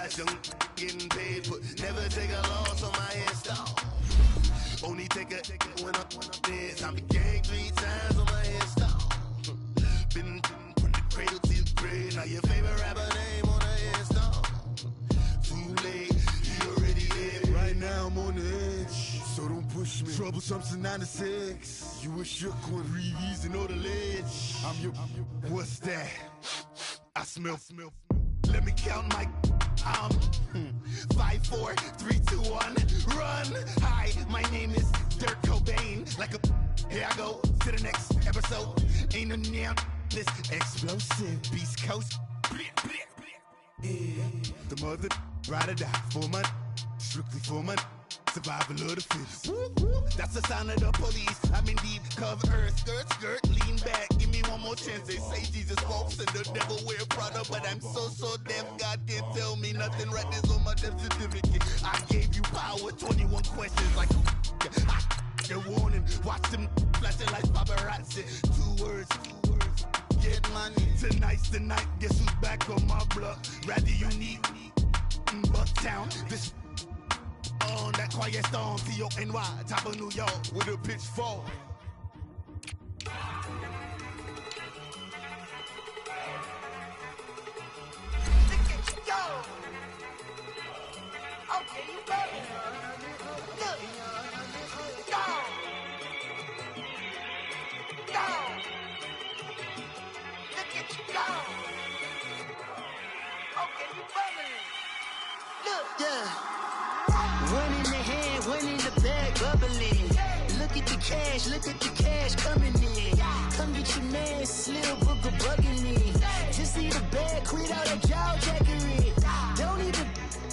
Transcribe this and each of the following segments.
watch them getting paid, but never take a loss on my install. Only take a when I'm dead. Time to gang 3 times on my install. Been from the cradle to the grave. Now your favorite rapper name on the install. Too late, you already dead. Right now I'm on the edge, so don't push me. Troublesome to 9 to 6. You a shook one, breathe and know the ledge. I'm your. What's that? I smell. Let me count my. 5, 4, 3, 2, 1, run. Hi, my name is Dirk Cobain. Like a. Here I go to the next episode. Ain't no damn this explosive Beast Coast. Yeah. The mother ride or die for my. Strictly for my. Survival of the fittest. That's the sound of the police. I'm in deep cover earth. Skirt, lean back. Give me one more chance. They say Jesus walks and the devil wear Prada, but I'm so deaf. God can't tell me nothing. Right there's on my death certificate. I gave you power. 21 questions like a warning. Watch them flashing like paparazzi. 2 words. Get money. Tonight's the night. Guess who's back on my block? Rather unique. Bucktown. This. On that quiet storm, T-O-N-Y, top of New York, with a pitchfork. Look at you go. Okay, you better. Look. Go. Look at you go. Okay, you better. Look. Yeah. One in the hand, one in the bag, bubbling. Look at the cash coming in. Come get your man, Slim Booker bugging me. Just need a bag, quit all that jaw jackery. Don't even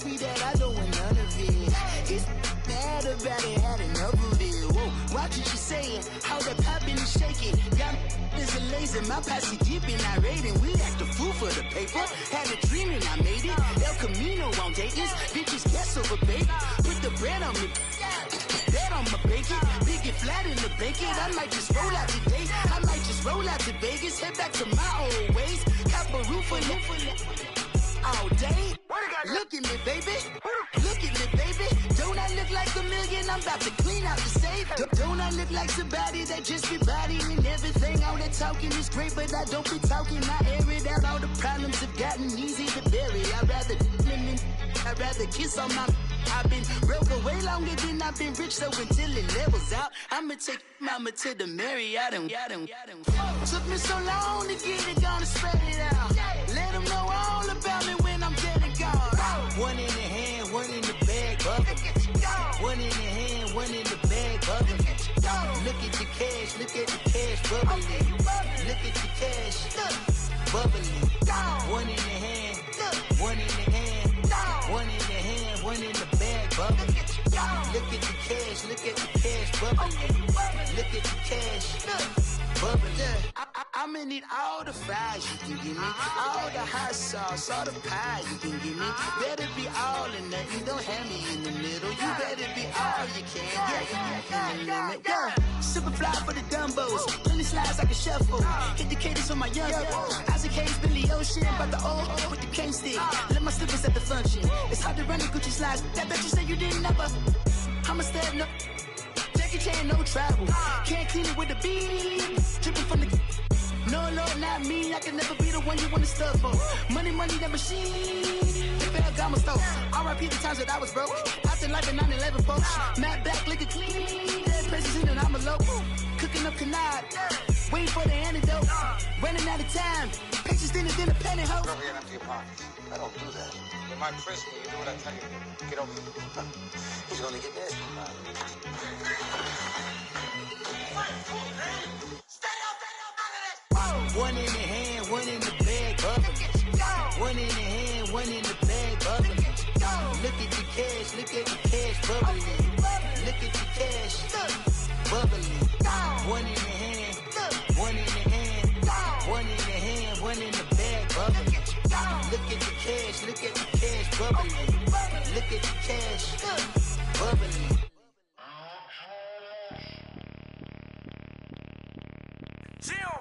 me that, I don't want none of it. He's mad about it, had enough of it. Whoa, watch what you saying, how that poppin' and shaking. Got is a lazy, my posse deep and I raiding. We act a fool for the paper, had a dream and I made it. El Camino on Dayton's, bitches guess over baby. Put the bread on me, that on my bacon. Big and flat in the bacon, I might just roll out today. I might just roll out to Vegas, head back to my old ways. Cop a roof for all day. Look at me, baby. Look at me, baby. Don't I look like a million? I'm about to clean out the safe. Don't I look like somebody that just be bodying everything? All that talking is great, but I don't be talking. I air it out. All the problems have gotten easy to bury. I'd rather kiss on my. I've been broke way longer than I've been rich, so until it levels out, I'ma take mama to the Marriott and took me so long to get it, gonna spread it out. Let them know all about me when I'm dead and gone. One in the hand, one in the bag, bubbling. One in the hand, one in the bag, bubbling. Look at the cash, bubbling. Look at the cash, bubbling. One in the hand, one in the hand, one in the hand, one in the bag, bubbling. Look at the cash, bubbling. Look at the cash, bubbling. I'ma need all the fries you can give me, all the hot sauce, all the pie you can give me. Better be all or nothing, don't have me in the middle. You better be all you can, yeah. Super fly for the dumbos, plenty slides like a shuffle. Hit the cadence on my young Isaac Hayes, Billy Ocean, but the old with the cane stick. Let my slippers at the function. It's hard to run the Gucci slides. That bet you say you didn't never. I'ma step no. Jackie Chan, no travel. Can't clean it with the beat. Dripping from the. No, Lord, not me. I can never be the one you want to stuff for. Money, that machine. They fell down my stove. R.I.P. the times that I was broke. After life in 9/11, folks. Matte black, liquor clean. Dead places in and I'm a local. Cooking up canard. Waiting for the antidote. Running out of time. Pictures thinner than a pantyhose. Over here and empty your pockets. I don't do that. You might press me. You do what I tell you. Get over here. He's gonna get this. One in the hand, one in the bag, bubbling. One in the hand, one in the bag, bubbling. Look at the cash, bubbling. Look at the cash, bubbling. One in the hand, one in the hand, one in the hand, one in the bag, bubbling. Look at the cash, bubbling. Look at the cash, bubbling.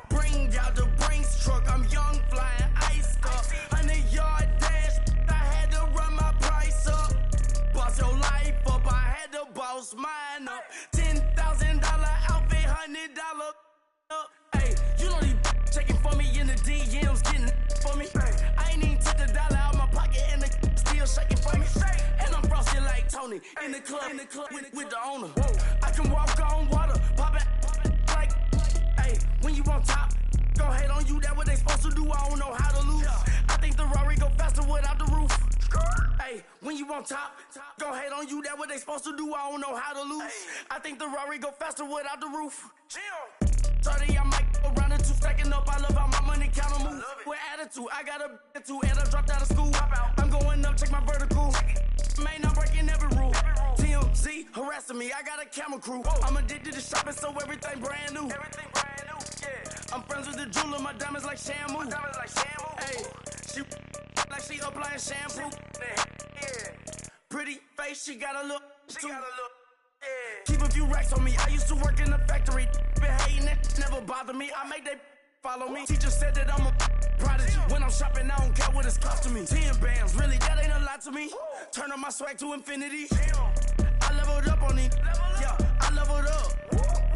Bring out the Brinks truck, I'm young, flying ice cup. 100-yard dash, I had to run my DMs getting for me. I ain't even took the dollar out my pocket and the still shaking for me. And I'm frosted like Tony in the club with the owner. I can walk on water, pop it like, hey, when you on top, gon' hate on you, that what they supposed to do, I don't know how to lose. I think the Rari go faster without the roof. Hey, when you on top, gon' hate on you, that what they supposed to do, I don't know how to lose. I think the Rari go faster without the roof. 30, I might go around the two, stacking up, I love how my money count on move. With attitude, I got a attitude, and I dropped out of school. I'm going up, check my vertical. Man, I'm breaking every rule. TMZ harassing me, I got a camera crew. I'm addicted to shopping, so everything brand new. I'm friends with the jeweler, my diamonds like Shamu. Hey, she like she applying shampoo. Pretty face, she got a look too. Keep a few racks on me, I used to work in the factory. Been hating it, never bother me, I make they follow me. Teacher said that I'm a prodigy. When I'm shopping, I don't care what it's costing me. 10 bands, really, that ain't a lot to me. Turn up my swag to infinity. I leveled up on these, yeah, I leveled up.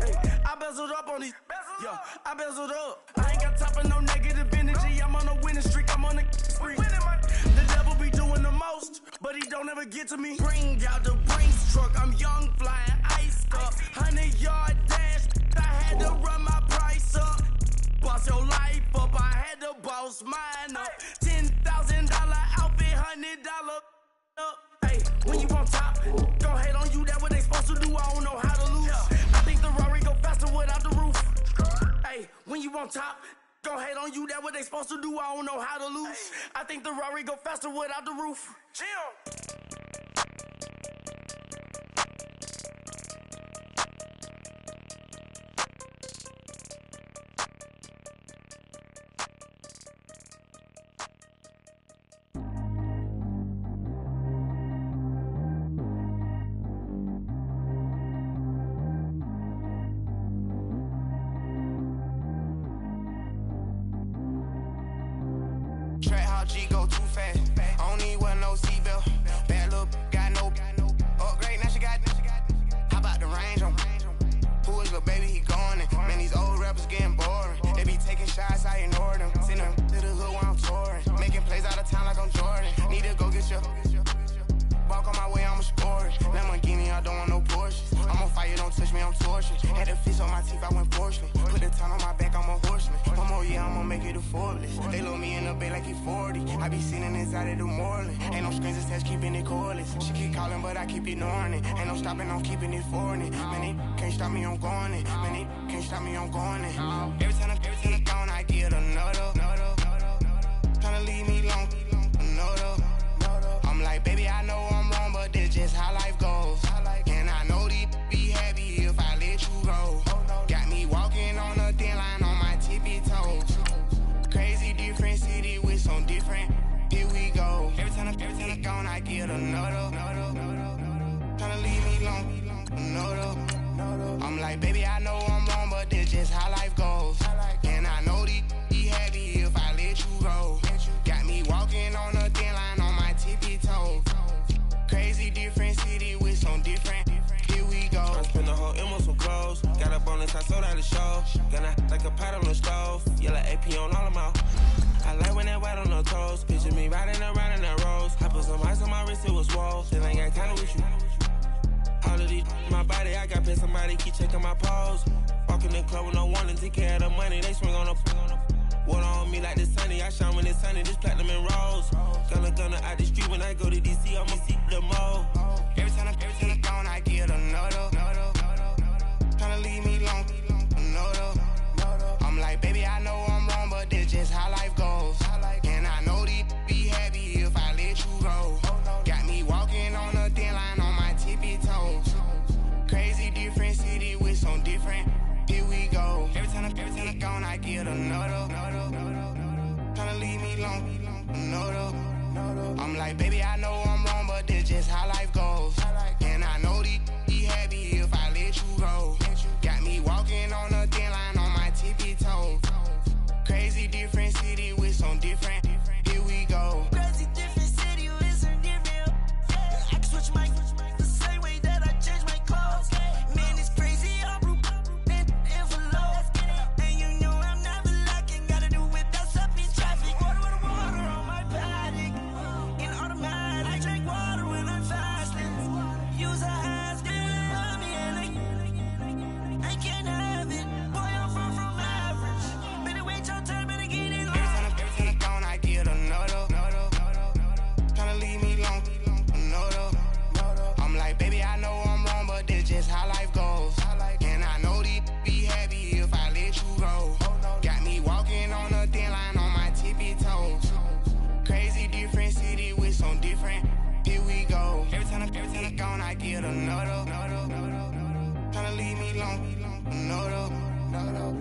Hey, I bezeled up on these, yeah, I bezeled up. I ain't got time for no negative energy. I'm on a winning streak, I'm on a spree. The devil be doing the most, but he don't ever get to me. Bring out the Brinks truck, I'm young, flying, iced up. 100-yard dash, I had to run my price up. Boss your life up, I had to boss mine up. $10,000 outfit, $100 up. Hey, when you on top, gon' hate on you, that what they supposed to do, I don't know how to lose. I think the Rari go faster without the roof. Hey, when you on top, gon' hate on you, that what they supposed to do, I don't know how to lose. I think the Rari go faster without the roof. Track how G go too fast. I don't need wear no seatbelt. Bad look, got no upgrade. Now she got. How about the range on? Who is little baby? He gone. Man, these old rappers getting boring. They be taking shots, I ignore them. Send them to the hood while I'm touring. Making plays out of town like I'm Jordan. Need to go get your. Walk on my way, I'ma score it. Lamborghini, I don't want no Porsches. I'm on fire, don't touch me, I'm tortured. Had the fish on my teeth, I went porcelain. Put the ton on my back, I'm a horseman. One more year, I'ma make it a Forbes. They load me in the bay like he 40. I be sitting inside of the Moreland. Ain't no screens attached, keeping it cordless. She keep calling, but I keep ignoring it. Ain't no stopping, I'm keeping it foreign it. Man, they can't stop me, I'm going it. Man, they can't stop me, I'm going it. Every time I'm gone, I get another. Tryna leave me long, another. I'm like, baby, I know I'm wrong, but this just how life goes. And I know these be happy if I let you go. Got me walking on a thin line on my tippy toes. Crazy different city with some different. Here we go. Every time I'm gone, I get another. Tryna leave me long, another. I'm like, baby, I know I'm wrong, but this just how life goes. And I know these be happy if I let you go. Got me walking on a thin line on my tippy toes. Crazy different city with some different. Here we go. I spent the whole M on some clothes. Got a bonus, I sold out the show. Gonna like a pot on the stove. Yellow AP on all of my. I like when that white on the toes. Picture me riding around in that rose. I put some ice on my wrist, it was swole. Still ain't got time with you. All of these my body, I got paid somebody keep checking my pose. Walk in the club with no warning, take care of the money. They swing on the. Water on me like the sunny, I shine when it's sunny, this platinum and rose. Gonna out the street when I go to DC, I'ma see the mo. Every time I'm gone, I get another. Tryna leave me long, another. I'm like, baby, I know I'm wrong, but this just how life goes. And I know these be happy if I let you go. Got me walking on a thin line on my tippy toes. Crazy different city with some different. Here we go. Every time I'm gone, I get another. Tryna leave me long, another. I'm like, baby, I know I'm wrong, but this just how life goes.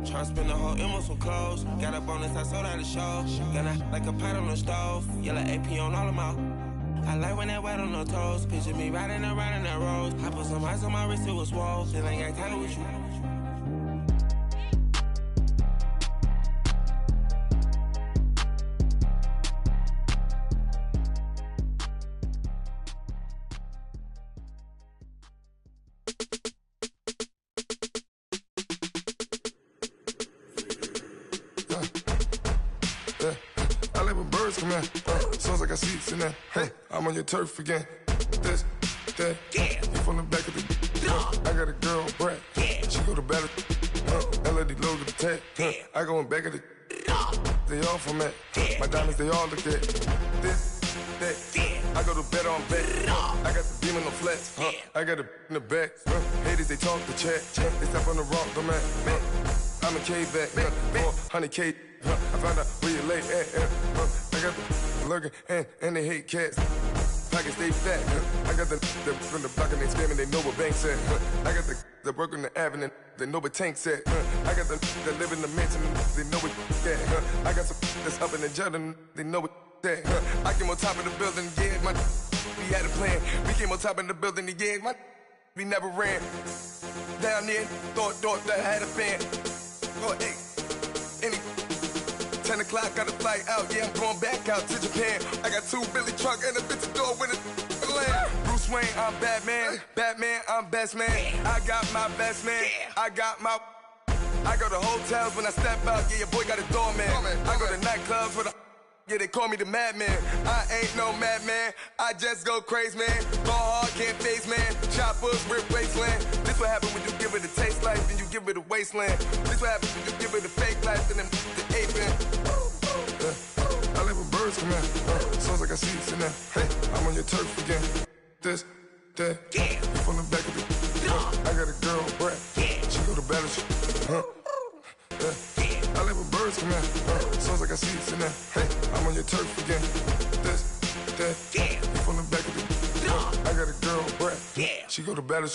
Tryna spend the whole M on some clothes. Got a bonus, I sold out the show. Gonna like a pot on the stove. Yellow AP on all of my. I like when that white on the toes. Picture me riding around in that rose. I put some ice on my wrist, it was swole. Then I got tired with you. I like when birds come in. Sounds like I seats in there. Hey, I'm on your turf again. This, that, you from the back of the. I got a girl, Brad. She go to battle. LED logo the tag. I go in back of the. They all from that. My diamonds, they all look at. This, that. I go to bed on bed. I got the demon on flats. I got a in the back. Haters, they talk the chat. They step on the rock, the man. I'm a K-back. 400K. I found out where you lay at. I got the lurking and they hate cats. Pockets stay fat. I got the from the block and they scamming, they know what banks at. I got the work on the avenue, they know what tanks at. I got the that live in the mansion, they know what that. I got some that's up in the jungle, they know what that. I came on top of the building, yeah, we had a plan. We came on top of the building, yeah, we never ran. Down there, thought that I had a fan. Oh, hey, any 10 o'clock, got a flight out, yeah, I'm going back out to Japan. I got 2 Billy truck and a bitch door with a land. Bruce Wayne, I'm Batman. Batman, I'm best man. I got my best man. I go to hotels when I step out, yeah, your boy got a doorman. I go to nightclubs for the. Yeah, they call me the madman. I ain't no madman. I just go crazy, man. Ball hard, can't face, man. Choppers, rip wasteland. This what happens when you give it a taste life, then you give it a wasteland. This what happens when you give it a fake life, and then the aping. I like when birds come in. Sounds like I see it in there. Hey, I'm on your turf again. This, that. You from the back of the. I got a girl, Brad. She go to battle. I like when birds come in. Sounds like I see it in there. Hey, I'm on your turf again. This, that. You from the back of the. I got a girl, Brad. She go to battle.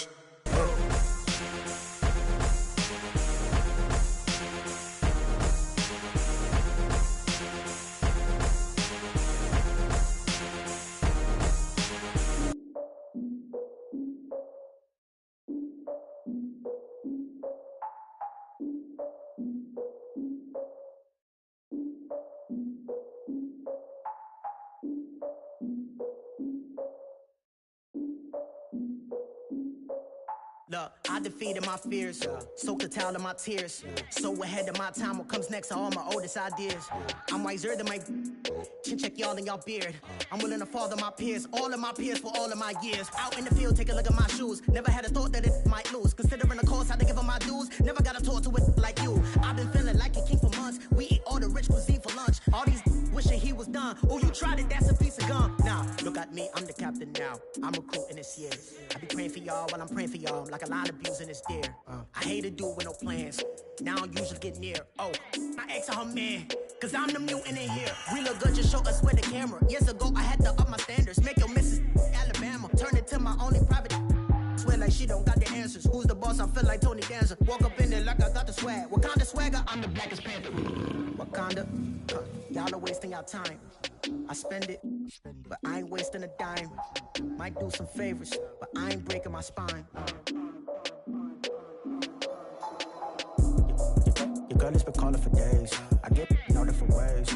Look, I defeated my fears, soaked the towel of my tears. So ahead of my time, what comes next are all my oldest ideas. I'm wiser than my chin check y'all in y'all beard. I'm willing to father my peers, all of my peers for all of my years. Out in the field, take a look at my shoes. Never had a thought that it might lose. Considering the cost, how to give them my dues. Never got a talk to it like you. I've been feeling like a king for months. We eat all the rich cuisine for lunch. All these wishing he was done. Oh, you tried it, that's a piece of gum. Now, look at me, I'm the captain now. I'm recruiting this year. I be praying for y'all while I'm praying for y'all. Like a line of abusing this deer. I hate to do it with no plans. Now I usually get near. Oh, I ex her man. Cause I'm the mutant in here. We look good, just show us where the camera. Years ago, I had to up my standards. Make your missus Alabama. Turn it to my only private. Swear like she don't got the answers. Who's the boss? I feel like Tony Danza. Walk up in there like I got the swag. What kind of swagger? I'm the blackest panther. Wakanda. Y'all are wasting your time. I spend it, but I ain't wasting a dime. Might do some favors, but I ain't breaking my spine. Your girl has been calling for days. I get in all different ways.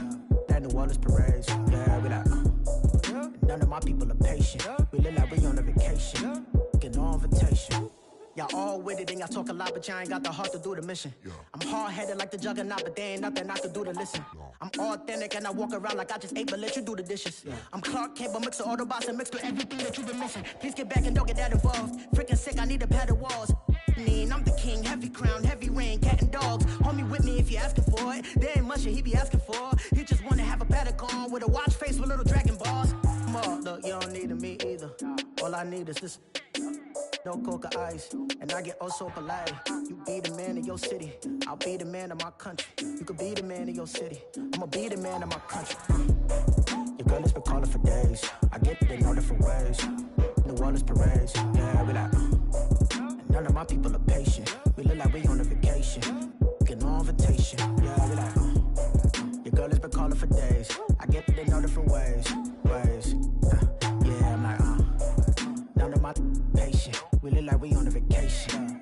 That New Orleans parades. Yeah, we like, none of my people are patient. We look like we on a vacation. Get no invitation. Y'all all with it and y'all talk a lot, but y'all ain't got the heart to do the mission. I'm hard-headed like the juggernaut, but there ain't nothing I can do to listen. I'm authentic and I walk around like I just ate, but let you do the dishes. I'm Clark Kent, but mix the Autobots and mix with everything that you've been missing. Please get back and don't get that involved. Freaking sick, I need to pad the walls. I'm the king, heavy crown, heavy rain, cat and dogs. Homie with me if you asking for it. There ain't much that he be asking for. He just wanna have a paddock on with a watch face with little dragon balls. Look, you don't need me either. All I need is this. No coca ice, and I get oh so polite. You be the man of your city, I'll be the man of my country. You could be the man of your city, I'ma be the man of my country. Your girl has been calling for days. I get it in all different ways. New Orleans parades, yeah, we like. None of my people are patient. We look like we on a vacation. Get no invitation. like we on a vacation.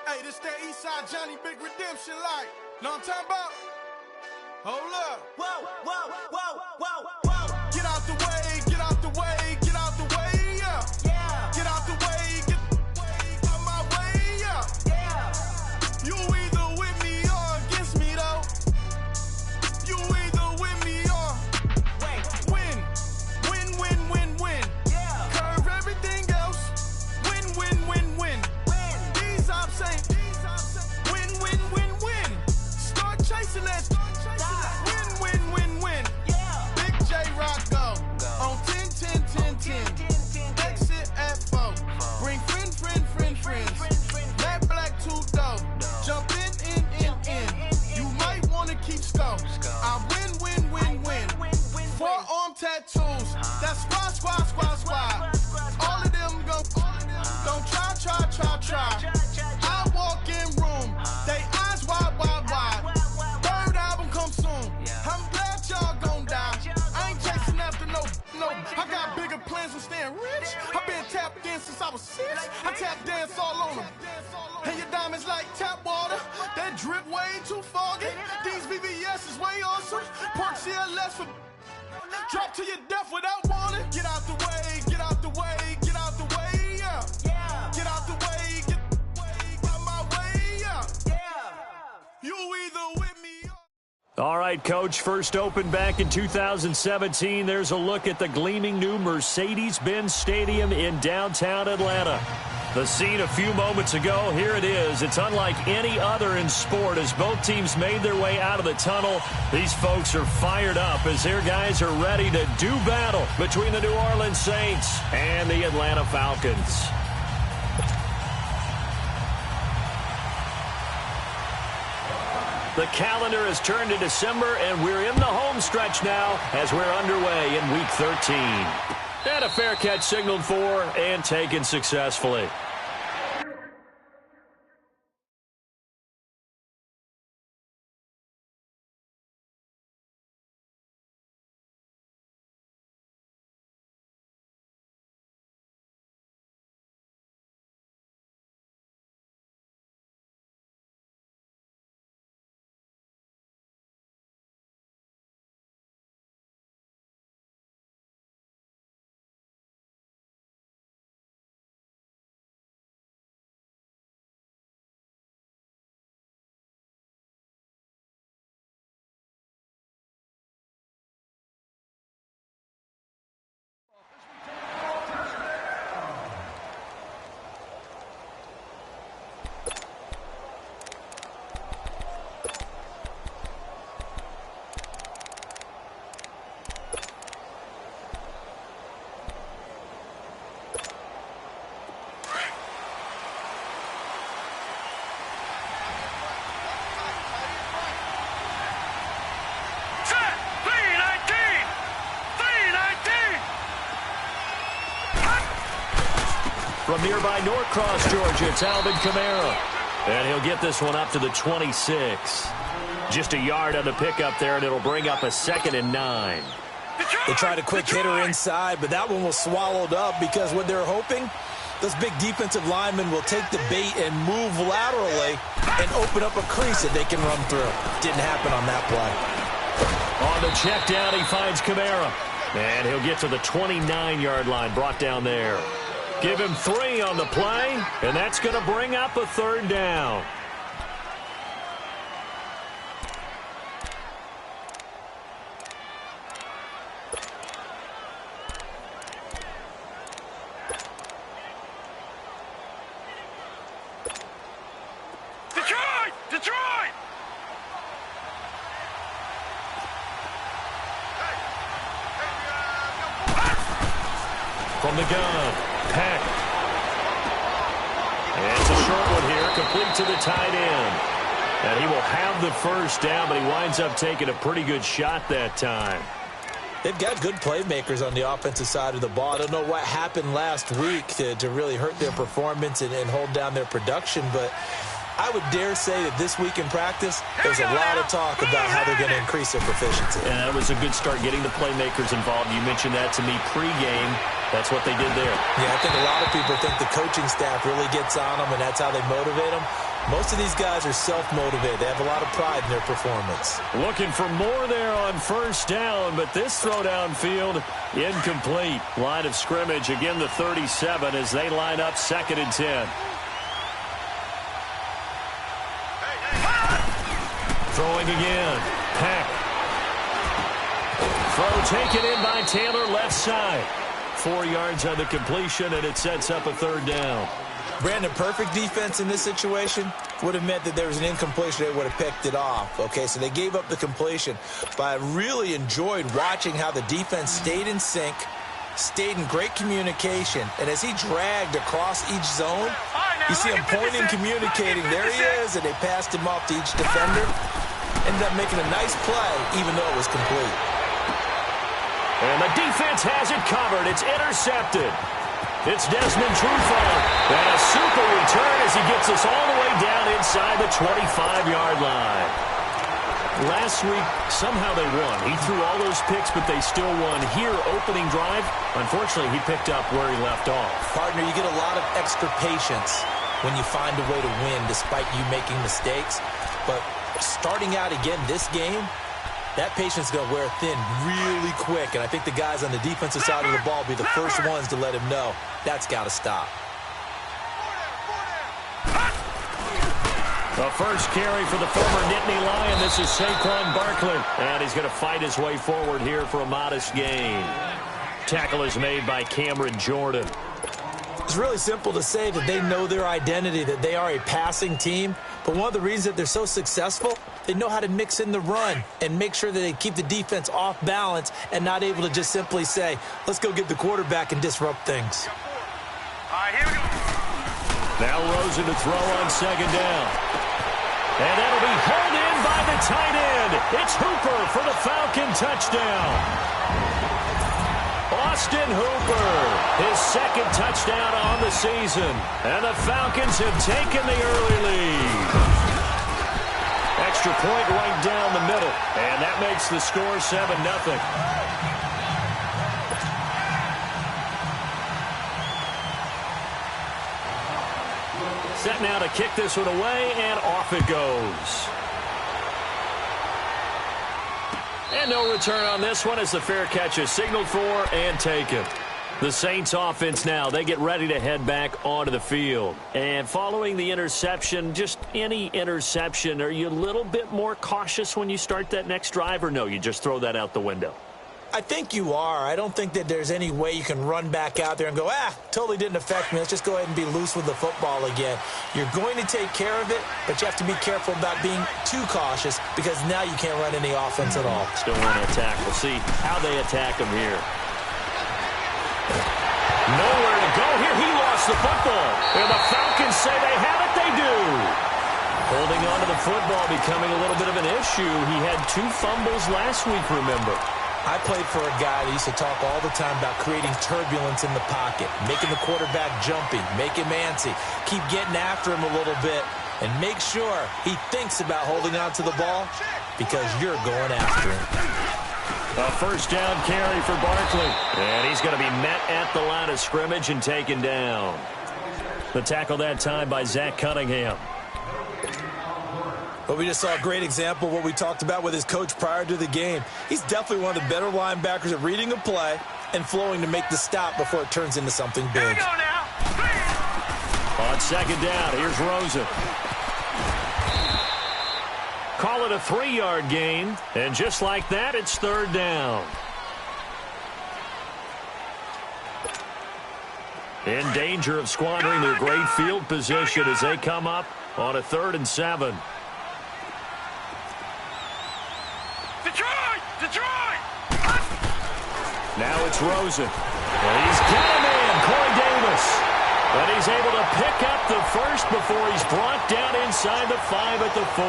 Hey, this that Eastside Johnny Big Redemption like. Know what I'm talking about? Hold up. Whoa, whoa, whoa, whoa, whoa. Get out the way, get out the way, get out the way, yeah. Yeah. Get out the way, get out my way, yeah. Yeah. You either with me or against me, though. You either with me or win. Win, win, win, win. Yeah. Curve everything else. Win, win, win, win. These ops ain't win, win, win, win. Start chasing that. Win, win, win, win. Yeah. Big J Rock go on 10, 10, 10, 10. Exit at 4. Bring friends. That black two-door. Jump in. You might want to keep score. I win. Forearm tattoos. That's squad. All of them go. Don't try. I walk in room. They eyes wide. Third album come soon. I'm glad y'all gon' die. I ain't chasing after no. I got bigger plans than staying rich. I been tapped in since I was 6. I tap dance all on them. And your diamonds like tap water. That drip way too foggy. These VVS is way awesome. Pork CLS for drop to your death without warning. Get out the way, yeah. Get out the way, get out my way, yeah. You either with me or... All right, Coach, first opened back in 2017. There's a look at the gleaming new Mercedes-Benz Stadium in downtown Atlanta. The scene a few moments ago, here it is. It's unlike any other in sport as both teams made their way out of the tunnel. These folks are fired up as their guys are ready to do battle between the New Orleans Saints and the Atlanta Falcons. The calendar has turned to December, and we're in the home stretch now as we're underway in Week 13. And a fair catch signaled for and taken successfully. From nearby Norcross, Georgia, it's Alvin Kamara. And he'll get this one up to the 26. Just a yard on the pickup there, and it'll bring up a 2nd and 9. They tried a quick hitter inside, but that one was swallowed up because what they're hoping, those big defensive linemen will take the bait and move laterally and open up a crease that they can run through. Didn't happen on that play. On the check down, he finds Kamara. And he'll get to the 29-yard line, brought down there. Give him 3 on the play, and that's going to bring up a 3rd down. From the gun, Peck. And it's a short one here, complete to the tight end. And he will have the first down, but he winds up taking a pretty good shot that time. They've got good playmakers on the offensive side of the ball. I don't know what happened last week to really hurt their performance and hold down their production, but I would dare say that this week in practice, there's a lot of talk about how they're going to increase their proficiency. And that was a good start, getting the playmakers involved. You mentioned that to me pregame. That's what they did there. Yeah, I think a lot of people think the coaching staff really gets on them, and that's how they motivate them. Most of these guys are self-motivated. They have a lot of pride in their performance. Looking for more there on first down, but this throw downfield incomplete. Line of scrimmage, again the 37 as they line up 2nd and 10. Throwing again. Peck. Throw taken in by Taylor, left side. 4 yards on the completion, and it sets up a 3rd down. Brandon, perfect defense in this situation would have meant that there was an incompletion. They would have picked it off. Okay, so they gave up the completion. But I really enjoyed watching how the defense stayed in sync, stayed in great communication. And as he dragged across each zone, you see him pointing, communicating. There he is, and they passed him off to each defender. Ended up making a nice play, even though it was complete. And the defense has it covered. It's intercepted. It's Desmond Trufant. And a super return as he gets us all the way down inside the 25-yard line. Last week, somehow they won. He threw all those picks, but they still won. Here, opening drive, unfortunately, he picked up where he left off. Partner, you get a lot of extra patience when you find a way to win despite you making mistakes. But starting out again this game, that patience is going to wear thin really quick, and I think the guys on the defensive side of the ball will be the first ones to let him know that's got to stop. The first carry for the former Nittany Lion. This is Saquon Barkley, and he's going to fight his way forward here for a modest gain. Tackle is made by Cameron Jordan. It's really simple to say that they know their identity, that they are a passing team. But one of the reasons that they're so successful, they know how to mix in the run and make sure that they keep the defense off balance and not able to just simply say, let's go get the quarterback and disrupt things. All right, here we go. Now Rosen to throw on 2nd down. And that'll be held in by the tight end. It's Hooper for the Falcon touchdown. Austin Hooper, his 2nd touchdown on the season. And the Falcons have taken the early lead. Extra point right down the middle. And that makes the score 7-0. Set now to kick this one away, and off it goes. And no return on this one as the fair catch is signaled for and taken. The Saints offense now, they get ready to head back onto the field. And following the interception, just any interception, are you a little bit more cautious when you start that next drive, or no, you just throw that out the window? I think you are. I don't think that there's any way you can run back out there and go, totally didn't affect me. Let's just go ahead and be loose with the football again. You're going to take care of it, but you have to be careful about being too cautious because now you can't run any offense at all. Still want to attack. We'll see how they attack him here. Nowhere to go here. He lost the football. And the Falcons say they have it. They do. Holding on to the football becoming a little bit of an issue. He had 2 fumbles last week, remember. I played for a guy that used to talk all the time about creating turbulence in the pocket, making the quarterback jumpy, make him antsy, keep getting after him a little bit, and make sure he thinks about holding on to the ball because you're going after him. A first down carry for Barkley. And he's going to be met at the line of scrimmage and taken down. The tackle that time by Zach Cunningham. But we just saw a great example of what we talked about with his coach prior to the game. He's definitely one of the better linebackers at reading a play and flowing to make the stop before it turns into something big. Here we go now. On 2nd down, here's Rosen. Call it a 3-yard gain, and just like that, it's 3rd down. In danger of squandering their great field position as they come up on a 3rd and 7. Detroit! Now it's Rosen. And he's got him in. Davis. And he's able to pick up the first before he's brought down inside the 5 at the 4.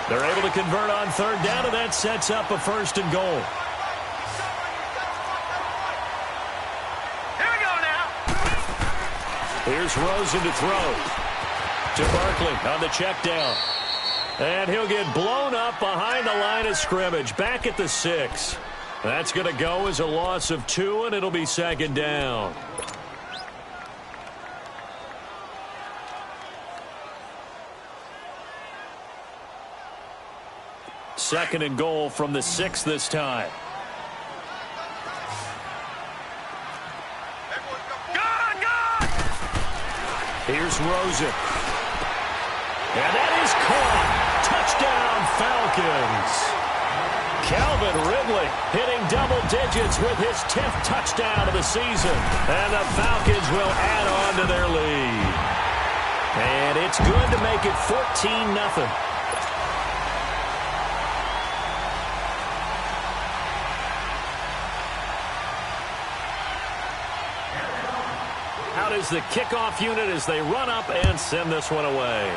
They're able to convert on third down, and that sets up a first and goal. Here we go now. Here's Rosen to throw. To Barkley on the check down. And he'll get blown up behind the line of scrimmage, back at the 6. That's going to go as a loss of 2, and it'll be second down. Second and goal from the 6 this time. Here's Rosen. And that is caught. Touchdown, Falcons. Calvin Ridley hitting double digits with his 10th touchdown of the season. And the Falcons will add on to their lead. And it's good to make it 14-0. Out is the kickoff unit as they run up and send this one away.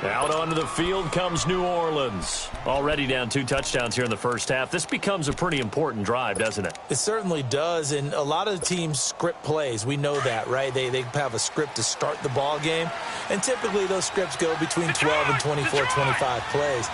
Out onto the field comes New Orleans. Already down 2 touchdowns here in the first half. This becomes a pretty important drive, doesn't it? It certainly does, and a lot of teams script plays. We know that, right? They have a script to start the ball game, and typically those scripts go between 12 and 24, 25 plays.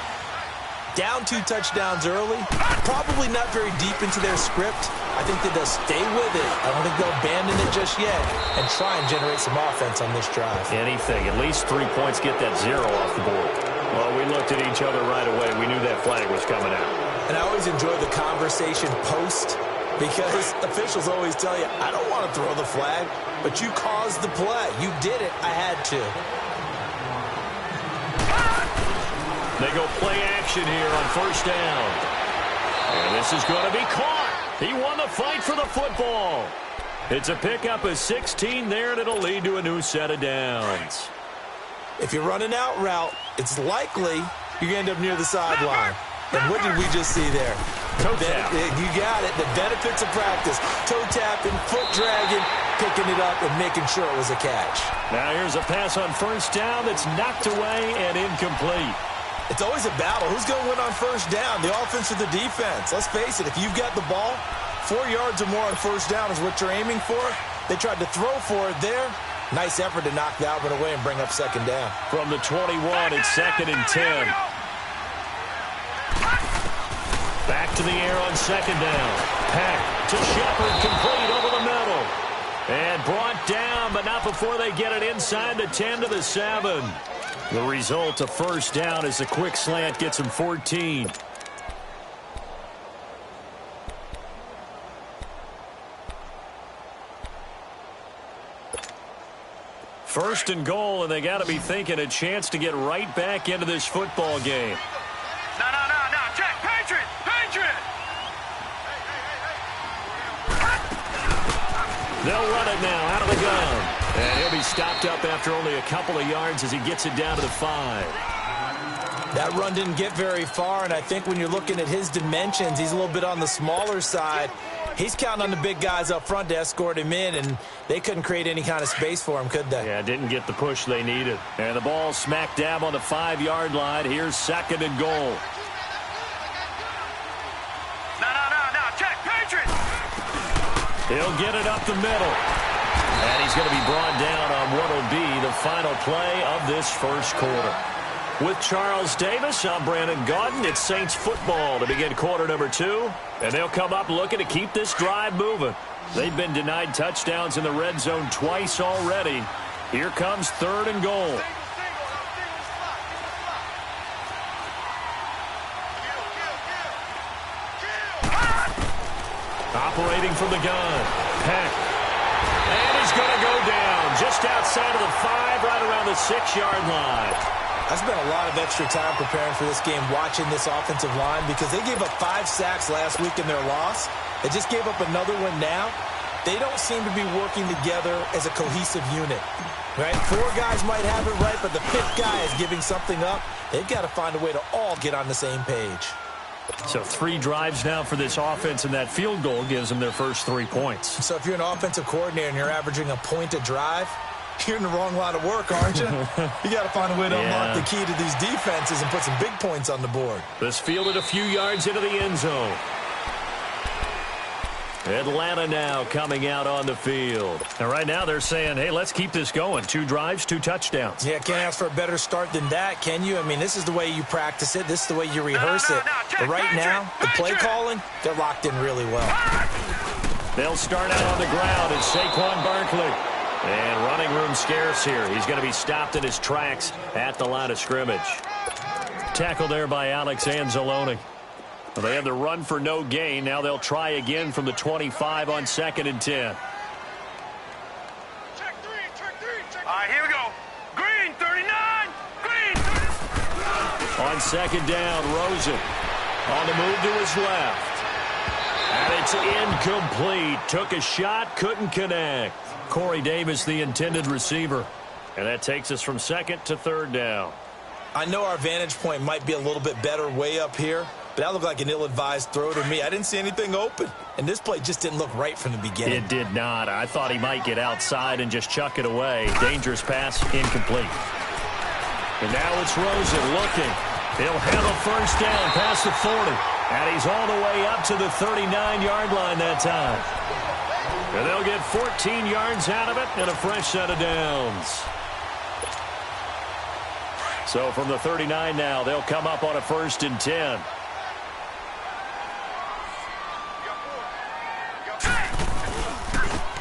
Down 2 touchdowns early, probably not very deep into their script. I think that they'll stay with it. I don't think they'll abandon it just yet and try and generate some offense on this drive. Anything. At least 3 points, get that 0 off the board. Well, we looked at each other right away. We knew that flag was coming out. And I always enjoy the conversation post because officials always tell you, I don't want to throw the flag, but you caused the play. You did it. I had to. They go play action here on first down. And this is going to be caught. He won the fight for the football. It's a pickup of 16 there, and it'll lead to a new set of downs. If you're running out route, it's likely you're going to end up near the sideline. And what did we just see there? Toe tap. You got it. The benefits of practice. Toe tapping, foot dragging, picking it up, and making sure it was a catch. Now here's a pass on first down that's knocked away and incomplete. It's always a battle. Who's going to win on first down, the offense or the defense? Let's face it, if you've got the ball, 4 yards or more on first down is what you're aiming for. They tried to throw for it there. Nice effort to knock that one away and bring up second down. From the 21, it's second and 10. Back to the air on second down. Pack to Shepard, complete over the middle. And brought down, but not before they get it inside the 10 to the 7. The result, a first down, as a quick slant gets him 14. First and goal, and they got to be thinking a chance to get right back into this football game. No, check, Patriot! They'll run it now out of the gun. And he'll be stopped up after only a couple of yards as he gets it down to the 5. That run didn't get very far, and I think when you're looking at his dimensions, he's a little bit on the smaller side. He's counting on the big guys up front to escort him in, and they couldn't create any kind of space for him, could they? Yeah, didn't get the push they needed. And the ball smack dab on the 5-yard line. Here's second and goal. No, check, Patriot! He'll get it up the middle. And he's going to be brought down on what will be the final play of this first quarter. With Charles Davis, I'm Brandon Gaudin. It's Saints football to begin quarter number 2. And they'll come up looking to keep this drive moving. They've been denied touchdowns in the red zone twice already. Here comes third and goal. Operating from the gun. Peck. And he's going to go down just outside of the 5, right around the 6-yard line. I spent a lot of extra time preparing for this game, watching this offensive line, because they gave up 5 sacks last week in their loss. They just gave up another one now. They don't seem to be working together as a cohesive unit. Right? 4 guys might have it right, but the 5th guy is giving something up. They've got to find a way to all get on the same page. So 3 drives now for this offense, and that field goal gives them their first 3 points. So if you're an offensive coordinator and you're averaging a point a drive, you're in the wrong line of work, aren't you? You got to find a way to unlock the key to these defenses and put some big points on the board. This fielded a few yards into the end zone. Atlanta now coming out on the field. And right now they're saying, hey, let's keep this going. 2 drives, 2 touchdowns. Yeah, can't ask for a better start than that, can you? I mean, this is the way you practice it. This is the way you rehearse it. But right now, the play calling, they're locked in really well. They'll start out on the ground as Saquon Barkley. And running room scarce here. He's going to be stopped in his tracks at the line of scrimmage. Tackled there by Alex Anzalone. Well, they had the run for no gain. Now they'll try again from the 25 on 2nd and 10. Check 3, check 3, check 3. All right, here we go. Green, 39. Green, 39. On 2nd down, Rosen on the move to his left. And it's incomplete. Took a shot, couldn't connect. Corey Davis, the intended receiver. And that takes us from 2nd to 3rd down. I know our vantage point might be a little bit better way up here, but that looked like an ill-advised throw to me. I didn't see anything open, and this play just didn't look right from the beginning. It did not. I thought he might get outside and just chuck it away. Dangerous pass, incomplete. And now it's Rosen looking. He'll handle first down past the 40, and he's all the way up to the 39-yard line that time. And they'll get 14 yards out of it and a fresh set of downs. So from the 39 now, they'll come up on a 1st and 10.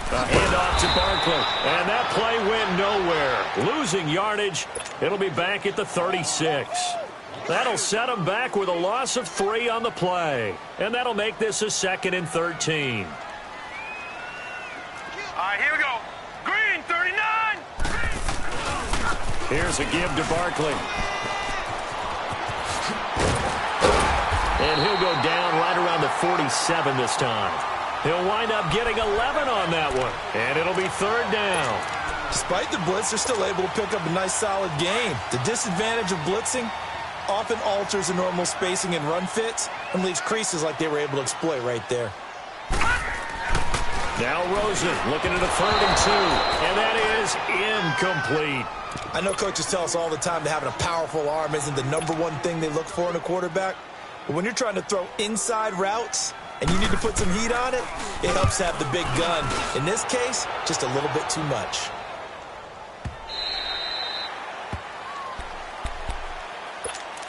A handoff to Barkley, and that play went nowhere. Losing yardage, it'll be back at the 36. That'll set them back with a loss of 3 on the play, and that'll make this a 2nd and 13. All right, here we go. Green, 39. Here's a give to Barkley. And he'll go down right around the 47 this time. He'll wind up getting 11 on that one. And it'll be 3rd down. Despite the blitz, they're still able to pick up a nice solid gain. The disadvantage of blitzing often alters the normal spacing and run fits and leaves creases like they were able to exploit right there. Now Rosen looking at a 3rd and 2. And that is incomplete. I know coaches tell us all the time that having a powerful arm isn't the #1 thing they look for in a quarterback. But when you're trying to throw inside routes and you need to put some heat on it, it helps to have the big gun. In this case, just a little bit too much.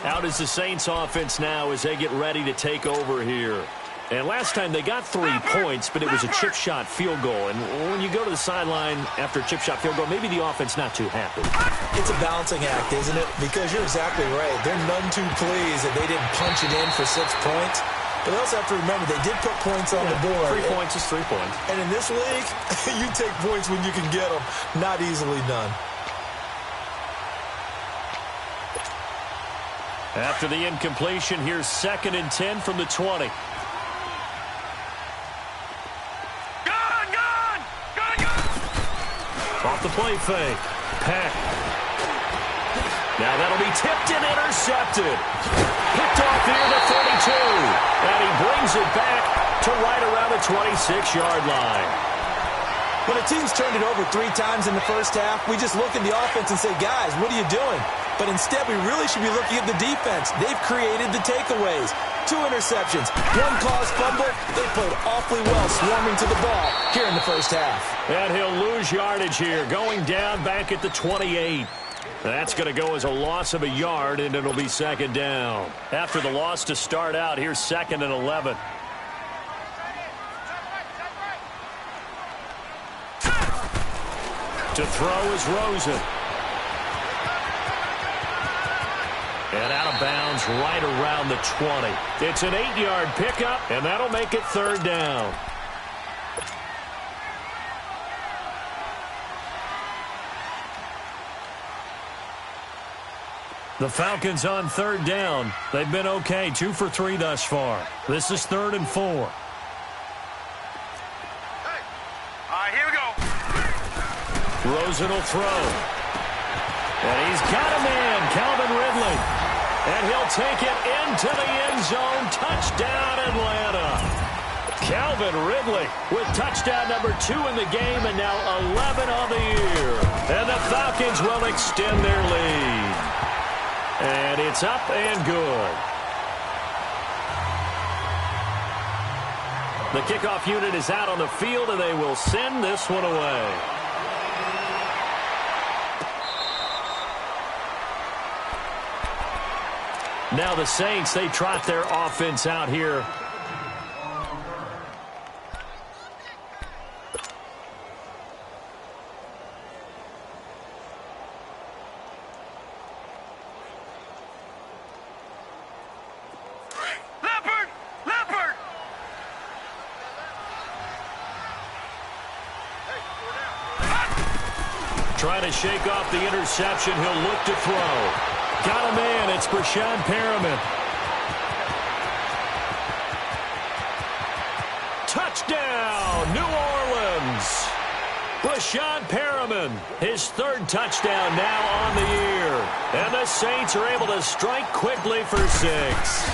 Out is the Saints offense now as they get ready to take over here. And last time they got 3 points, but it was a chip shot field goal. And when you go to the sideline after a chip shot field goal, maybe the offense not too happy. It's a balancing act, isn't it? Because you're exactly right. They're none too pleased that they didn't punch it in for 6 points. But they also have to remember they did put points on the board. 3 points is 3 points. And in this league, you take points when you can get them. Not easily done. After the incompletion, here's 2nd and 10 from the 20. Off the play fake. Peck. Now that'll be tipped and intercepted. Picked off here to 32. And he brings it back to right around the 26-yard line. When a team's turned it over 3 times in the first half, we just look at the offense and say, guys, what are you doing? But instead, we really should be looking at the defense. They've created the takeaways. 2 interceptions, 1 caused fumble. They played awfully well swarming to the ball here in the first half. And he'll lose yardage here, going down back at the 28. That's going to go as a loss of a yard, and it'll be 2nd down. After the loss to start out, here's 2nd and 11. To throw is Rosen. And out of bounds right around the 20. It's an 8-yard pickup, and that'll make it 3rd down. The Falcons on 3rd down. They've been okay, 2 for 3 thus far. This is 3rd and 4. Hey. All right, here we go. Rosen will throw. And he's got a man, Calvin Ridley. And he'll take it into the end zone. Touchdown, Atlanta. Calvin Ridley with touchdown number 2 in the game, and now 11 on the year. And the Falcons will extend their lead. And it's up and good. The kickoff unit is out on the field, and they will send this one away. Now the Saints, they trot their offense out here. Trying to shake off the interception. He'll look to throw. Got a man. It's Brashad Perriman. Touchdown, New Orleans. Brashad Perriman, his 3rd touchdown now on the year. And the Saints are able to strike quickly for 6.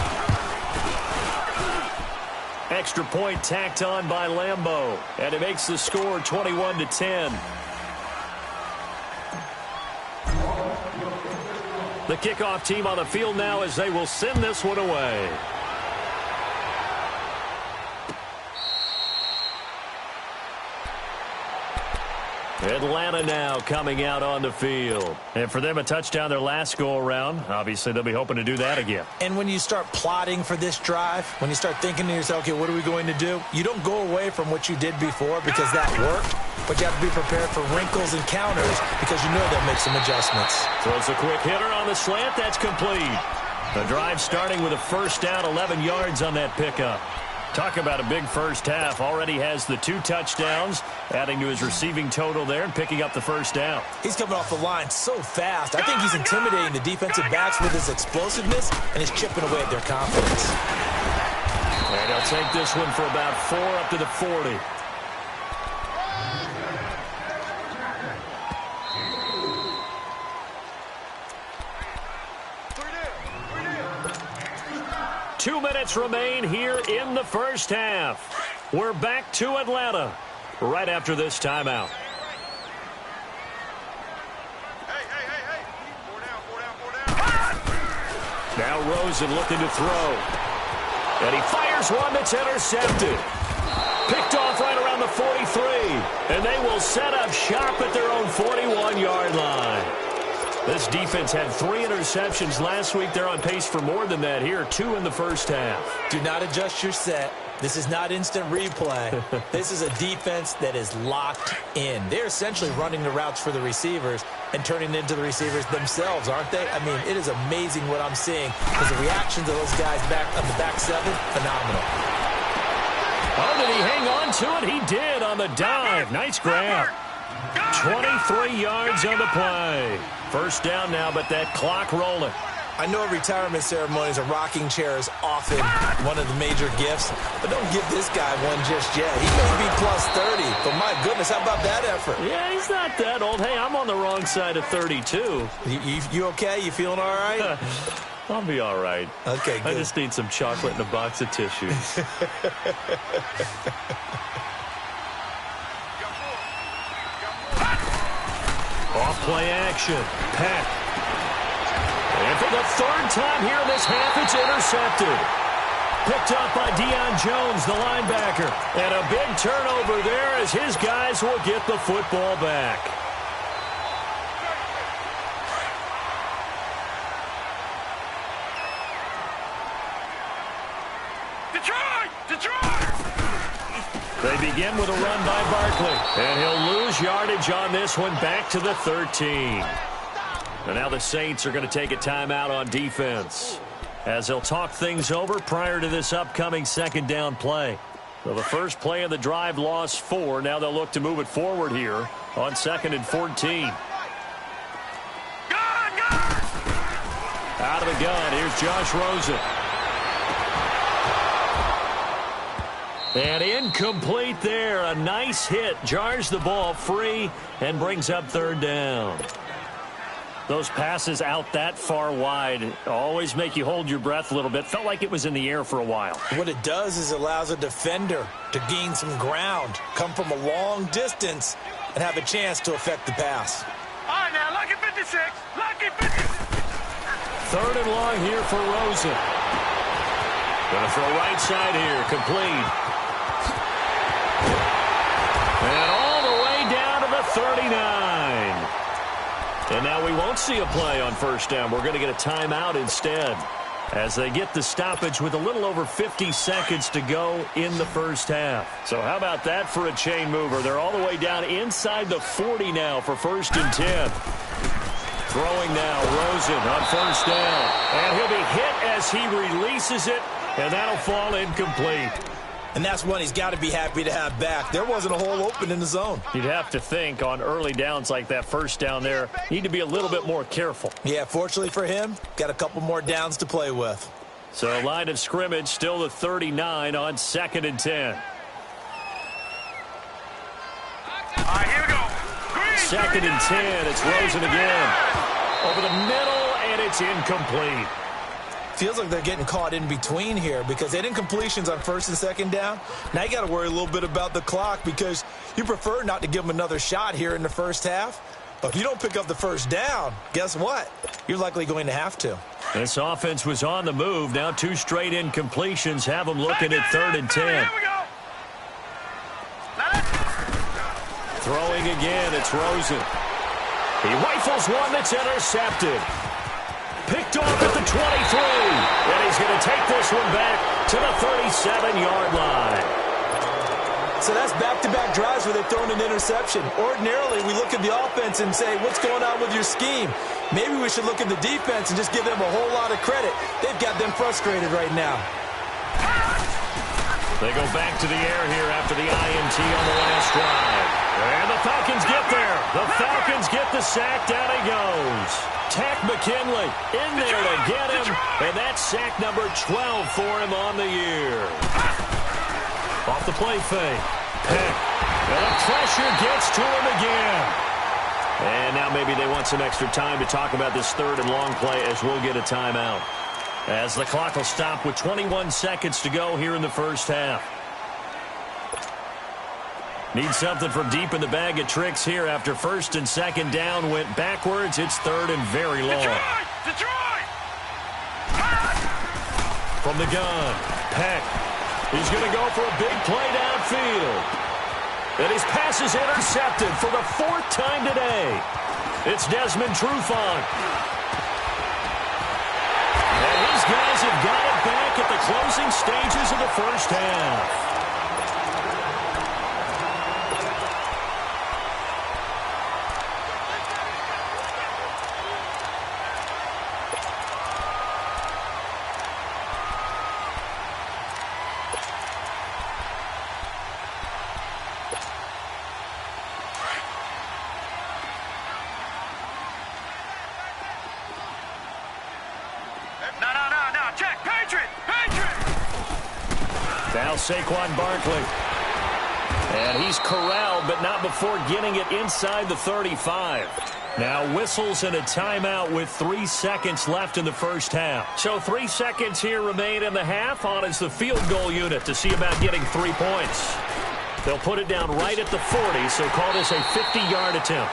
Extra point tacked on by Lambeau. And it makes the score 21-10. The kickoff team on the field now as they will send this one away. Atlanta now coming out on the field. And for them, a touchdown their last go-around. Obviously, they'll be hoping to do that again. And when you start plotting for this drive, when you start thinking to yourself, okay, what are we going to do? You don't go away from what you did before because that worked. But you have to be prepared for wrinkles and counters because you know they'll make some adjustments. Throws a quick hitter on the slant. That's complete. The drive starting with a first down, 11 yards on that pickup. Talk about a big first half. Already has the 2 touchdowns, adding to his receiving total there and picking up the first down. He's coming off the line so fast. I think he's intimidating the defensive backs with his explosiveness, and he's chipping away at their confidence. And he'll take this one for about 4 up to the 40. Two minutes remain here in the first half. We're back to Atlanta right after this timeout. Now Rosen looking to throw. And he fires one that's intercepted. Picked off right around the 43. And they will set up shop at their own 41-yard line. This defense had 3 interceptions last week. They're on pace for more than that here, 2 in the first half. Do not adjust your set. This is not instant replay. This is a defense that is locked in. They're essentially running the routes for the receivers and turning into the receivers themselves, aren't they? I mean, it is amazing what I'm seeing because the reactions of those guys back on the back 7, phenomenal. Oh, did he hang on to it? He did on the dive. Nice grab. 23 yards on the play. First down now, but that clock rolling. I know retirement ceremonies, a rocking chair is often one of the major gifts, but don't give this guy one just yet. He may be plus 30, but my goodness, how about that effort? Yeah, he's not that old. Hey, I'm on the wrong side of 32. You okay? You feeling all right? I'll be all right. Okay, good. I just need some chocolate and a box of tissues. Off play action. Peck. And for the 3rd time here in this half, it's intercepted. Picked up by Deion Jones, the linebacker. And a big turnover there as his guys will get the football back. They begin with a run by Barkley. And he'll lose yardage on this one, back to the 13. And now the Saints are going to take a timeout on defense as they'll talk things over prior to this upcoming 2nd down play. So the first play of the drive lost 4. Now they'll look to move it forward here on 2nd and 14. Out of the gun, here's Josh Rosen. And incomplete there. A nice hit. Jars the ball free and brings up 3rd down. Those passes out that far wide always make you hold your breath a little bit. Felt like it was in the air for a while. What it does is allows a defender to gain some ground, come from a long distance, and have a chance to affect the pass. All right, now, lucky 56. Lucky 56. Third and long here for Rosen. Going to throw right side here, complete. And all the way down to the 39. And now we won't see a play on first down. We're going to get a timeout instead as they get the stoppage with a little over 50 seconds to go in the first half. So how about that for a chain mover? They're all the way down inside the 40 now for first and 10. Throwing now, Rosen on first down. And he'll be hit as he releases it, and that'll fall incomplete. And that's one he's got to be happy to have back. There wasn't a hole open in the zone. You'd have to think on early downs like that first down there, need to be a little bit more careful. Yeah, fortunately for him, got a couple more downs to play with. So line of scrimmage still the 39 on 2nd and 10. All right, here we go. 2nd and 10, it's Rosen again. Over the middle, and it's incomplete. Feels like they're getting caught in between here because they didn't completions on first and second down. Now you got to worry a little bit about the clock because you prefer not to give them another shot here in the first half. But if you don't pick up the first down, guess what? You're likely going to have to. This offense was on the move. Now 2 straight incompletions have them looking at 3rd and 10. Here we go. Throwing again, it's Rosen. He rifles one that's intercepted. Picked off at the 23. And he's going to take this one back to the 37-yard line. So that's back-to-back drives where they've thrown an interception. Ordinarily, we look at the offense and say, what's going on with your scheme? Maybe we should look at the defense and just give them a whole lot of credit. They've got them frustrated right now. They go back to the air here after the INT on the last drive. And the Falcons get there. The Falcons get the sack. Down he goes. Tack McKinley in there to get him. And that's sack number 12 for him on the year. Off the play fake. Peck. And the pressure gets to him again. And now maybe they want some extra time to talk about this 3rd and long play as we'll get a timeout. As the clock will stop with 21 seconds to go here in the first half. Need something from deep in the bag of tricks here after first and second down went backwards. It's 3rd and very long. Detroit! From the gun, Peck. He's going to go for a big play downfield. And his pass is intercepted for the 4th time today. It's Desmond Trufant. And these guys have got it back at the closing stages of the first half. No, check, Patriot! Now Saquon Barkley. And he's corralled, but not before getting it inside the 35. Now whistles and a timeout with 3 seconds left in the first half. So 3 seconds here remain in the half on as the field goal unit to see about getting 3 points. They'll put it down right at the 40, so call this a 50-yard attempt.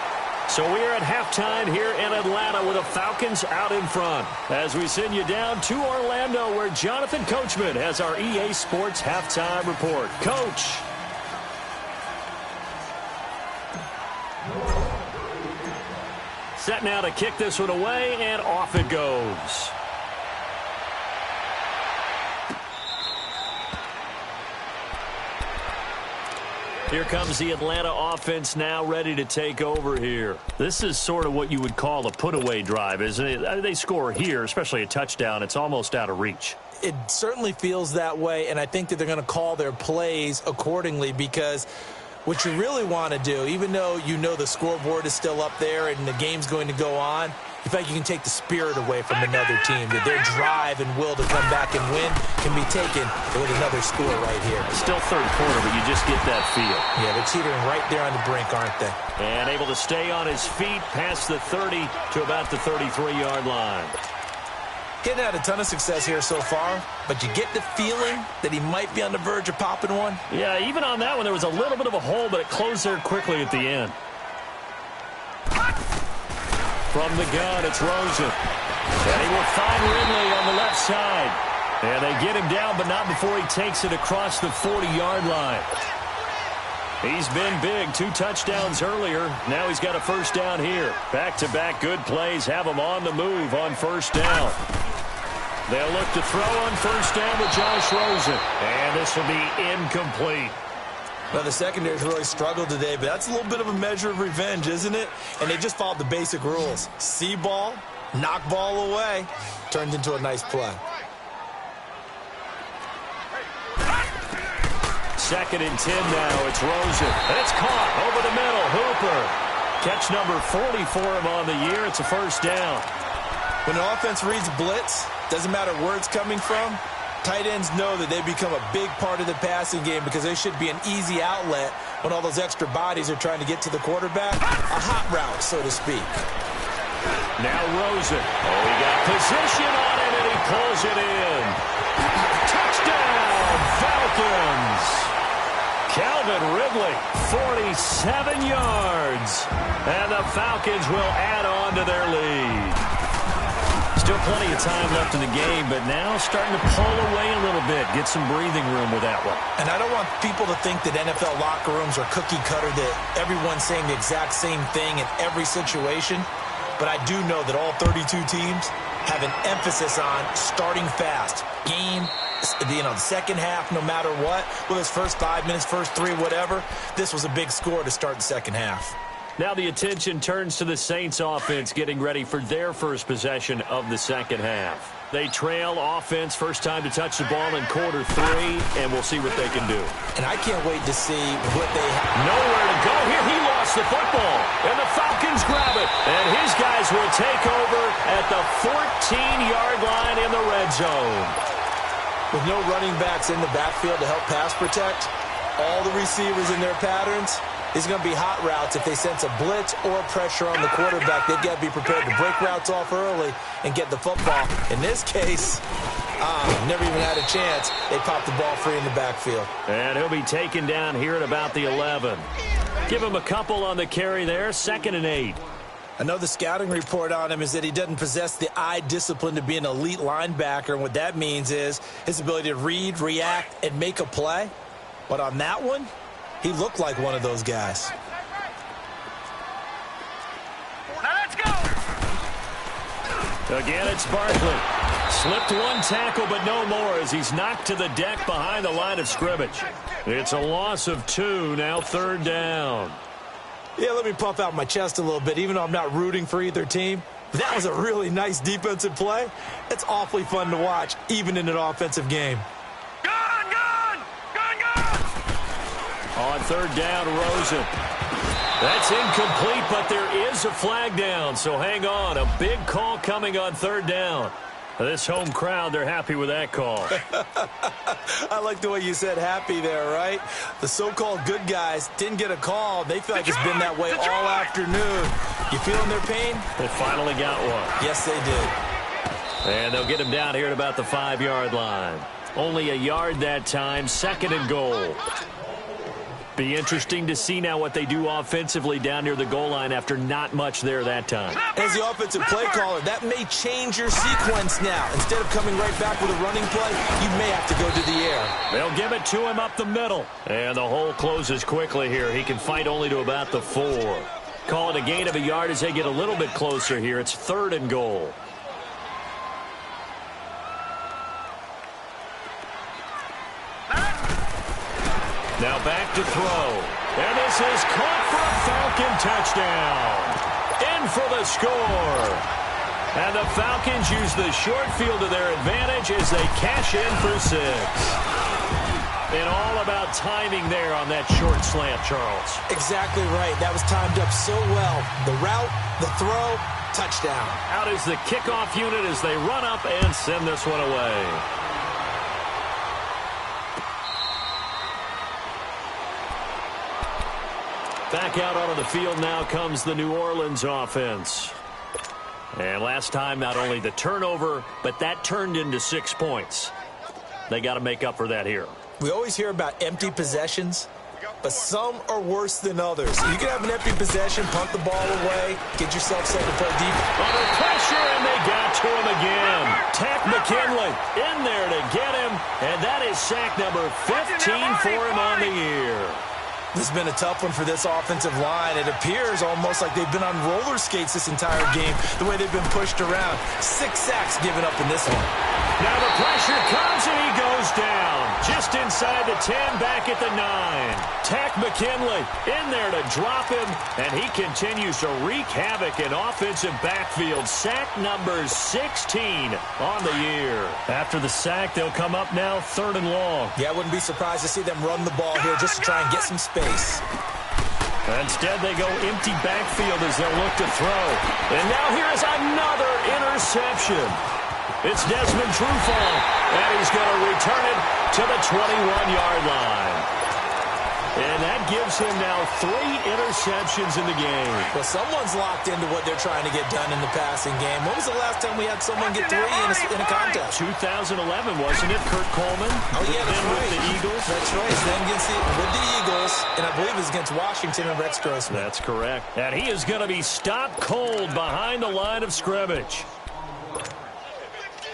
So we're at halftime here in Atlanta with the Falcons out in front. As we send you down to Orlando where Jonathan Coachman has our EA Sports halftime report. Coach. Set now to kick this one away, and off it goes. Here comes the Atlanta offense now ready to take over here. This is sort of what you would call a put-away drive, isn't it? They score here, especially a touchdown. It's almost out of reach. It certainly feels that way, and I think that they're going to call their plays accordingly because what you really want to do, even though you know the scoreboard is still up there and the game's going to go on, you feel like you can take the spirit away from another team, that their drive and will to come back and win can be taken with another score right here. Still third quarter, but you just get that feel. Yeah, they're teetering right there on the brink, aren't they? And able to stay on his feet past the 30 to about the 33-yard line. He hadn't had a ton of success here so far, but you get the feeling that he might be on the verge of popping one. Yeah, even on that one, there was a little bit of a hole, but it closed there quickly at the end. From the gun, it's Rosen. And he will find Ridley on the left side. And they get him down, but not before he takes it across the 40-yard line. He's been big. 2 touchdowns earlier. Now he's got a first down here. Back-to-back good plays have him on the move on first down. They'll look to throw on first down with Josh Rosen. And this will be incomplete. Well, the secondary's really struggled today, but that's a little bit of a measure of revenge, isn't it? And they just followed the basic rules. See ball, knock ball away. Turned into a nice play. 2nd and 10 now. It's Rosen. And it's caught over the middle. Hooper. Catch number 40 for him on the year. It's a first down. When an offense reads blitz, doesn't matter where it's coming from, tight ends know that they become a big part of the passing game because they should be an easy outlet when all those extra bodies are trying to get to the quarterback. A hot route, so to speak. Now Rosen. Oh, he got position on it, and he pulls it in. Touchdown, Falcons. Calvin Ridley, 47 yards. And the Falcons will add on to their lead. Still plenty of time left in the game, but now starting to pull away a little bit. Get some breathing room with that one. And I don't want people to think that NFL locker rooms are cookie cutter, that everyone's saying the exact same thing in every situation. But I do know that all 32 teams have an emphasis on starting fast. Game, the second half, no matter what, whether it's first 5 minutes, first 3, whatever, this was a big score to start the second half. Now the attention turns to the Saints offense getting ready for their first possession of the second half. They trail offense, first time to touch the ball in quarter 3, and we'll see what they can do. And I can't wait to see what they have. Nowhere to go here. He lost the football, and the Falcons grab it. And his guys will take over at the 14-yard line in the red zone. With no running backs in the backfield to help pass protect, all the receivers in their patterns, it's going to be hot routes. If they sense a blitz or pressure on the quarterback, they've got to be prepared to break routes off early and get the football. In this case, never even had a chance. They popped the ball free in the backfield. And he'll be taken down here at about the 11. Give him a couple on the carry there, 2nd and 8. I know the scouting report on him is that he doesn't possess the eye discipline to be an elite linebacker, and what that means is his ability to read, react, and make a play. But on that one, he looked like one of those guys. Now let's go. Again, it's Barkley. Slipped one tackle, but no more as he's knocked to the deck behind the line of scrimmage. It's a loss of 2, now 3rd down. Yeah, let me puff out my chest a little bit, even though I'm not rooting for either team. That was a really nice defensive play. It's awfully fun to watch, even in an offensive game. On 3rd down, Rosen. That's incomplete, but there is a flag down, so hang on. A big call coming on 3rd down. This home crowd, they're happy with that call. I like the way you said happy there, right? The so-called good guys didn't get a call. They feel like it's been that way all afternoon. You feeling their pain? They finally got one. Yes, they did. And they'll get him down here at about the 5-yard line. Only a yard that time, 2nd and goal. Be interesting to see now what they do offensively down near the goal line after not much there that time. As the offensive play caller, that may change your sequence now. Instead of coming right back with a running play, you may have to go to the air. They'll give it to him up the middle. And the hole closes quickly here. He can fight only to about the 4. Call it a gain of a yard as they get a little bit closer here. It's 3rd and goal. Now back to throw. And this is caught for a Falcon touchdown. In for the score. And the Falcons use the short field to their advantage as they cash in for 6. And all about timing there on that short slant, Charles. Exactly right. That was timed up so well. The route, the throw, Touchdown. Out is the kickoff unit as they run up and send this one away. Back out onto the field now comes the New Orleans offense. And last time, not only the turnover, but that turned into 6 points. They got to make up for that here. We always hear about empty possessions, but some are worse than others. You can have an empty possession, punt the ball away, get yourself set to play deep. Under pressure, and they got to him again. Tack McKinley in there to get him, and that is sack number 15 for him on the year. This has been a tough one for this offensive line. It appears almost like they've been on roller skates this entire game, the way they've been pushed around. 6 sacks given up in this one. Now the pressure comes, and he goes down. Just inside the 10, back at the 9. Tack McKinley in there to drop him, and he continues to wreak havoc in offensive backfield. Sack number 16 on the year. After the sack, they'll come up now 3rd and long. Yeah, I wouldn't be surprised to see them run the ball here just to try and get some space. Instead, they go empty backfield as they'll look to throw. And now here is another interception. It's Desmond Trufant, and he's going to return it to the 21-yard line. And that gives him now 3 interceptions in the game. Well, someone's locked into what they're trying to get done in the passing game. When was the last time we had someone get 3 in a contest? 2011, wasn't it? Kurt Coleman? Oh, yeah, that's right. With the Eagles. That's right. Then with the Eagles, and I believe it was against Washington and Rex Grossman. That's correct. And he is going to be stopped cold behind the line of scrimmage.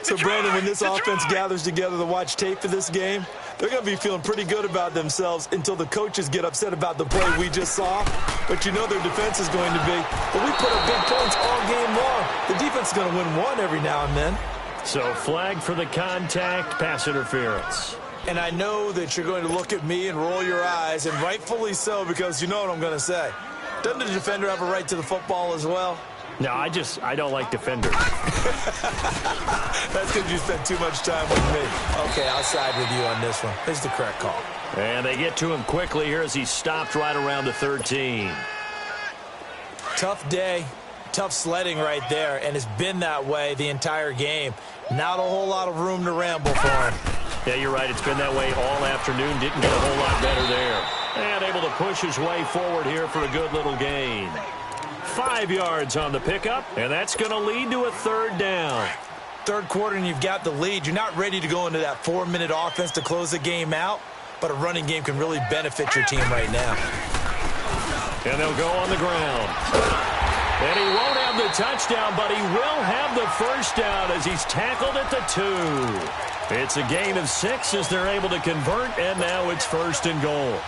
So, Brandon, when this offense gathers together to watch tape for this game, they're going to be feeling pretty good about themselves until the coaches get upset about the play we just saw. But you know their defense is going to be, well, we put up big points all game long. The defense is going to win one every now and then. So, flag for the contact, pass interference. And I know that you're going to look at me and roll your eyes, and rightfully so, because you know what I'm going to say. Doesn't the defender have a right to the football as well? No, I don't like defenders. That's because you spent too much time with me. Okay, I'll side with you on this one. It's the correct call. And they get to him quickly here as he stopped right around the 13. Tough day, tough sledding right there, and it's been that way the entire game. Not a whole lot of room to ramble for him. Yeah, you're right. It's been that way all afternoon. Didn't get a whole lot better there. And able to push his way forward here for a good little gain. 5 yards on the pickup, and that's going to lead to a 3rd down. 3rd quarter, and you've got the lead. You're not ready to go into that 4-minute offense to close the game out, but a running game can really benefit your team right now. And they'll go on the ground. And he won't have the touchdown, but he will have the 1st down as he's tackled at the 2. It's a gain of 6 as they're able to convert, and now it's 1st and goal.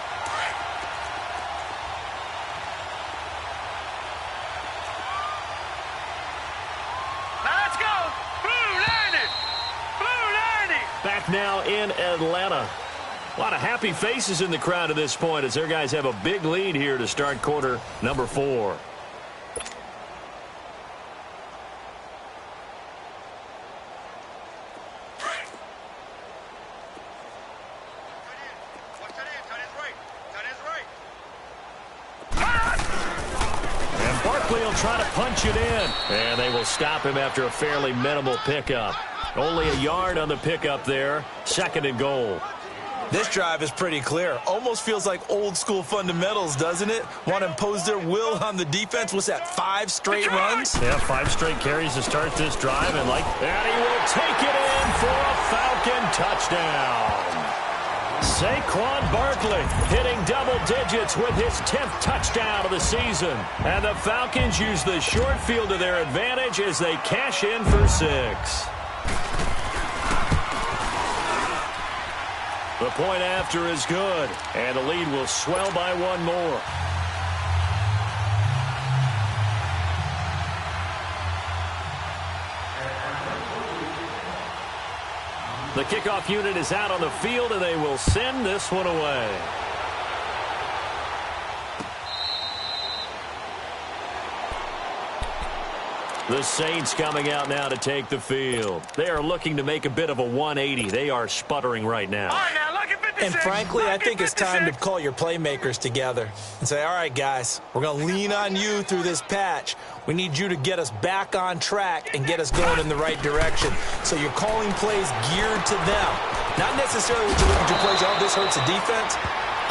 Back now in Atlanta. A lot of happy faces in the crowd at this point as their guys have a big lead here to start quarter number 4. And Barkley will try to punch it in. And they will stop him after a fairly minimal pickup. Only a yard on the pickup there. 2nd and goal. This drive is pretty clear. Almost feels like old school fundamentals, doesn't it? Want to impose their will on the defense. What's that, 5 straight runs? Yeah, 5 straight carries to start this drive. And he will take it in for a Falcon touchdown. Saquon Barkley hitting double digits with his 10th touchdown of the season. And the Falcons use the short field to their advantage as they cash in for 6. The point after is good, and the lead will swell by 1 more. The kickoff unit is out on the field, and they will send this one away. The Saints coming out now to take the field. They are looking to make a bit of a 180. They are sputtering right now. All right, now look at 50. And frankly, I think it's time to call your playmakers together and say, all right, guys, we're going to lean on you through this patch. We need you to get us back on track and get us going in the right direction. So you're calling plays geared to them. Not necessarily what you look at your plays, oh, this hurts the defense.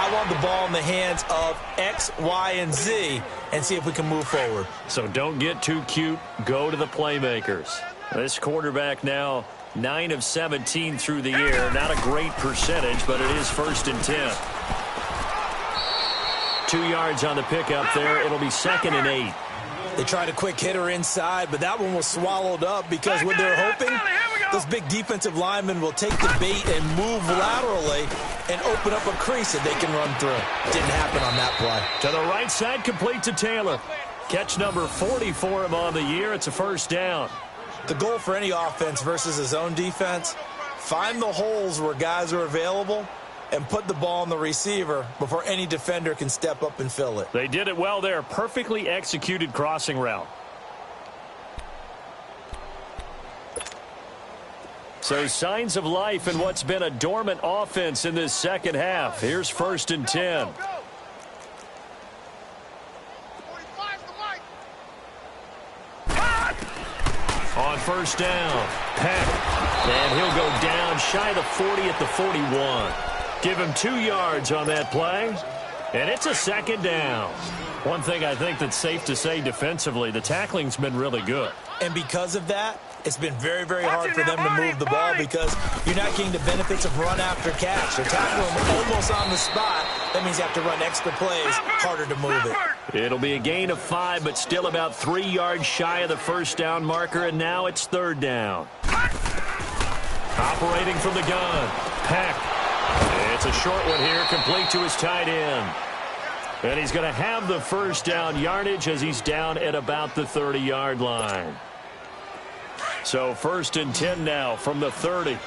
I want the ball in the hands of X, Y, and Z and see if we can move forward. So don't get too cute. Go to the playmakers. This quarterback now 9 of 17 through the air. Not a great percentage, but it is 1st and 10. 2 yards on the pickup there. It'll be 2nd and 8. They tried a quick hitter inside, but that one was swallowed up because what they're hoping, those big defensive linemen will take the bait and move laterally and open up a crease that they can run through. Didn't happen on that play. To the right side, complete to Taylor. Catch number 40 for him on the year. It's a 1st down. The goal for any offense versus his own defense, find the holes where guys are available and put the ball on the receiver before any defender can step up and fill it. They did it well there. Perfectly executed crossing route. So signs of life in what's been a dormant offense in this second half. Here's 1st and 10. On 1st down, Peck. And he'll go down shy of the 40 at the 41. Give him 2 yards on that play. And it's a 2nd down. One thing I think that's safe to say defensively, the tackling's been really good. And because of that, it's been very, very hard for them to move the ball because you're not getting the benefits of run after catch. They're tackling them almost on the spot. That means you have to run extra plays, harder to move it. It'll be a gain of 5, but still about 3 yards shy of the 1st down marker, and now it's 3rd down. Operating from the gun, Peck. It's a short one here, complete to his tight end. And he's going to have the 1st down yardage as he's down at about the 30-yard line. So 1st and 10 now from the 30.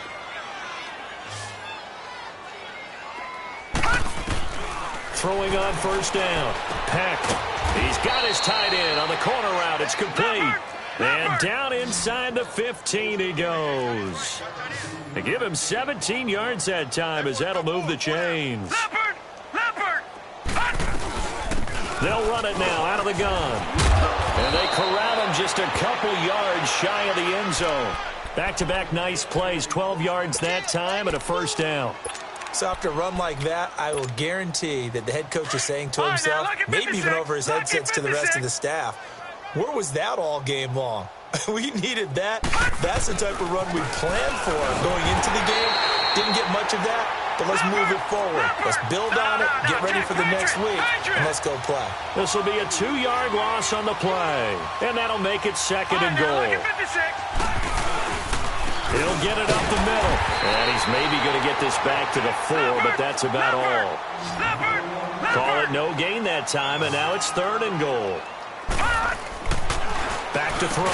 Throwing on 1st down. Peck. He's got his tight end on the corner route. It's complete. And down inside the 15 he goes. They give him 17 yards that time as that'll move the chains. They'll run it now out of the gun. And they corral him just a couple yards shy of the end zone. Back-to-back nice plays, 12 yards that time and a 1st down. So after a run like that, I will guarantee that the head coach is saying to himself, maybe even over his headsets to the rest of the staff, where was that all game long? We needed that. That's the type of run we planned for going into the game. Didn't get much of that, but let's move it forward. Let's build on it, get ready for the next week, and let's go play. This will be a 2-yard loss on the play, and that'll make it 2nd and goal. He'll get it up the middle, and he's maybe going to get this back to the 4, but that's about all. Call it no gain that time, and now it's 3rd and goal. Back to throw.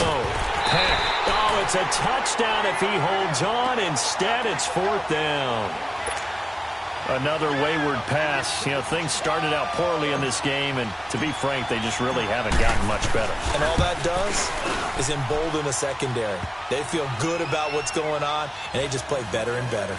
Peck. Oh, it's a touchdown if he holds on. Instead, it's 4th down. Another wayward pass. You know, things started out poorly in this game, and to be frank, they just really haven't gotten much better. And all that does is embolden the secondary. They feel good about what's going on, and they just play better and better.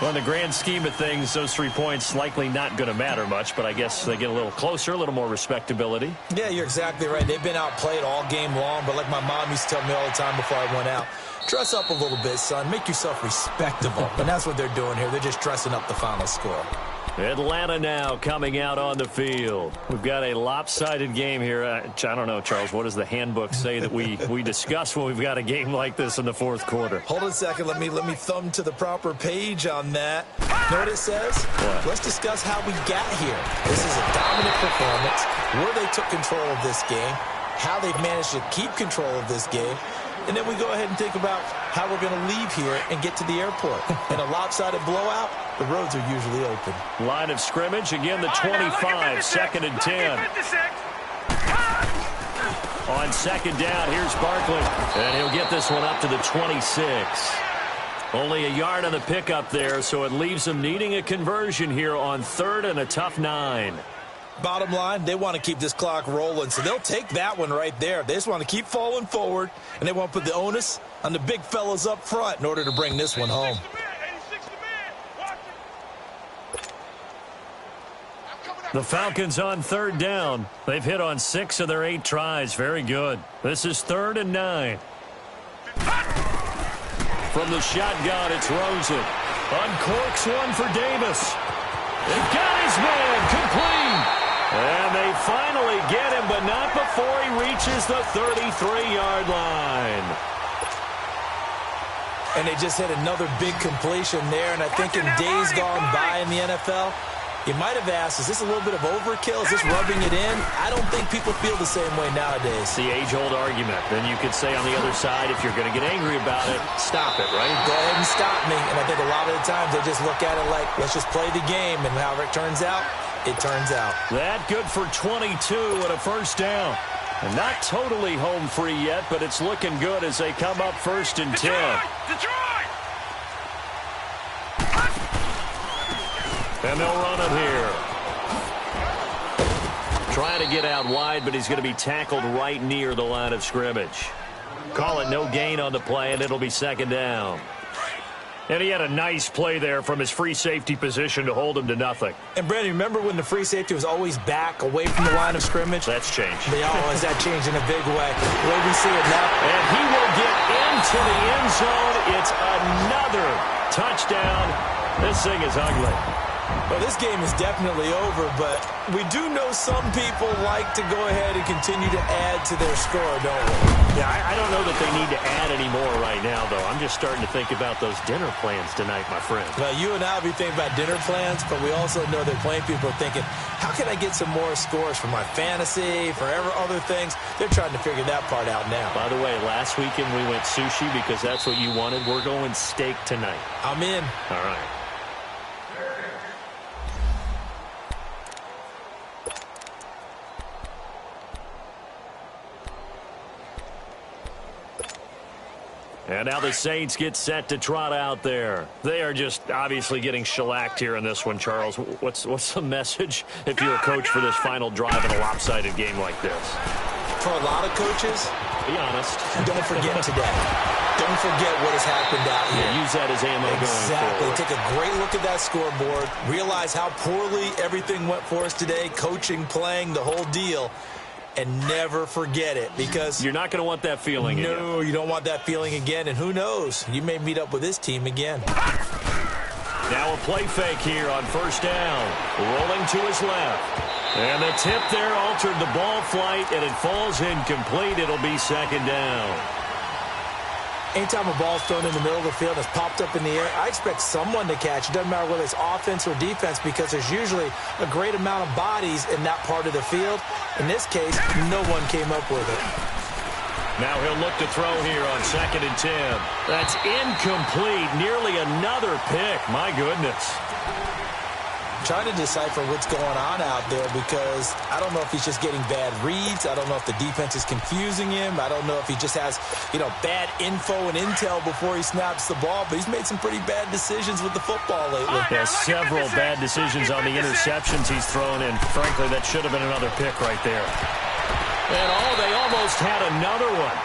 Well, in the grand scheme of things, those 3 points likely not going to matter much, but I guess they get a little closer, a little more respectability. Yeah, you're exactly right. They've been outplayed all game long, but like my mom used to tell me all the time before I went out, dress up a little bit, son. Make yourself respectable. And that's what they're doing here. They're just dressing up the final score. Atlanta now coming out on the field. We've got a lopsided game here. I don't know, Charles, what does the handbook say that we discuss when we've got a game like this in the 4th quarter? Hold on a second. Let me thumb to the proper page on that. Know what it says? What? Let's discuss how we got here. This is a dominant performance, where they took control of this game, how they've managed to keep control of this game, and then we go ahead and think about how we're going to leave here and get to the airport. In a lopsided blowout, the roads are usually open. Line of scrimmage, again the 25, 2nd and 10. On 2nd down, here's Barkley, and he'll get this one up to the 26. Only a yard on the pickup there, so it leaves them needing a conversion here on 3rd and a tough 9. Bottom line, they want to keep this clock rolling, so they'll take that one right there. They just want to keep falling forward, and they want to put the onus on the big fellas up front in order to bring this one home. The Falcons on third down. They've hit on 6 of their 8 tries. Very good. This is 3rd and 9. From the shotgun, it's Rosen. Uncorks one for Davis. They've got his man complete. And they finally get him, but not before he reaches the 33-yard line. And they just hit another big completion there. And I think in days gone by in the NFL, you might have asked, is this a little bit of overkill? Is this rubbing it in? I don't think people feel the same way nowadays. It's the age-old argument. Then you could say on the other side, if you're going to get angry about it, stop it, right? Go ahead and stop me. And I think a lot of the times they just look at it like, let's just play the game. And however it turns out, it turns out. That good for 22 and a first down. And not totally home free yet, but it's looking good as they come up 1st and 10. And they'll run it here. Trying to get out wide, but he's going to be tackled right near the line of scrimmage. Call it no gain on the play, and it'll be 2nd down. And he had a nice play there from his free safety position to hold him to nothing. And, Brandon, remember when the free safety was always back away from the line of scrimmage? That's changed. Yeah, that changed in a big way. The way we see it now. And he will get into the end zone. It's another touchdown. This thing is ugly. Well, this game is definitely over, but we do know some people like to go ahead and continue to add to their score, don't we? Yeah, I don't know that they need to add any more right now, though. I'm just starting to think about those dinner plans tonight, my friend. Well, you and I will be thinking about dinner plans, but we also know that plenty of people are thinking, how can I get some more scores for my fantasy, for other things? They're trying to figure that part out now. By the way, last weekend we went sushi because that's what you wanted. We're going steak tonight. I'm in. All right. And now the Saints get set to trot out there. They are just obviously getting shellacked here in this one, Charles. What's the message if you're a coach for this final drive in a lopsided game like this? For a lot of coaches, be honest. Don't forget today. Don't forget what has happened out here. Yeah, use that as ammo exactly. going forward. Take a great look at that scoreboard. Realize how poorly everything went for us today. Coaching, playing, the whole deal. And never forget it, because you're not going to want that feeling again. No, you don't want that feeling again. And who knows? You may meet up with this team again. Now a play fake here on 1st down. Rolling to his left. And the tip there altered the ball flight, and it falls incomplete. It'll be 2nd down. Anytime a ball's thrown in the middle of the field and it's popped up in the air, I expect someone to catch. It doesn't matter whether it's offense or defense, because there's usually a great amount of bodies in that part of the field. In this case, no one came up with it. Now he'll look to throw here on 2nd and 10. That's incomplete. Nearly another pick. My goodness. Trying to decipher what's going on out there, because I don't know if he's just getting bad reads. I don't know if the defense is confusing him. I don't know if he just has, bad info and intel before he snaps the ball. But he's made some pretty bad decisions with the football lately. Yeah, several bad decisions on the interceptions he's thrown in. Frankly, that should have been another pick right there. And they almost had another one.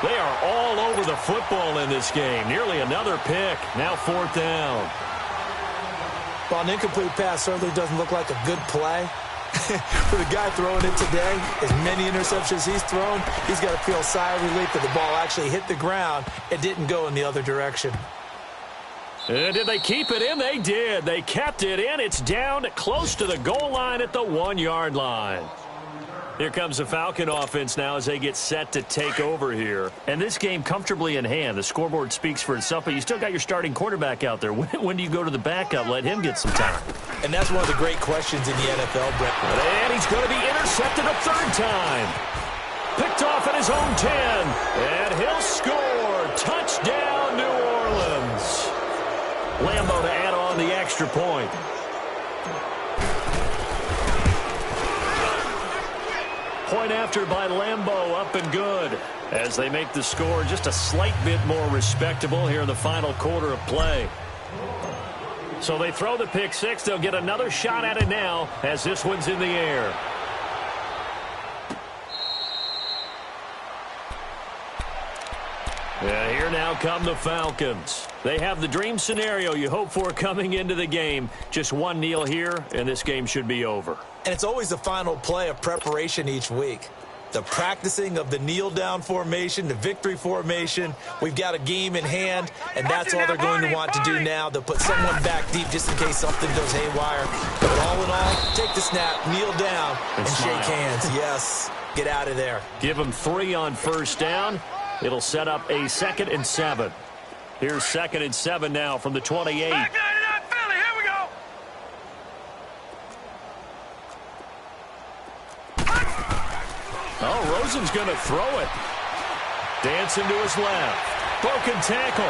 They are all over the football in this game. Nearly another pick. Now 4th down. Well, an incomplete pass certainly doesn't look like a good play. For the guy throwing it today, as many interceptions he's thrown, he's got to feel a sigh of relief that the ball actually hit the ground and didn't go in the other direction. And did they keep it in? They did. They kept it in. It's down close to the goal line at the 1-yard line. Here comes the Falcon offense now as they get set to take over here. And this game comfortably in hand. The scoreboard speaks for itself, but you still got your starting quarterback out there. When do you go to the backup? Let him get some time. And that's one of the great questions in the NFL, Brett. And he's going to be intercepted a 3rd time. Picked off at his own 10. And he'll score. Touchdown, New Orleans. Lambo to add on the extra point. Point after by Lambo, up and good, as they make the score just a slight bit more respectable here in the final quarter of play. So they throw the pick six. They'll get another shot at it now as this one's in the air. Yeah, here now come the Falcons. They have the dream scenario you hope for coming into the game. Just one kneel here, and this game should be over. And it's always the final play of preparation each week. The practicing of the kneel-down formation, the victory formation. We've got a game in hand, and that's all they're going to want to do now. They'll put someone back deep just in case something goes haywire. But all in all, take the snap, kneel down, and shake hands. Yes, get out of there. Give them 3 on first down. It'll set up a 2nd and 7. Here's 2nd and 7 now from the 28. Oh, Rosen's going to throw it. Dancing to his left. Broken tackle.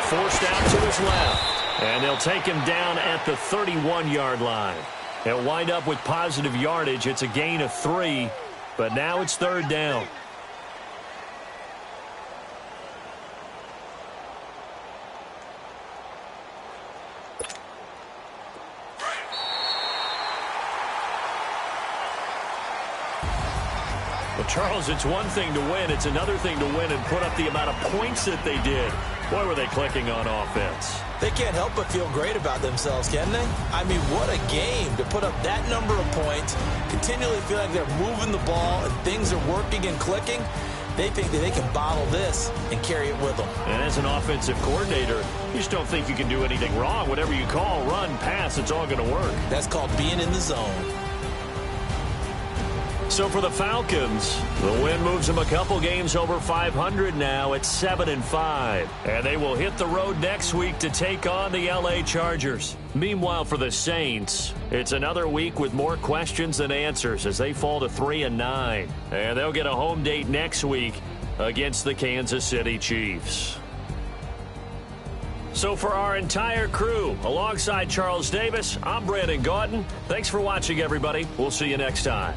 Forced out to his left. And they'll take him down at the 31-yard line. They'll wind up with positive yardage. It's a gain of 3, but now it's 3rd down. Well, Charles, it's one thing to win. It's another thing to win and put up the amount of points that they did. Boy, were they clicking on offense. They can't help but feel great about themselves, can they? I mean, what a game to put up that number of points, continually feel like they're moving the ball and things are working and clicking. They think that they can bottle this and carry it with them. And as an offensive coordinator, you just don't think you can do anything wrong. Whatever you call, run, pass, it's all going to work. That's called being in the zone. So for the Falcons, the win moves them a couple games over 500 now at 7-5. And they will hit the road next week to take on the LA Chargers. Meanwhile, for the Saints, it's another week with more questions than answers as they fall to 3-9. And they'll get a home date next week against the Kansas City Chiefs. So for our entire crew, alongside Charles Davis, I'm Brandon Gaudin. Thanks for watching, everybody. We'll see you next time.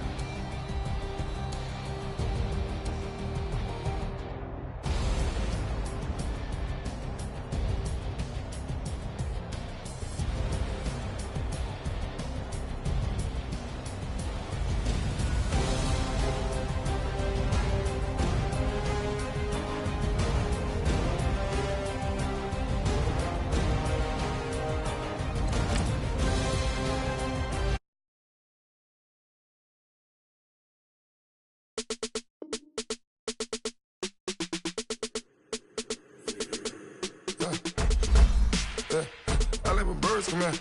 I live with birds come in.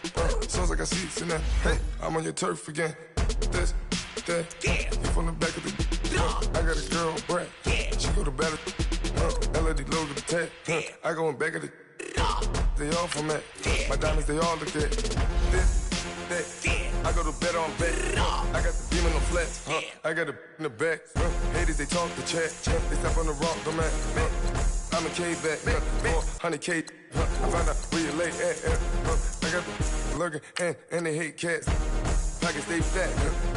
Sounds like I see seats in there. Hey, I'm on your turf again. This, that, you from the back of the. I got a girl, Brad. She go to battle. LED logo the tag. I go in back of the. They all from that. My diamonds, they all look at. This, that. I go to bed on bed. I got the demon on flats. I got it in the back. Haters, they talk the chat. They step on the rock, the man. I'm a K-back, 400K. I found out where you lay at. I got the lurking and they hate cats. Pockets stay fat.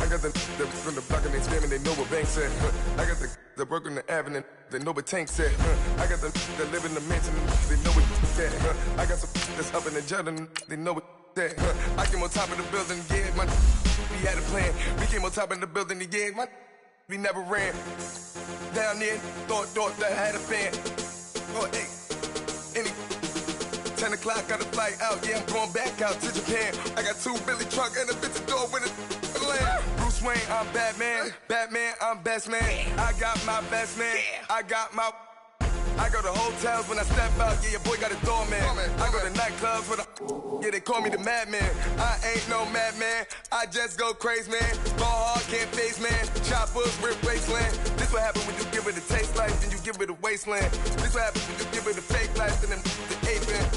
I got the from the block and they screaming, they know what banks at. I got the work on the avenue, they know what tanks at. I got the live in the mansion, they know what that. I got some that's up in the Jordan, they know what that. I came on top of the building, yeah, my we had a plan. We came on top of the building, yeah, my we never ran. Down there, thought that I had a fan. Oh, hey, 10 o'clock, got a flight out, yeah, I'm going back out to Japan. I got 2 Billy truck and a bitch door with a land. Bruce Wayne, I'm Batman. Batman, I'm best man. I got my best man. I got my... I go to hotels when I step out, yeah, your boy got a doorman. I go to nightclubs with yeah, they call me the madman. I ain't no madman, I just go crazy, man. Ball hard, can't face, man. Choppers, rip wasteland. This what happen when you give it a taste life, then you give it a wasteland. This what happen when you give it a fake life, and then the ape man.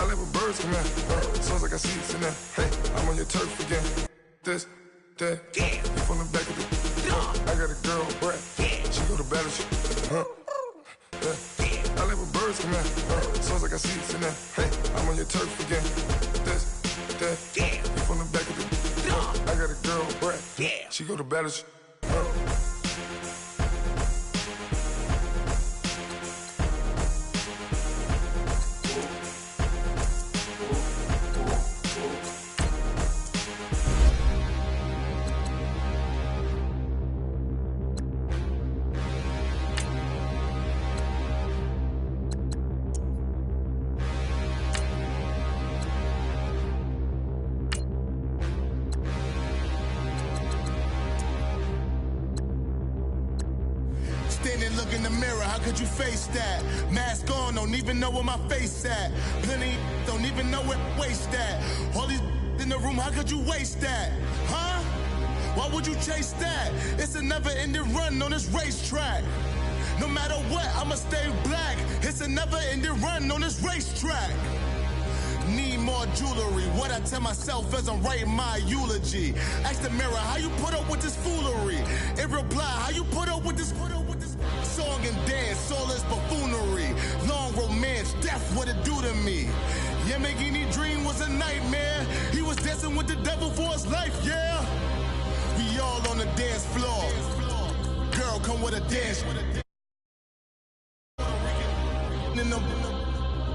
I live with birds come in. Sounds like I see seats in there. Hey, I'm on your turf again. This, that, you from the back of the. I got a girl, Brad. She go to battle. I live with birds come in. Sounds like I see seats in there. Hey, I'm on your turf again. This, that, you from the back of the. I got a girl, Brad. She go to battle. and look in the mirror, how could you face that? Mask on, don't even know where my face at. Plenty don't even know where waste at. All these in the room, how could you waste that? Huh? Why would you chase that? It's a never-ending run on this racetrack. No matter what, I'ma stay black. It's a never-ending run on this racetrack. Need more jewelry. What I tell myself as I'm writing my eulogy. Ask the mirror, how you put up with this foolery? In reply, how you put up with this song and dance, all this buffoonery. Long romance, death, what it do to me? Yamagini dream was a nightmare. He was dancing with the devil for his life, yeah. We all on the dance floor. Girl, come with a dance.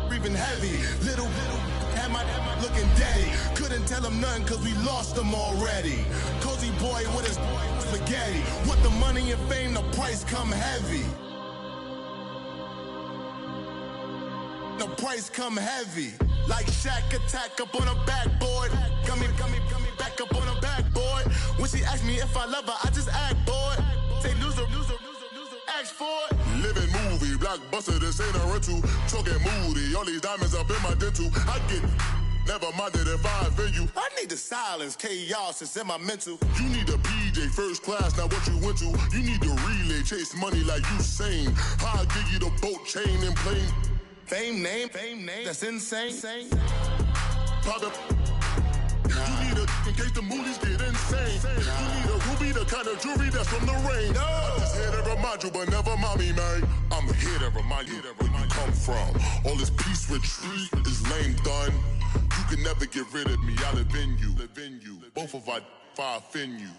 Breathing heavy, little had my looking daddy. Couldn't tell him nothing cause we lost him already. Cozy boy with his spaghetti. Want the money and fame, the price come heavy. The price come heavy. Like Shaq attack up on a backboard. Gummy, back up on a backboard. When she asked me if I love her, I just act bored. Say loser, ask for it. Living movie, blockbuster, this ain't a rental. Talking moody, all these diamonds up in my dental. I get never minded if I offend you. I need the silence, chaos is in my mental. You need a PJ, first class, not what you went to. You need the relay, chase money like you sane. I'll give you the boat, chain, and plane. Fame name, that's insane. Pop it. You need a, in case the movies get insane. You need a ruby, the kind of jewelry that's from the rain. I'm just here to remind you, but never mommy, man. I'm here to remind you where you come from. All this peace retreat is lame done. You can never get rid of me, I live in you. Both of our fire offend you.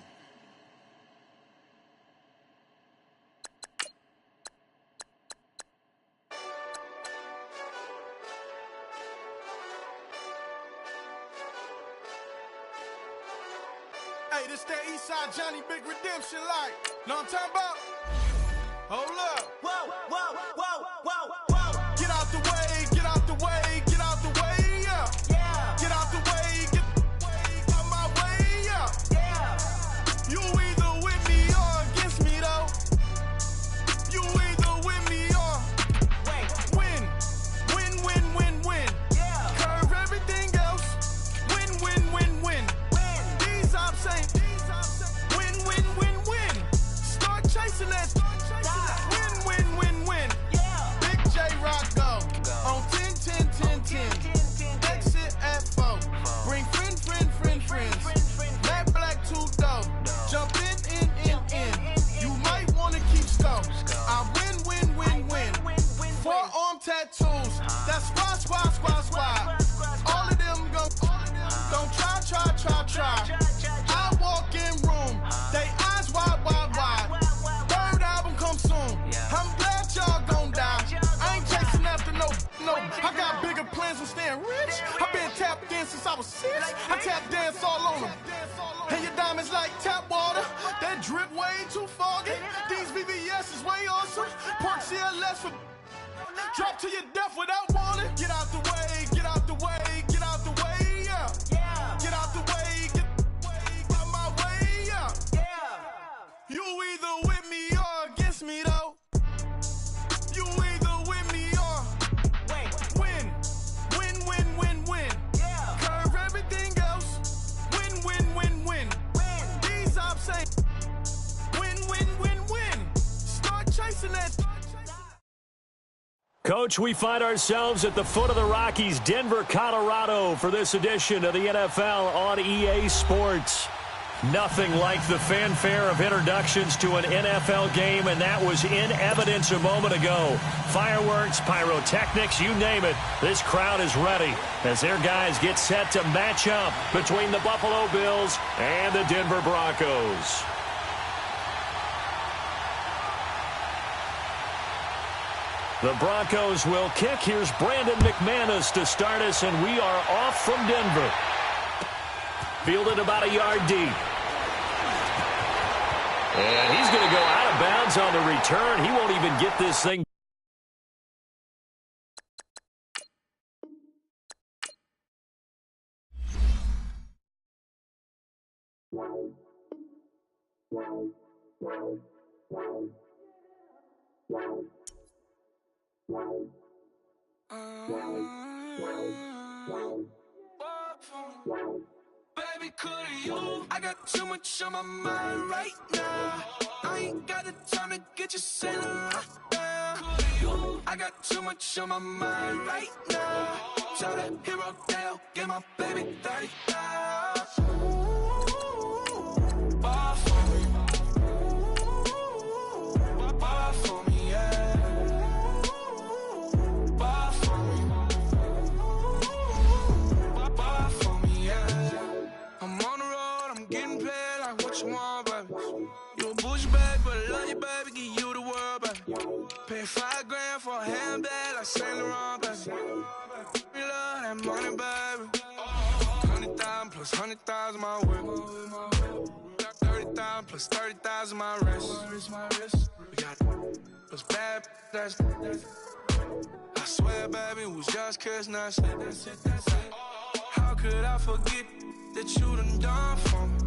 Hey, this that Eastside Johnny Big Redemption like. Know what I'm talking about? Hold up. Whoa. Get out the way, get out the way, get out the way, yeah. Get out the way, get out my way, yeah. You either with me or against me, though. You either with me or win. Curve everything else. Win. These ops ain't win. Start chasing that. Win. Big J Rock go on 10. Exit at 4. Bring friends. Matt Black 2 dope. Jump in. You might wanna keep score. I win. 4 arm tattoos. That's squad. All of them go. Don't try. I walk in room. They eyes wide. Third album come soon. I'm glad y'all gon' die. I ain't chasing after no. I got bigger plans than staying rich. I been tapped in since I was 6. I tap dance all on them. And your diamonds like tap water. That drip way too foggy. These VVS is way awesome. Park CLS for drop to your death without warning. Get out the way, yeah. Get out the way, get out my way, yeah. You either with me or against me, though. You either with me or win. Curve everything else. Win. These ops ain't win. Start chasing that. Coach, we find ourselves at the foot of the Rockies, Denver, Colorado, for this edition of the NFL on EA Sports. Nothing like the fanfare of introductions to an NFL game, and that was in evidence a moment ago. Fireworks, pyrotechnics, you name it. This crowd is ready as their guys get set to match up between the Buffalo Bills and the Denver Broncos. The Broncos will kick. Here's Brandon McManus to start us, and we are off from Denver. Fielded about a yard deep. And he's going to go out of bounds on the return. He won't even get this thing. Baby, could you? I got too much on my mind right now. I ain't got the time to get you sailing right now. Could you? I got too much on my mind right now. Tell that hero Dale, get my baby 30,000. Bar for me. Bar for me, yeah. Bar for me. Bar for me, yeah. I'm on the road, I'm getting paid like what you want, baby. You a bougie baby, but I love you, baby. Give you the world, baby. Pay $5 grand for a handbag like Saint Laurent, baby. We love that money, baby. 100,000 plus 100,000 my whip. 30,000 plus 30,000 my wrist. We got those bad, that's. I swear, baby, it was just kiss, that's it. How could I forget that you done for me?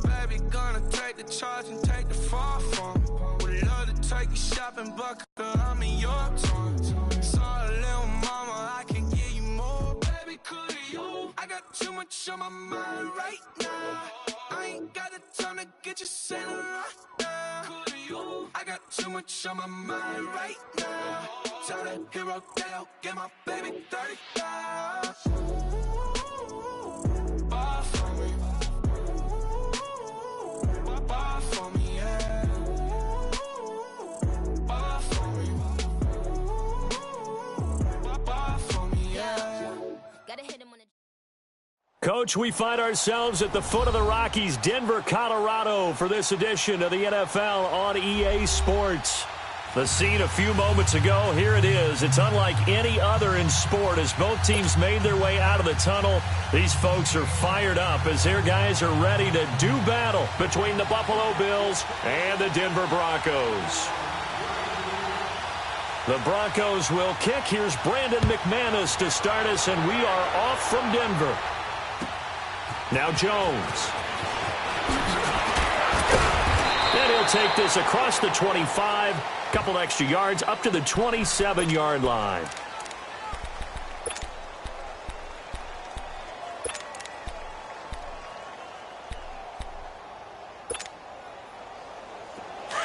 Baby, gonna take the charge and take the fall from me. Would love to take you shopping, but I'm in your toys. Sorry, little mama, I can give you more. Baby, could you? I got too much on my mind right now. I ain't got the time to get you sailing right now. Could you? I got too much on my mind right now. Tell that hero Dale, get my baby 30,000. Bar for me. Bar for me, yeah. Bar for me. Bar for me, yeah. Gotta hit him on the... Coach, we find ourselves at the foot of the Rockies, Denver, Colorado, for this edition of the NFL on EA Sports. The scene a few moments ago, here it is. It's unlike any other in sport as both teams made their way out of the tunnel. These folks are fired up as their guys are ready to do battle between the Buffalo Bills and the Denver Broncos. The Broncos will kick. Here's Brandon McManus to start us, and we are off from Denver. Now Jones. And he'll take this across the 25. Couple extra yards up to the 27-yard line.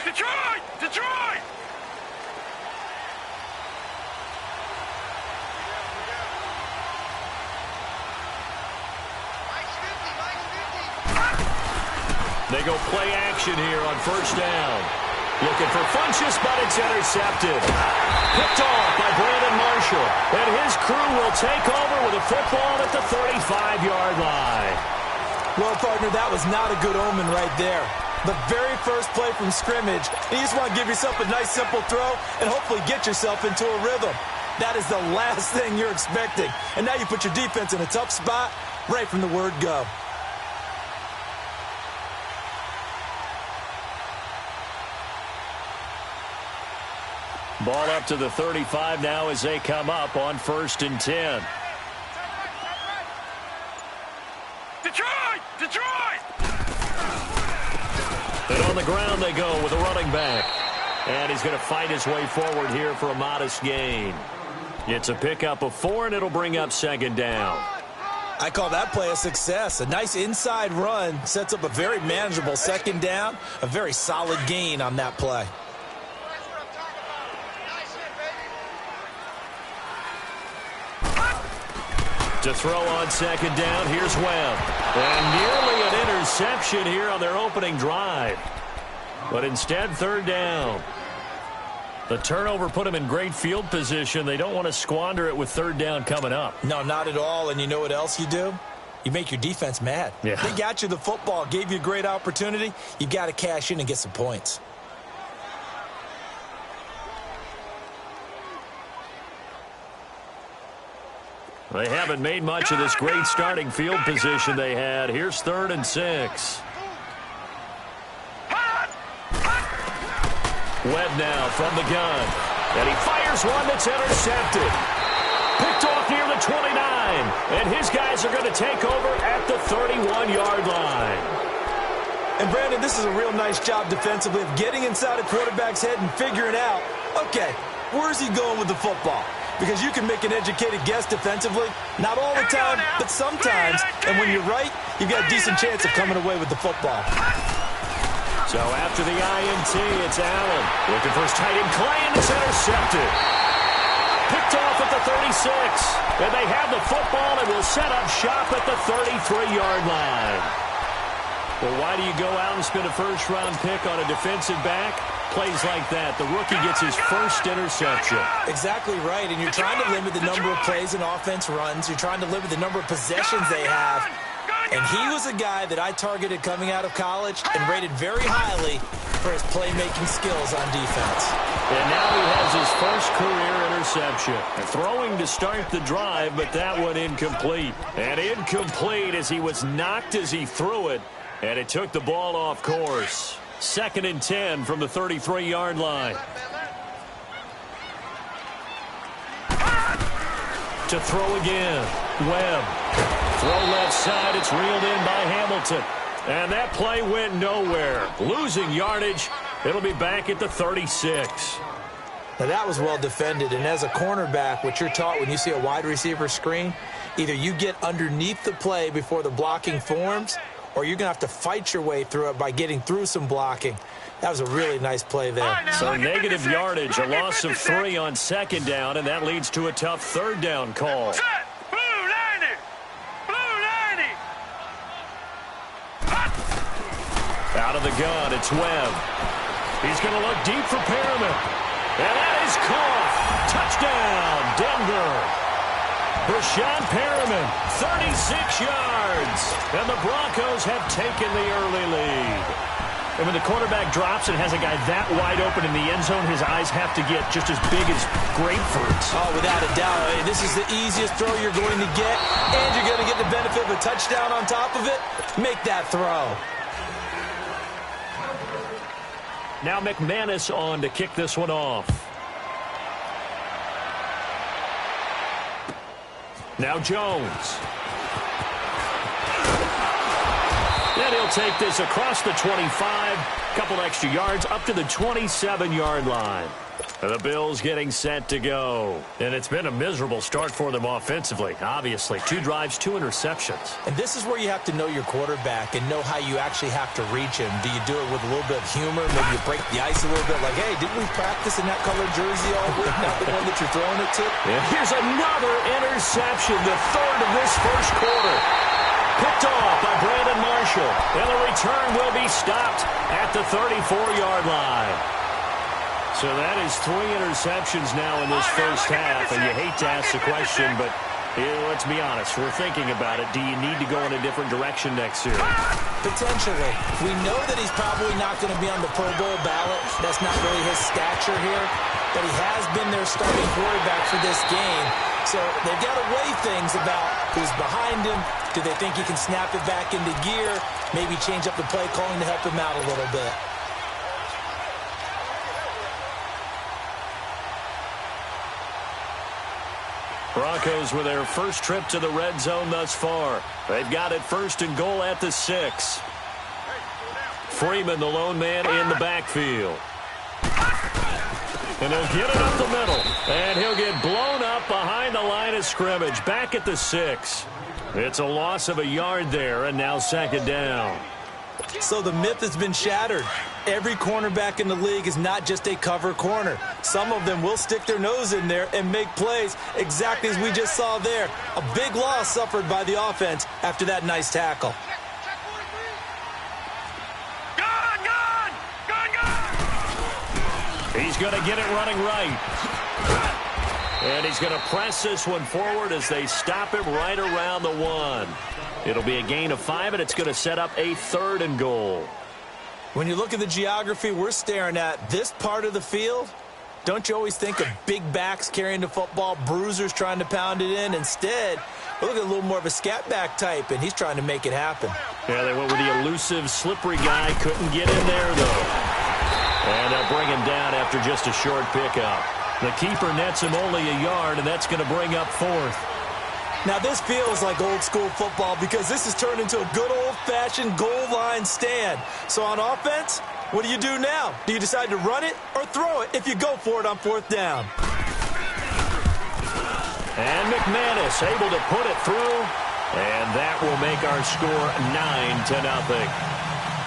Detroit! Detroit! They go play action here on first down. Looking for Funchess, but it's intercepted. Picked off by Brandon Marshall. And his crew will take over with a football at the 35-yard line. Well, partner, that was not a good omen right there. The very first play from scrimmage, you just want to give yourself a nice, simple throw and hopefully get yourself into a rhythm. That is the last thing you're expecting. And now you put your defense in a tough spot right from the word go. Ball up to the 35 now as they come up on 1st and 10. Detroit! Detroit! And on the ground they go with a running back. And he's going to fight his way forward here for a modest gain. It's a pickup of 4, and it'll bring up 2nd down. I call that play a success. A nice inside run sets up a very manageable 2nd down. A very solid gain on that play. To throw on 2nd down, here's Webb. And nearly an interception here on their opening drive. But instead, 3rd down. The turnover put them in great field position. They don't want to squander it with 3rd down coming up. No, not at all. And you know what else you do? You make your defense mad. Yeah. They got you the football, gave you a great opportunity. You got to cash in and get some points. They haven't made much of this great starting field position they had. Here's 3rd and 6. Webb now from the gun. And he fires one that's intercepted. Picked off near the 29. And his guys are going to take over at the 31-yard line. And, Brandon, this is a real nice job defensively of getting inside a quarterback's head and figuring out, okay, where's he going with the football? Because you can make an educated guess defensively, not all the time, but sometimes. And when you're right, you've got a decent chance of coming away with the football. So after the INT, it's Allen. Looking for his tight end, Clay, and it's intercepted. Picked off at the 36. And they have the football and will set up shop at the 33-yard line. Well, why do you go out and spend a first-round pick on a defensive back? Plays like that. The rookie gets his first interception. Exactly right, and you're trying to limit the number of plays an offense runs. You're trying to limit the number of possessions they have. And he was a guy that I targeted coming out of college and rated very highly for his playmaking skills on defense. And now he has his first career interception. Throwing to start the drive, but that one incomplete. And incomplete as he was knocked as he threw it, and it took the ball off course. 2nd and 10 from the 33-yard line. To throw again. Webb. Throw left side. It's reeled in by Hamilton. And that play went nowhere. Losing yardage. It'll be back at the 36. Now that was well defended. And as a cornerback, what you're taught when you see a wide receiver screen, either you get underneath the play before the blocking forms, or you're going to have to fight your way through it by getting through some blocking. That was a really nice play there. So negative yardage, a loss of 3 on 2nd down, and that leads to a tough 3rd down call. Out of the gun, it's Webb. He's going to look deep for Perriman. And that is caught. Touchdown, Denver. Rashawn Perriman, 36 yards. And the Broncos have taken the early lead. And when the quarterback drops and has a guy that wide open in the end zone, his eyes have to get just as big as grapefruits. Oh, without a doubt. This is the easiest throw you're going to get, and you're going to get the benefit of a touchdown on top of it. Make that throw. Now McManus on to kick this one off. Now Jones. And he'll take this across the 25. Couple extra yards up to the 27-yard line. And the Bills getting set to go. And it's been a miserable start for them offensively, obviously. 2 drives, 2 interceptions. And this is where you have to know your quarterback and know how you actually have to reach him. Do you do it with a little bit of humor? Maybe you break the ice a little bit like, hey, didn't we practice in that colored jersey all week? Not the one that you're throwing it to? And here's another interception, the 3rd of this first quarter. Picked off by Brandon Marshall. And the return will be stopped at the 34-yard line. So that is 3 interceptions now in this first half, and you hate to ask the question, but let's be honest, we're thinking about it. Do you need to go in a different direction next year? Potentially. We know that he's probably not going to be on the Pro Bowl ballot. That's not really his stature here, but he has been their starting quarterback for this game. So they've got to weigh things about who's behind him. Do they think he can snap it back into gear? Maybe change up the play calling to help him out a little bit. Broncos with their first trip to the red zone thus far. They've got it 1st and goal at the 6. Freeman, the lone man in the backfield. And he'll get it up the middle. And he'll get blown up behind the line of scrimmage. Back at the 6. It's a loss of a yard there, and now 2nd down. So the myth has been shattered. Every cornerback in the league is not just a cover corner. Some of them will stick their nose in there and make plays exactly as we just saw there. A big loss suffered by the offense after that nice tackle. He's going to get it running right. And he's going to press this one forward as they stop him right around the 1. It'll be a gain of 5, and it's going to set up a 3rd and goal. When you look at the geography we're staring at, this part of the field, don't you always think of big backs carrying the football, bruisers trying to pound it in? Instead, look at a little more of a scat back type, and he's trying to make it happen. Yeah, they went with the elusive, slippery guy. Couldn't get in there, though. And they'll bring him down after just a short pickup. The keeper nets him only a yard, and that's going to bring up 4th. Now, this feels like old-school football because this has turned into a good old-fashioned goal line stand. So on offense, what do you do now? Do you decide to run it or throw it if you go for it on 4th down? And McManus able to put it through, and that will make our score 9-0.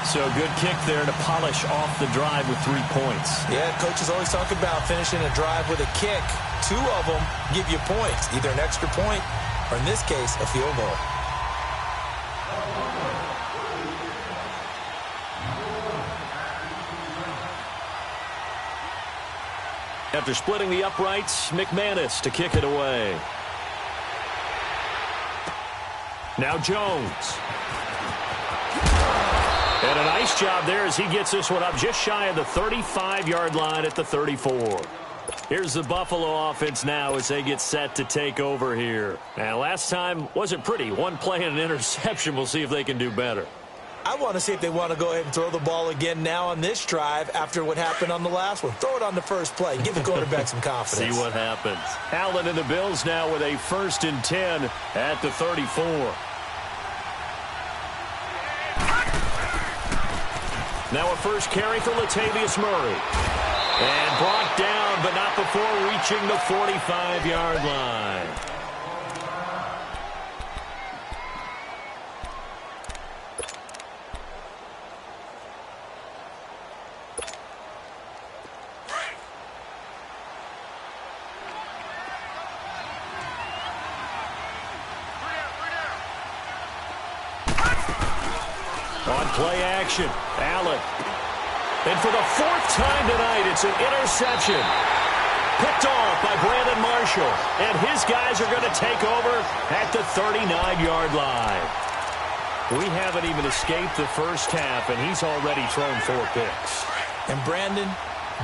So good kick there to polish off the drive with 3 points. Yeah, coaches always talk about finishing a drive with a kick. 2 of them give you points, either an extra point or, in this case, a field goal. After splitting the uprights, McManus to kick it away. Now Jones. And a nice job there as he gets this one up just shy of the 35-yard line at the 34. Here's the Buffalo offense now as they get set to take over here. Now, last time wasn't pretty. 1 play and an interception. We'll see if they can do better. I want to see if they want to go ahead and throw the ball again now on this drive after what happened on the last one. Throw it on the first play. Give the quarterback some confidence. See what happens. Allen and the Bills now with a 1st and 10 at the 34. Now a first carry for Latavius Murray. And brought down, but not before reaching the 45-yard line. On play action, Allen. And for the 4th time tonight, it's an interception. Picked off by Brandon Marshall. And his guys are going to take over at the 39-yard line. We haven't even escaped the first half, and he's already thrown 4 picks. And Brandon,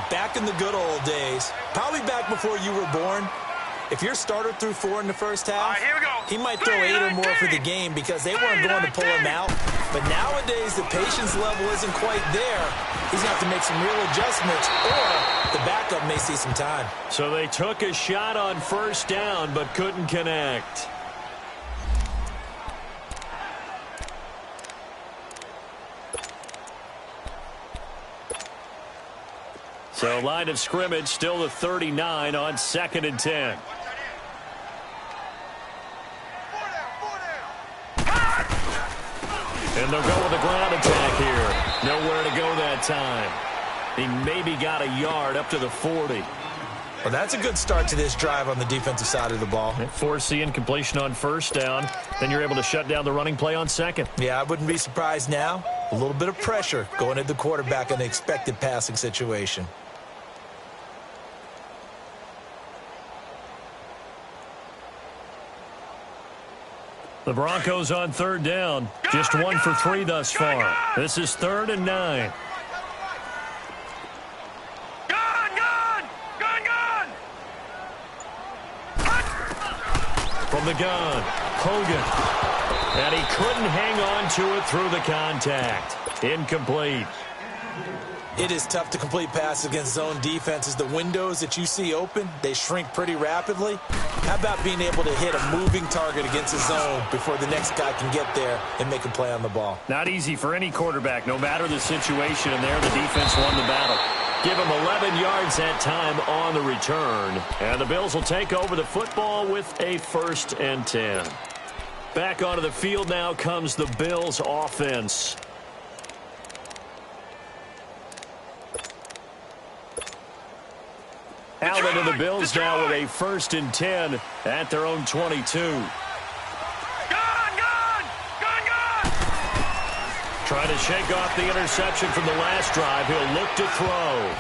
back in the good old days, probably back before you were born, if your starter threw 4 in the first half, he might throw 8 or more for the game because they weren't going to pull him out. But nowadays, the patience level isn't quite there. He's going to have to make some real adjustments, or the backup may see some time. So they took a shot on 1st down, but couldn't connect. So line of scrimmage still the 39 on 2nd and 10. And they'll go with a ground attack here. Nowhere to go that time. He maybe got a yard up to the 40. Well, that's a good start to this drive on the defensive side of the ball. Force the incompletion on 1st down. Then you're able to shut down the running play on 2nd. Yeah, I wouldn't be surprised now. A little bit of pressure going at the quarterback in the expected passing situation. The Broncos on 3rd down. Just 1 for 3 thus far. This is 3rd and 9. From the gun, Hogan. And he couldn't hang on to it through the contact. Incomplete. It is tough to complete passes against zone defenses. The windows that you see open, they shrink pretty rapidly. How about being able to hit a moving target against a zone before the next guy can get there and make a play on the ball? Not easy for any quarterback, no matter the situation, and there the defense won the battle. Give him 11 yards that time on the return. And the Bills will take over the football with a 1st and 10. Back onto the field now comes the Bills offense. Allen and the Bills now with a 1st and 10 at their own 22. Trying to shake off the interception from the last drive. He'll look to throw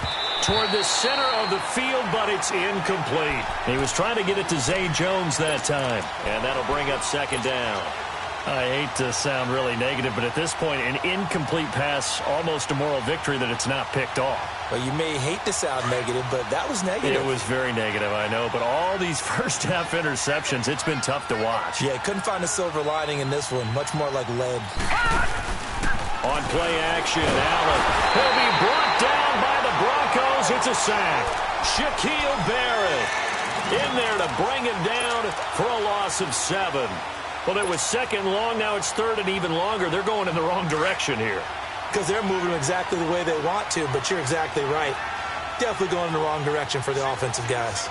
toward the center of the field, but it's incomplete. He was trying to get it to Zay Jones that time, and that'll bring up 2nd down. I hate to sound really negative, but at this point, an incomplete pass, almost a moral victory that it's not picked off. Well, you may hate to sound negative, but that was negative. It was very negative, I know, but all these first-half interceptions, it's been tough to watch. Yeah, couldn't find a silver lining in this one, much more like lead. On play action, Allen. He'll be brought down by the Broncos. It's a sack. Shaquille Barrett. in there to bring him down for a loss of 7. Well, it was second long. Now it's third and even longer. They're going in the wrong direction here. Because they're moving exactly the way they want to, but you're exactly right. Definitely going in the wrong direction for the offensive guys.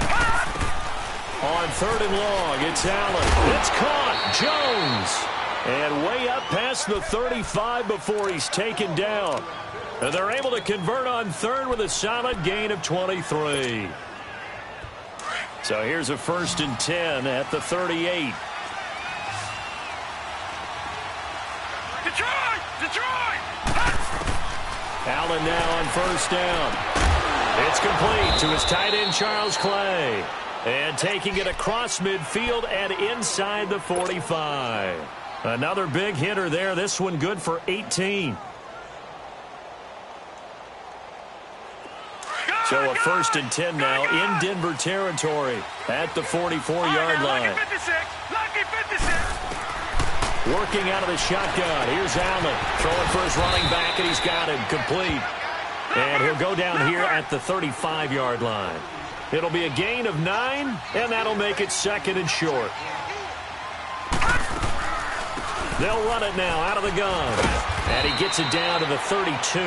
On third and long, it's Allen. It's caught. Jones. And way up past the 35 before he's taken down. And they're able to convert on third with a solid gain of 23. So here's a 1st and 10 at the 38. Detroit! Allen now on 1st down. It's complete to his tight end, Charles Clay. And taking it across midfield and inside the 45. Another big hitter there. This one good for 18. So a 1st and 10 now in Denver territory at the 44-yard line. Lucky 56. Working out of the shotgun. Here's Allen throwing for his running back, and he's got him complete. And he'll go down here at the 35-yard line. It'll be a gain of 9, and that'll make it 2nd and short. They'll run it now out of the gun. And he gets it down to the 32.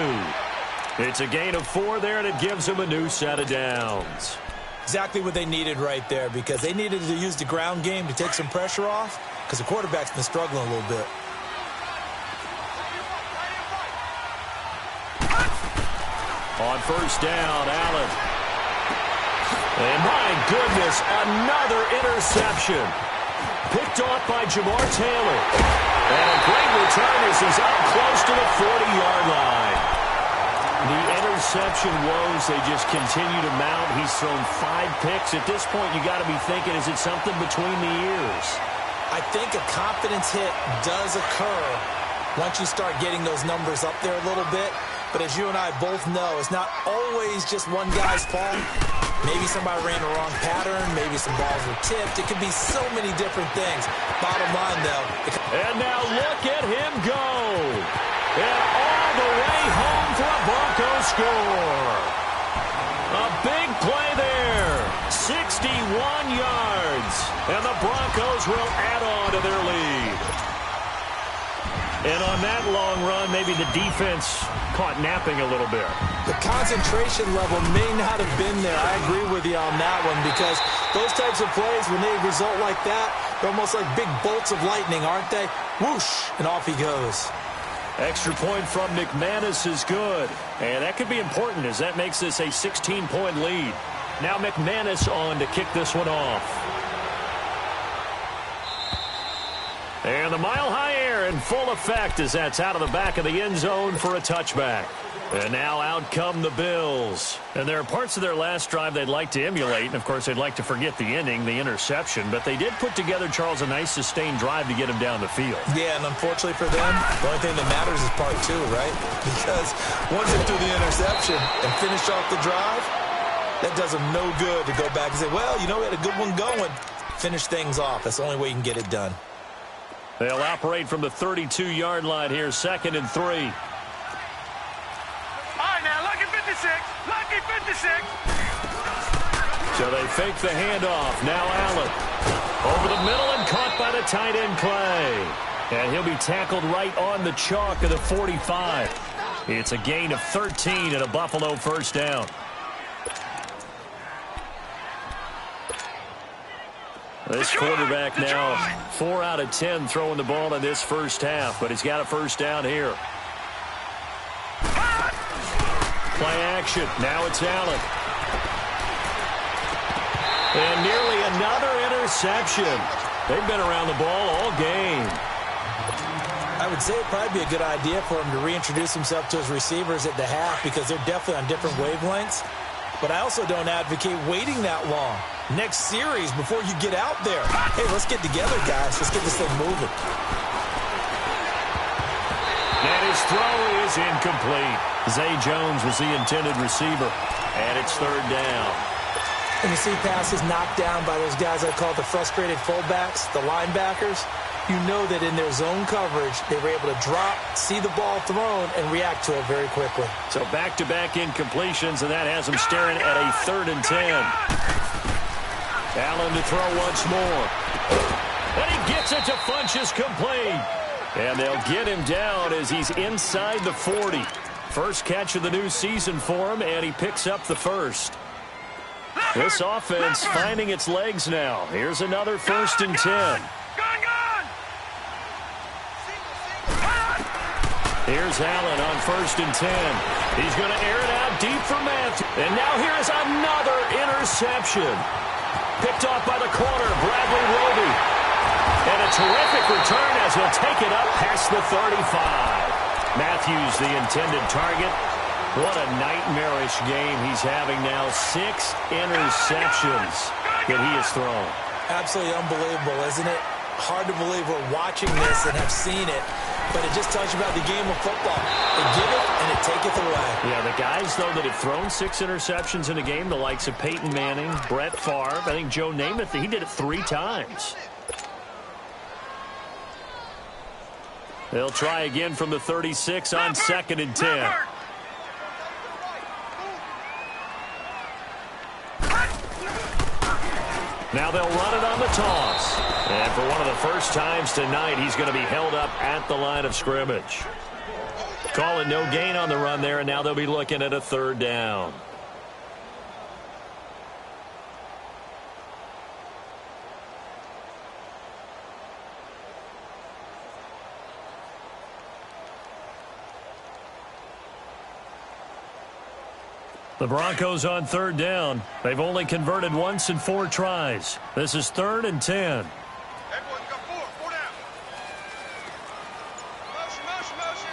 It's a gain of 4 there, and it gives them a new set of downs. Exactly what they needed right there, because they needed to use the ground game to take some pressure off, because the quarterback's been struggling a little bit. On 1st down, Allen. And my goodness, another interception. Picked off by Jamar Taylor. And a great return as he's up close to the 40-yard line. The interception woes, they just continue to mount. He's thrown 5 picks. At this point, you got to be thinking, is it something between the ears? I think a confidence hit does occur once you start getting those numbers up there a little bit. But as you and I both know, it's not always just one guy's fault. Maybe somebody ran the wrong pattern. Maybe some balls were tipped. It could be so many different things. Bottom line, though. And now look at him go. And all the way home for a Broncos score. A big play there. 61 yards. And the Broncos will add on to their lead. And on that long run, maybe the defense caught napping a little bit. The concentration level may not have been there. I agree with you on that one, because those types of plays, when they result like that, they're almost like big bolts of lightning, aren't they? Whoosh, and off he goes. Extra point from McManus is good. And that could be important, as that makes this a 16-point lead. Now McManus on to kick this one off. And the mile-high air in full effect as that's out of the back of the end zone for a touchback. And now out come the Bills. And there are parts of their last drive they'd like to emulate. And, of course, they'd like to forget the ending, the interception. But they did put together, Charles, a nice sustained drive to get him down the field. Yeah, and unfortunately for them, the only thing that matters is part 2, right? Because once they threw the interception and finished off the drive, that does them no good to go back and say, well, you know, we had a good one going. Finish things off. That's the only way you can get it done. They'll operate from the 32-yard line here, 2nd and 3. All right, now, lucky 56. Lucky 56. So they fake the handoff. Now Allen. Over the middle and caught by the tight end, Clay. And he'll be tackled right on the chalk of the 45. It's a gain of 13 and a Buffalo 1st down. This quarterback now 4 out of 10 throwing the ball in this first half, but he's got a 1st down here. Play action. Now it's Allen. And nearly another interception. They've been around the ball all game. I would say it'd probably be a good idea for him to reintroduce himself to his receivers at the half, because they're definitely on different wavelengths. But I also don't advocate waiting that long. Next series, before you get out there, hey, let's get together, guys. Let's get this thing moving. And his throw is incomplete. Zay Jones was the intended receiver, and it's 3rd down. When you see passes knocked down by those guys I call the frustrated fullbacks, the linebackers, you know that in their zone coverage, they were able to drop, see the ball thrown, and react to it very quickly. So back-to-back incompletions, and that has them staring at a 3rd and 10. Allen to throw once more. And he gets it to Funchess complete. And they'll get him down as he's inside the 40. First catch of the new season for him, and he picks up the first. This offense finding its legs now. Here's another 1st and 10. Here's Allen on 1st and 10. He's going to air it out deep for Matthew. And now here is another interception. Picked off by the corner, Bradley Roby. And a terrific return as he'll take it up past the 35. Matthews, the intended target. What a nightmarish game he's having now. 6 interceptions that he has thrown. Absolutely unbelievable, isn't it? Hard to believe we're watching this and have seen it, but it just tells you about the game of football. It giveth and it taketh away. Yeah, the guys, though, that have thrown 6 interceptions in a game, the likes of Peyton Manning, Brett Favre, I think Joe Namath, he did it 3 times. They'll try again from the 36 on 2nd and 10. Now they'll run it on the toss. And for one of the first times tonight, he's going to be held up at the line of scrimmage. Call it no gain on the run there, and now they'll be looking at a 3rd down. The Broncos on 3rd down. They've only converted once in 4 tries. This is 3rd and 10. Everyone got 4 down. Motion.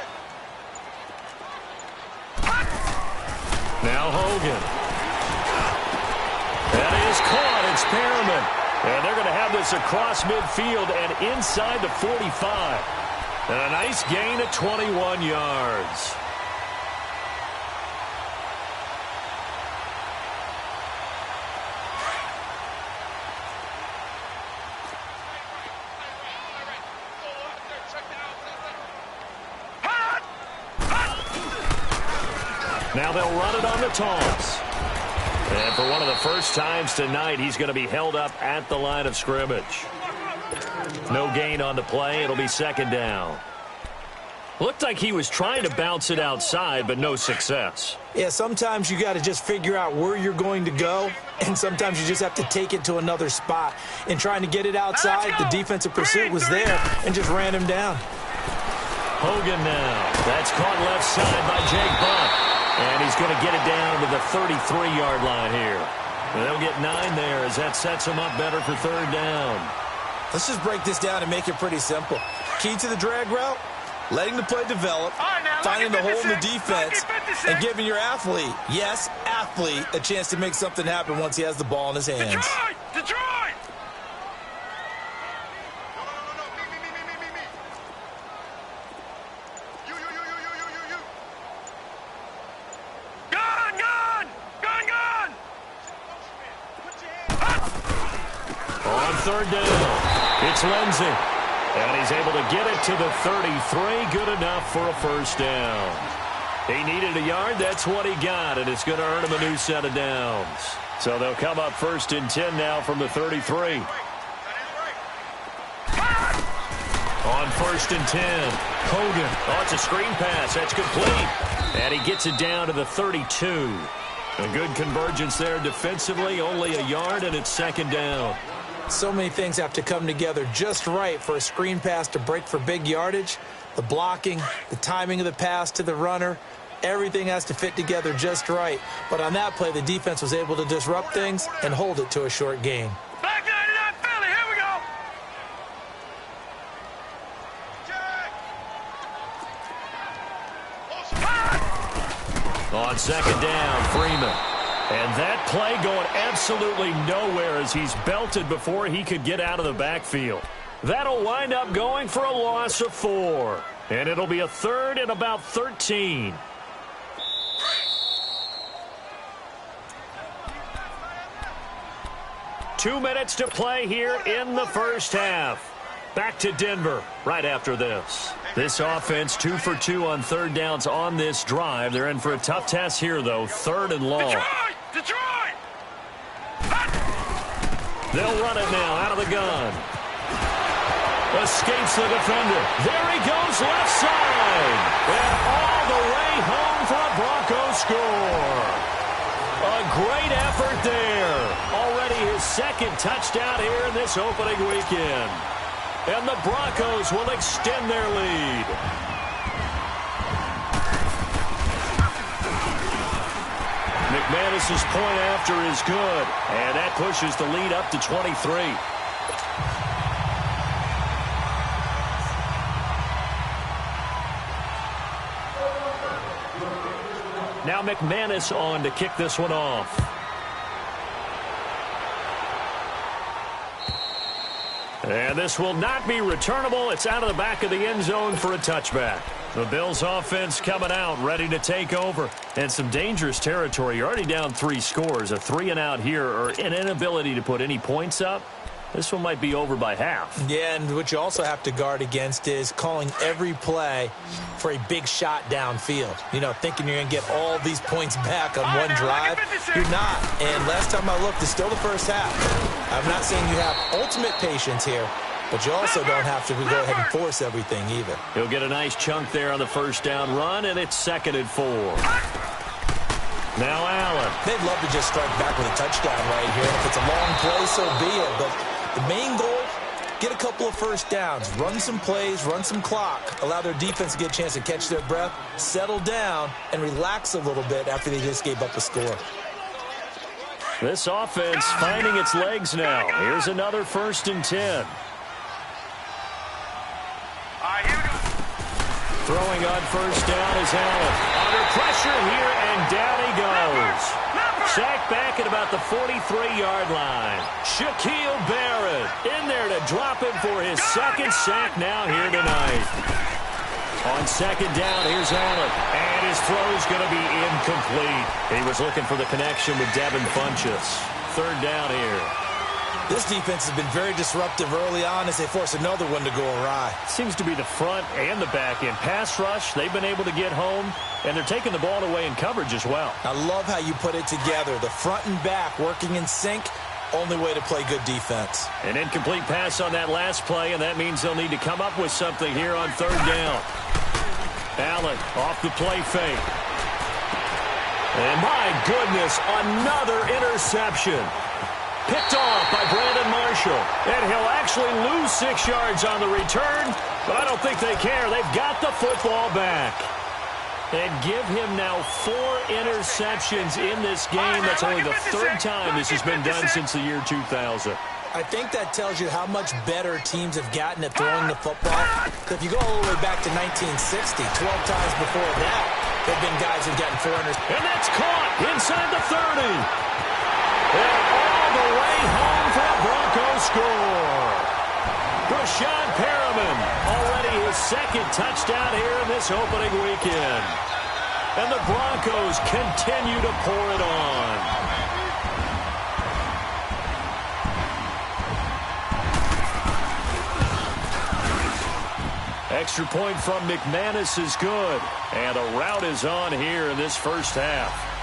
Now Hogan. That is caught. It's Perriman. And they're going to have this across midfield and inside the 45. And a nice gain of 21 yards. Now they'll run it on the toss. And for one of the first times tonight, he's going to be held up at the line of scrimmage. No gain on the play. It'll be 2nd down. Looked like he was trying to bounce it outside, but no success. Yeah, sometimes you got to just figure out where you're going to go, and sometimes you just have to take it to another spot. In trying to get it outside, the defensive pursuit was there and just ran him down. Hogan now. That's caught left side by Jake Buck. And he's going to get it down to the 33-yard line here. And they'll get 9 there as that sets him up better for 3rd down. Let's just break this down and make it pretty simple. Key to the drag route, letting the play develop, finding the hole in the defense, and giving your athlete, yes, athlete, a chance to make something happen once he has the ball in his hands. Detroit! On 3rd down, it's Lindsey. And he's able to get it to the 33. Good enough for a 1st down. He needed a yard. That's what he got, and it's going to earn him a new set of downs. So they'll come up 1st and 10 now from the 33. On 1st and 10, Hogan. Oh, it's a screen pass. That's complete. And he gets it down to the 32. A good convergence there defensively. Only a yard, and it's 2nd down. So many things have to come together just right for a screen pass to break for big yardage. The blocking, the timing of the pass to the runner, everything has to fit together just right. But on that play, the defense was able to disrupt things and hold it to a short gain. Back 99 Philly, here we go. On 2nd down, Freeman. And that play going absolutely nowhere as he's belted before he could get out of the backfield. That'll wind up going for a loss of 4. And it'll be a 3rd and about 13. Two minutes to play here in the first half. Back to Denver right after this. This offense 2 for 2 on 3rd downs on this drive. They're in for a tough test here, though. 3rd and long. Detroit! They'll run it now out of the gun. Escapes the defender. There he goes left side. And all the way home for a Broncos score. A great effort there. Already his second touchdown here in this opening weekend. And the Broncos will extend their lead. McManus's point after is good. And that pushes the lead up to 23. Now McManus on to kick this one off. And this will not be returnable. It's out of the back of the end zone for a touchback. The Bills offense coming out, ready to take over. And some dangerous territory. You're already down 3 scores. A 3-and-out here, or an inability to put any points up. This one might be over by half. Yeah, and what you also have to guard against is calling every play for a big shot downfield. You know, thinking you're going to get all these points back on one drive. You're not. And last time I looked, it's still the first half. I'm not saying you have ultimate patience here, but you also don't have to go ahead and force everything either. He'll get a nice chunk there on the first down run, and it's 2nd and 4. Now Allen. They'd love to just strike back with a touchdown right here. If it's a long play, so be it. But the main goal, get a couple of first downs, run some plays, run some clock, allow their defense to get a chance to catch their breath, settle down, and relax a little bit after they just gave up a score. This offense finding its legs now. Here's another 1st and 10. Throwing on first down is Allen. Under pressure here, and down he goes. Sacked back at about the 43-yard line. Shaquille Barrett in there to drop him for his 2nd sack now here tonight. On 2nd down, here's Allen. And his throw's going to be incomplete. He was looking for the connection with Devin Funchess. 3rd down here. This defense has been very disruptive early on as they force another one to go awry. Seems to be the front and the back end. Pass rush, they've been able to get home, and they're taking the ball away in coverage as well. I love how you put it together. The front and back working in sync, only way to play good defense. An incomplete pass on that last play, and that means they'll need to come up with something here on 3rd down. Allen off the play fake. And my goodness, another interception. Picked off by Brandon Marshall. And he'll actually lose 6 yards on the return, but I don't think they care. They've got the football back. And give him now 4 interceptions in this game. That's only the 3rd time this has been done since the year 2000. I think that tells you how much better teams have gotten at throwing the football. If you go all the way back to 1960, 12 times before that, there have been guys who've gotten 4 interceptions. And that's caught inside the 30. And all the way home for a Broncos score. Brashad Perriman, already his 2nd touchdown here in this opening weekend. And the Broncos continue to pour it on. Extra point from McManus is good. And a rout is on here in this first half.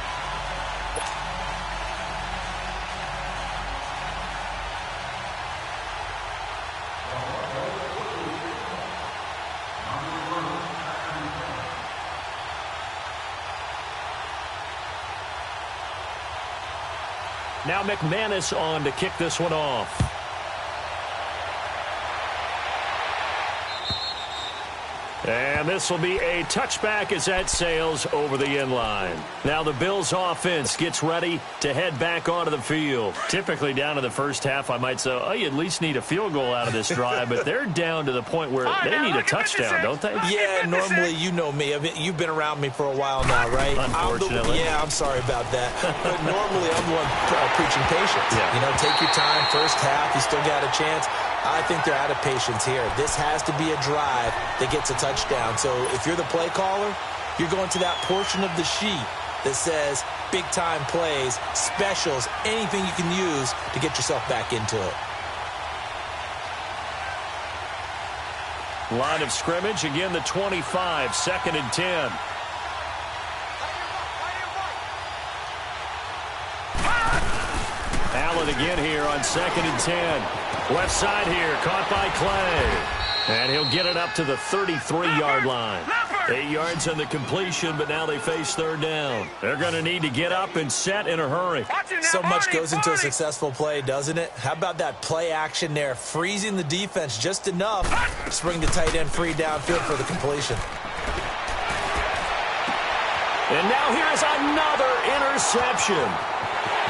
Now McManus on to kick this one off. And this will be a touchback as that sails over the end line. Now the Bills offense gets ready to head back onto the field. Typically down in the first half, I might say, oh, you at least need a field goal out of this drive, but they're down to the point where they need a touchdown, don't they? Yeah, normally, you know me. I mean, you've been around me for a while now, right? Unfortunately. I'm sorry about that. But normally I'm the one preaching patience. Yeah. You know, take your time. First half, you still got a chance. I think they're out of patience here. This has to be a drive that gets a touchdown. So if you're the play caller, you're going to that portion of the sheet that says big-time plays, specials, anything you can use to get yourself back into it. Line of scrimmage, again the 25, 2nd and 10. Allen it again here on 2nd and 10. Left side here, caught by Clay. And he'll get it up to the 33-yard line. 8 yards on the completion, but now they face 3rd down. They're going to need to get up and set in a hurry. So much goes into a successful play, doesn't it? How about that play action there, freezing the defense just enough to spring the tight end free downfield for the completion. And now here's another interception.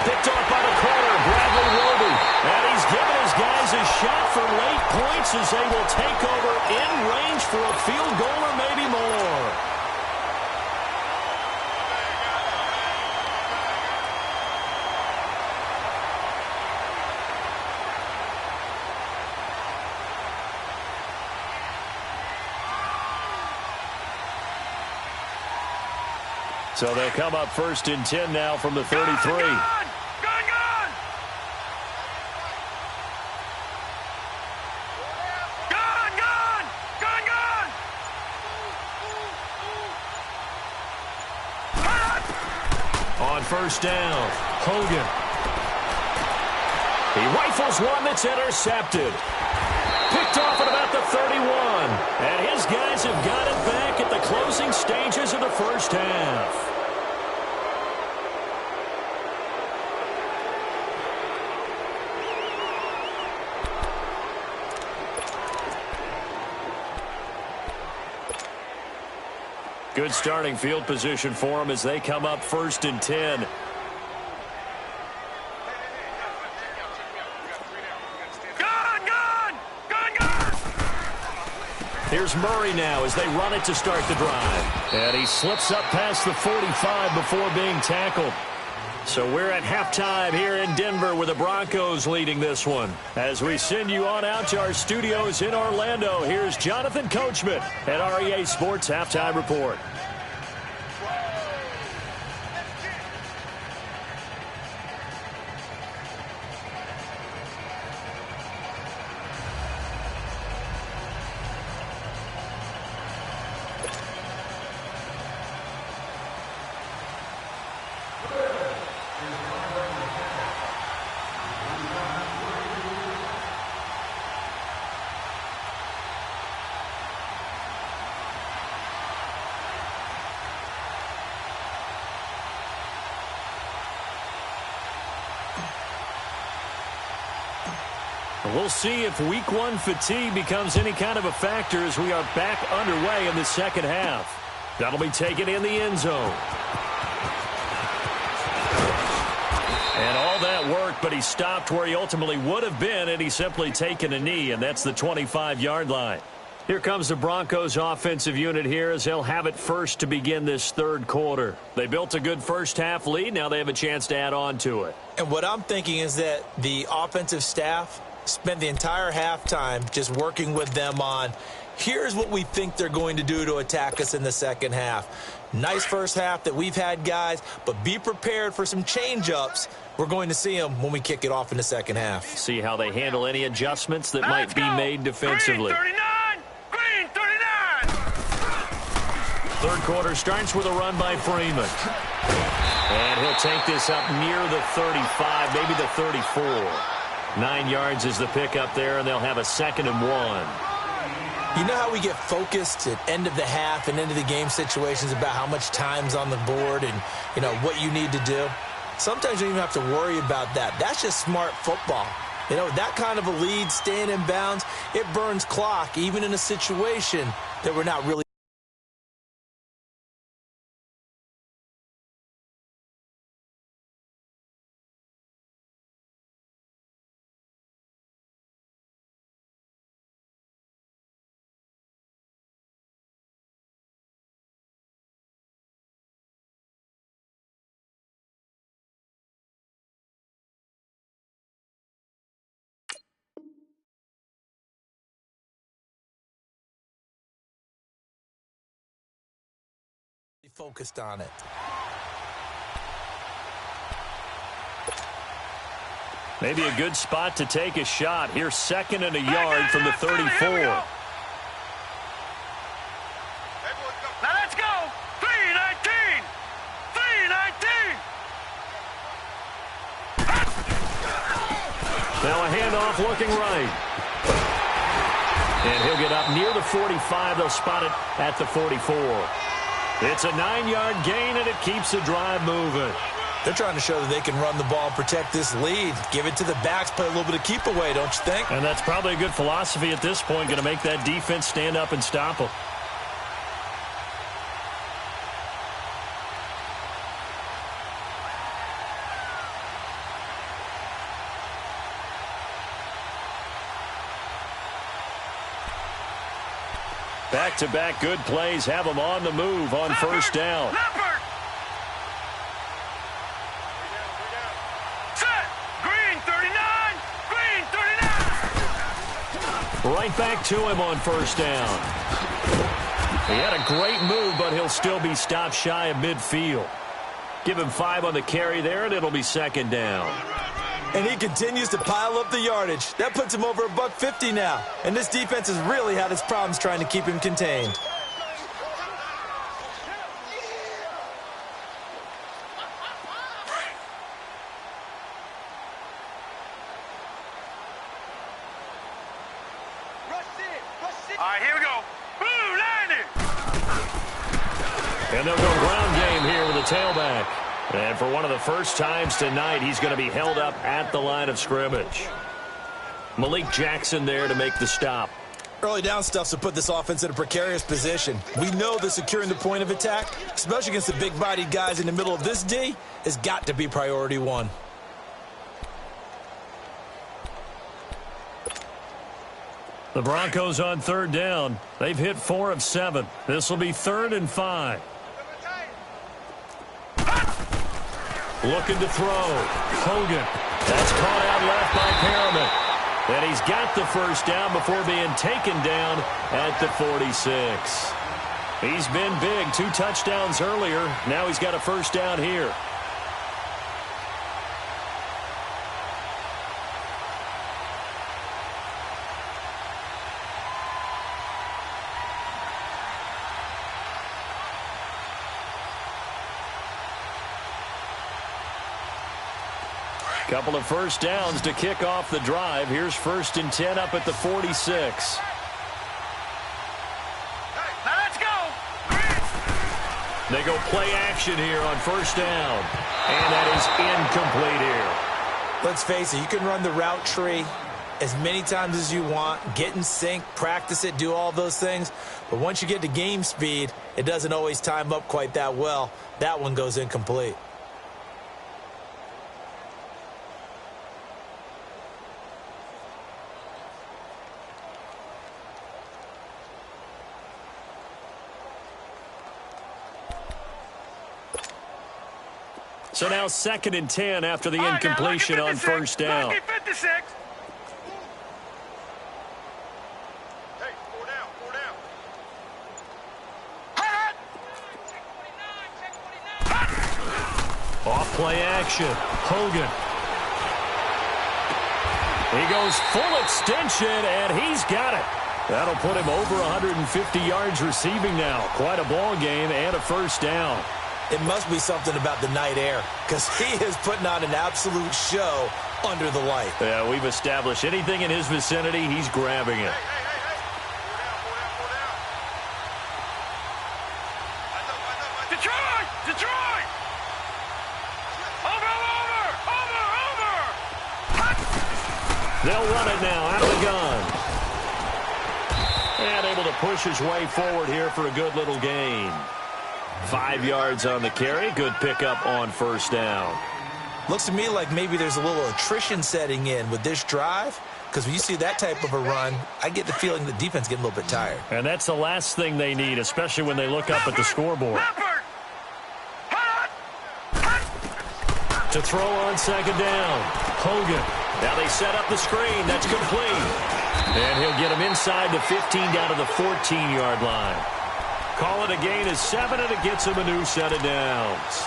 Picked off by the corner, Bradley Roby. And he's given his guys a shot for late points as they will take over in range for a field goal or maybe more. So they'll come up 1st and 10 now from the 33. On 1st down, Hogan. He rifles one that's intercepted. Picked off at about the 31. And his guys have got it back at the closing stages of the 1st half. Good starting field position for them as they come up 1st and 10. Here's Murray now as they run it to start the drive. And he slips up past the 45 before being tackled. So we're at halftime here in Denver with the Broncos leading this one. As we send you on out to our studios in Orlando, here's Jonathan Coachman at REA Sports Halftime Report. We'll see if week 1 fatigue becomes any kind of a factor as we are back underway in the 2nd half. That'll be taken in the end zone. And all that work, but he stopped where he ultimately would have been, and he's simply taken a knee, and that's the 25-yard line. Here comes the Broncos offensive unit here as they'll have it first to begin this 3rd quarter. They built a good 1st half lead. Now they have a chance to add on to it. And what I'm thinking is that the offensive staff spent the entire halftime just working with them on, here's what we think they're going to do to attack us in the 2nd half. Nice 1st half that we've had, guys, but be prepared for some change-ups. We're going to see them when we kick it off in the 2nd half. See how they handle any adjustments that might be made defensively. Green 39! Green 39! 3rd quarter starts with a run by Freeman. And he'll take this up near the 35, maybe the 34. 9 yards is the pickup there, and they'll have a 2nd and 1. You know how we get focused at end of the half and end of the game situations about how much time's on the board and, you know, what you need to do? Sometimes you don't even have to worry about that. That's just smart football. You know, that kind of a lead, staying in bounds, it burns clock, even in a situation that we're not really. Focused on it. Maybe a good spot to take a shot. Here's 2nd and a yard from the 34. Now let's go! 3-19! 3-19! Now a handoff looking right. And he'll get up near the 45. They'll spot it at the 44. It's a 9-yard gain, and it keeps the drive moving. They're trying to show that they can run the ball and protect this lead. Give it to the backs, play a little bit of keep away, don't you think? And that's probably a good philosophy at this point, going to make that defense stand up and stop them. Back-to-back good plays have them on the move on first down. Set. Green 39. Green 39. Right back to him on first down. He had a great move, but he'll still be stopped shy of midfield. Give him 5 on the carry there, and it'll be second down. And he continues to pile up the yardage. That puts him over $150 now. And this defense has really had its problems trying to keep him contained. All right, here we go. Blue 90. And they'll go ground game here with a tailback. And for one of the first times tonight, he's going to be held up at the line of scrimmage. Malik Jackson there to make the stop. Early down stuff to put this offense in a precarious position. We know that securing the point of attack, especially against the big-bodied guys in the middle of this D, has got to be priority one. The Broncos on third down. They've hit 4 of 7. This will be 3rd and 5. Looking to throw. Hogan. That's caught out left by Perriman. And he's got the first down before being taken down at the 46. He's been big. 2 touchdowns earlier. Now he's got a first down here. Couple of first downs to kick off the drive. Here's 1st and 10 up at the 46. Now let's go. They go play action here on first down. And that is incomplete here. Let's face it, you can run the route tree as many times as you want, get in sync, practice it, do all those things. But once you get to game speed, it doesn't always time up quite that well. That one goes incomplete. So now 2nd and 10 after the incompletion on first down. Lucky 56. Hey, 4 down, 4 down. Off play action. Hogan. He goes full extension, and he's got it. That'll put him over 150 yards receiving now. Quite a ball game and a first down. It must be something about the night air, because he is putting on an absolute show under the light. Yeah, we've established anything in his vicinity, he's grabbing it. Hey. 4 down. Detroit. Over. They'll run it now out of the gun. And able to push his way forward here for a good little gain. 5 yards on the carry. Good pickup on first down. Looks to me like maybe there's a little attrition setting in with this drive, because when you see that type of a run, I get the feeling the defense getting a little bit tired. And that's the last thing they need, especially when they look up at the scoreboard. To throw on second down. Hogan. Now they set up the screen. That's complete. And he'll get him inside the 15 down to the 14-yard line. Call it a gain of 7, and it gets him a new set of downs.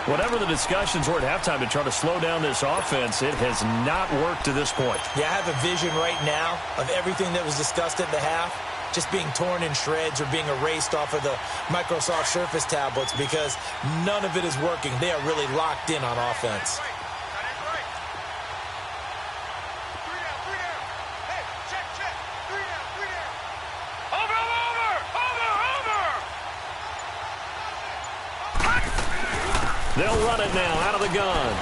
Whatever the discussions were at halftime to try to slow down this offense, it has not worked to this point. Yeah, I have a vision right now of everything that was discussed at the half just being torn in shreds or being erased off of the Microsoft Surface tablets, because none of it is working. They are really locked in on offense. They'll run it now out of the gun.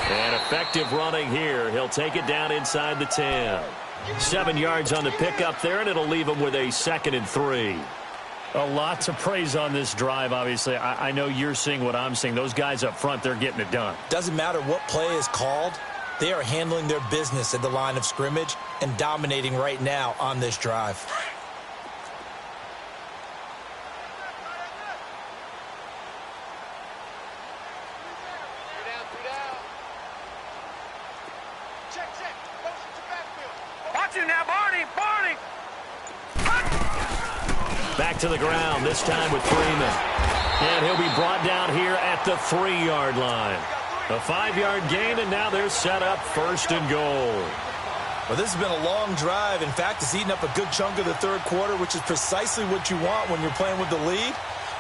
And effective running here. He'll take it down inside the 10. 7 yards on the pickup there, and it'll leave him with a 2nd and 3. A lot to praise on this drive, obviously. I know you're seeing what I'm seeing. Those guys up front, they're getting it done. Doesn't matter what play is called. They are handling their business at the line of scrimmage and dominating right now on this drive. Back to the ground, this time with Freeman. And he'll be brought down here at the 3-yard line. A 5-yard gain, and now they're set up 1st and goal. Well, this has been a long drive. In fact, it's eaten up a good chunk of the 3rd quarter, which is precisely what you want when you're playing with the lead.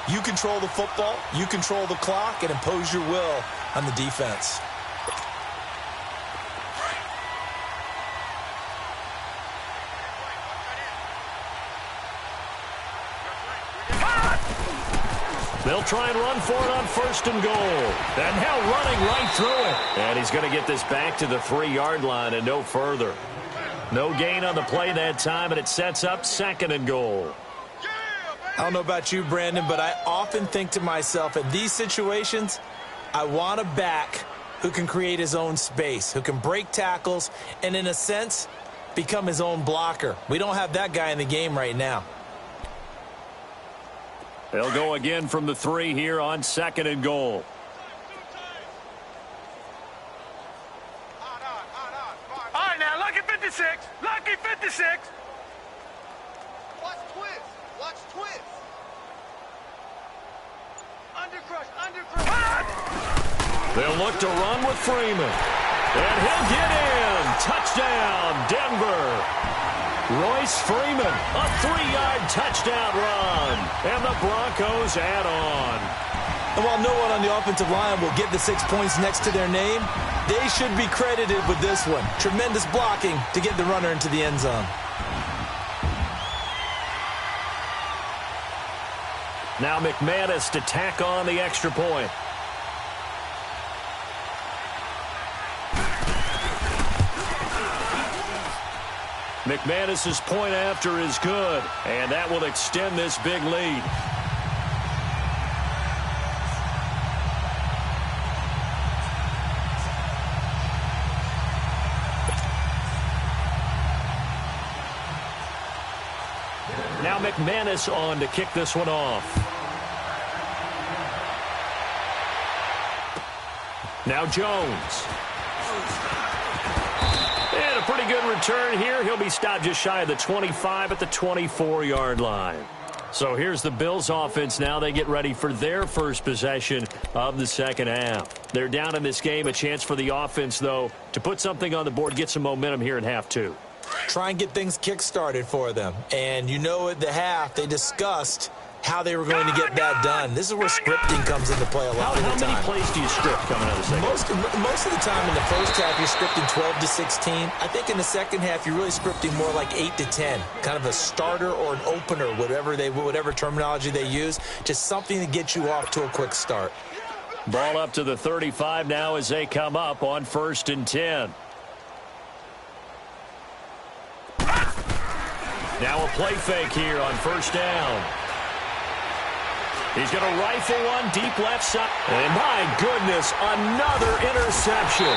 You control the football, you control the clock, and impose your will on the defense. They'll try and run for it on 1st and goal. And now running right through it. And he's going to get this back to the 3-yard line and no further. No gain on the play that time, and it sets up 2nd and goal. I don't know about you, Brandon, but I often think to myself, in these situations, I want a back who can create his own space, who can break tackles, and in a sense, become his own blocker. We don't have that guy in the game right now. They'll go again from the 3 here on 2nd and goal. All right, now, lucky 56. Lucky 56. Watch twist. Watch twist. Undercrush, undercrush. They'll look to run with Freeman. And he'll get in. Touchdown, Denver. Royce Freeman, a 3-yard touchdown run. And the Broncos add on. And while no one on the offensive line will get the 6 points next to their name, they should be credited with this one. Tremendous blocking to get the runner into the end zone. Now McManus to tack on the extra point. McManus's point after is good, and that will extend this big lead. Now McManus on to kick this one off. Now Jones. And a pretty good return here. He'll be stopped just shy of the 25 at the 24-yard line. So here's the Bills offense now. They get ready for their first possession of the second half. They're down in this game. A chance for the offense, though, to put something on the board, get some momentum here in half two. Try and get things kick-started for them. And you know at the half they discussed how they were going to get that done. This is where scripting comes into play a lot of the time. How many plays do you script coming out of the second? Most of the time in the first half, you're scripting 12 to 16. I think in the second half, you're really scripting more like 8 to 10. Kind of a starter or an opener, whatever terminology they use. Just something to get you off to a quick start. Ball up to the 35 now as they come up on 1st and 10. Now a play fake here on 1st down. He's going to rifle one deep left side. And my goodness, another interception.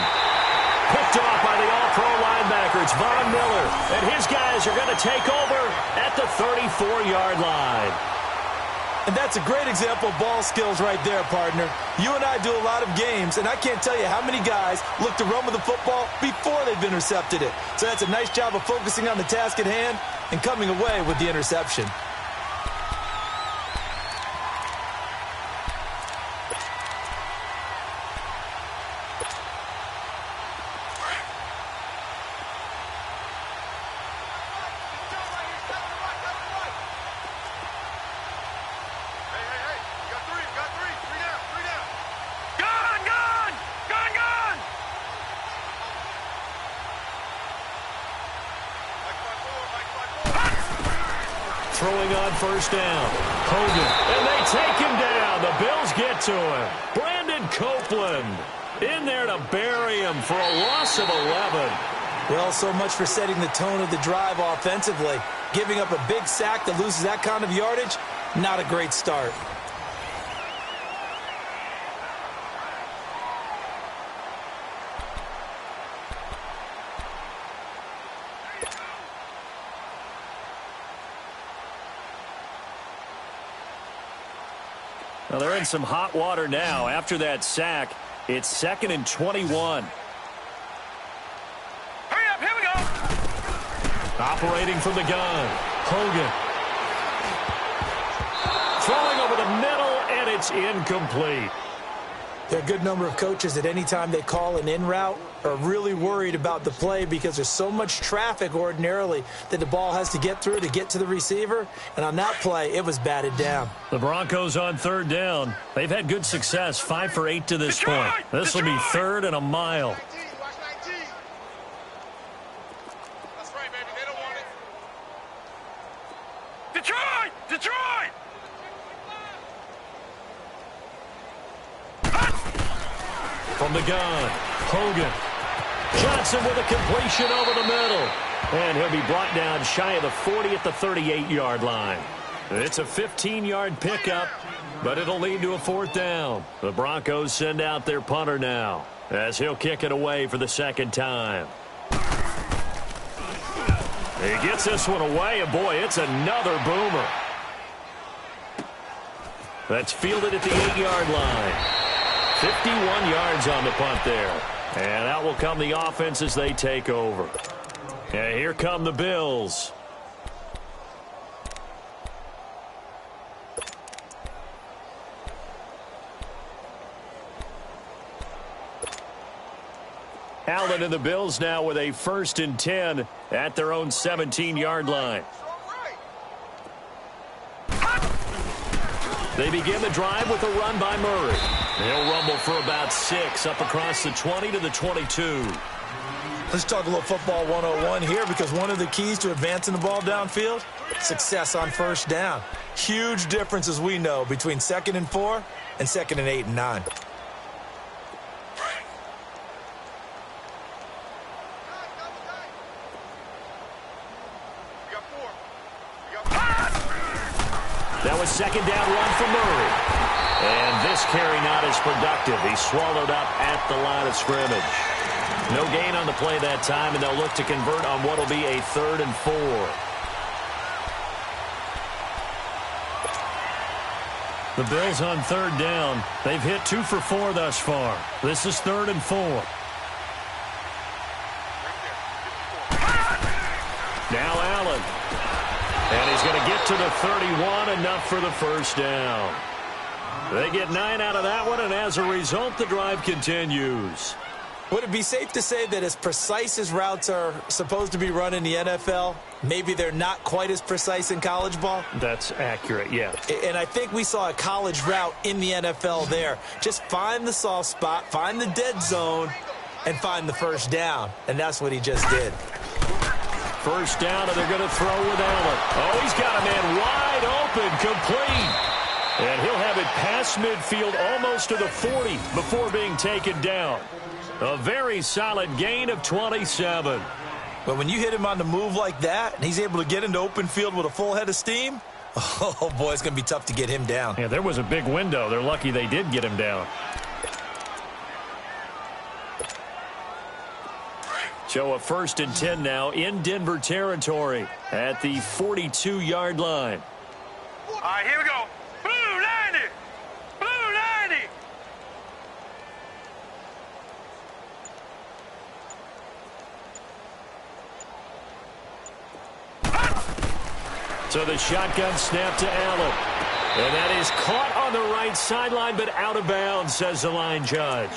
Picked off by the all-pro linebacker. It's Von Miller. And his guys are going to take over at the 34-yard line. And that's a great example of ball skills right there, partner. You and I do a lot of games, and I can't tell you how many guys look to run with the football before they've intercepted it. So that's a nice job of focusing on the task at hand and coming away with the interception. throwing on first down. Hogan, and they take him down. The Bills get to him. Brandon Copeland in there to bury him for a loss of 11. Well, so much for setting the tone of the drive offensively. Giving up a big sack that loses that kind of yardage, not a great start. Well, they're in some hot water now. After that sack, it's 2nd and 21. Hurry up, here we go. Operating from the gun, Hogan. Throwing over the middle, and it's incomplete. There are a good number of coaches at any time they call an in route are really worried about the play because there's so much traffic ordinarily that the ball has to get through to get to the receiver. And on that play, it was batted down. The Broncos on 3rd down. They've had good success, 5 for 8 to this point. This will be 3rd and a mile. That's right, baby. They don't want it. Detroit! Detroit! From the gun, Hogan. Johnson with a completion over the middle. And he'll be brought down shy of the 40 at the 38-yard line. It's a 15-yard pickup, but it'll lead to a 4th down. The Broncos send out their punter now as he'll kick it away for the 2nd time. He gets this one away, and boy, it's another boomer. That's fielded at the 8-yard line. 51 yards on the punt there. And out will come the offense as they take over. And here come the Bills. Allen and the Bills now with a 1st and 10 at their own 17-yard line. They begin the drive with a run by Murray. They'll rumble for about 6 up across the 20 to the 22. Let's talk a little football 101 here because one of the keys to advancing the ball downfield, success on 1st down. Huge difference, as we know, between 2nd and 4 and 2nd and 8 and 9. That was 2nd down run for Murray. And this carry not as productive. He's swallowed up at the line of scrimmage. No gain on the play that time, and they'll look to convert on what will be a 3rd and 4. The Bills on 3rd down. They've hit 2 for 4 thus far. This is 3rd and 4. Now Allen. And he's going to get to the 31, enough for the 1st down. They get 9 out of that one, and as a result, the drive continues. Would it be safe to say that as precise as routes are supposed to be run in the NFL, maybe they're not quite as precise in college ball? That's accurate, yeah. And I think we saw a college route in the NFL there. Just find the soft spot, find the dead zone, and find the 1st down. And that's what he just did. 1st down, and they're going to throw with Allen. Oh, he's got a man wide open, complete. And he'll have it past midfield almost to the 40 before being taken down. A very solid gain of 27. But when you hit him on the move like that, and he's able to get into open field with a full head of steam, oh, boy, it's going to be tough to get him down. Yeah, there was a big window. They're lucky they did get him down. So a 1st and 10 now in Denver territory at the 42-yard line. All right, here we go. Blue 90. Blue 90. So the shotgun snap to Allen. And that is caught on the right sideline, but out of bounds, says the line judge.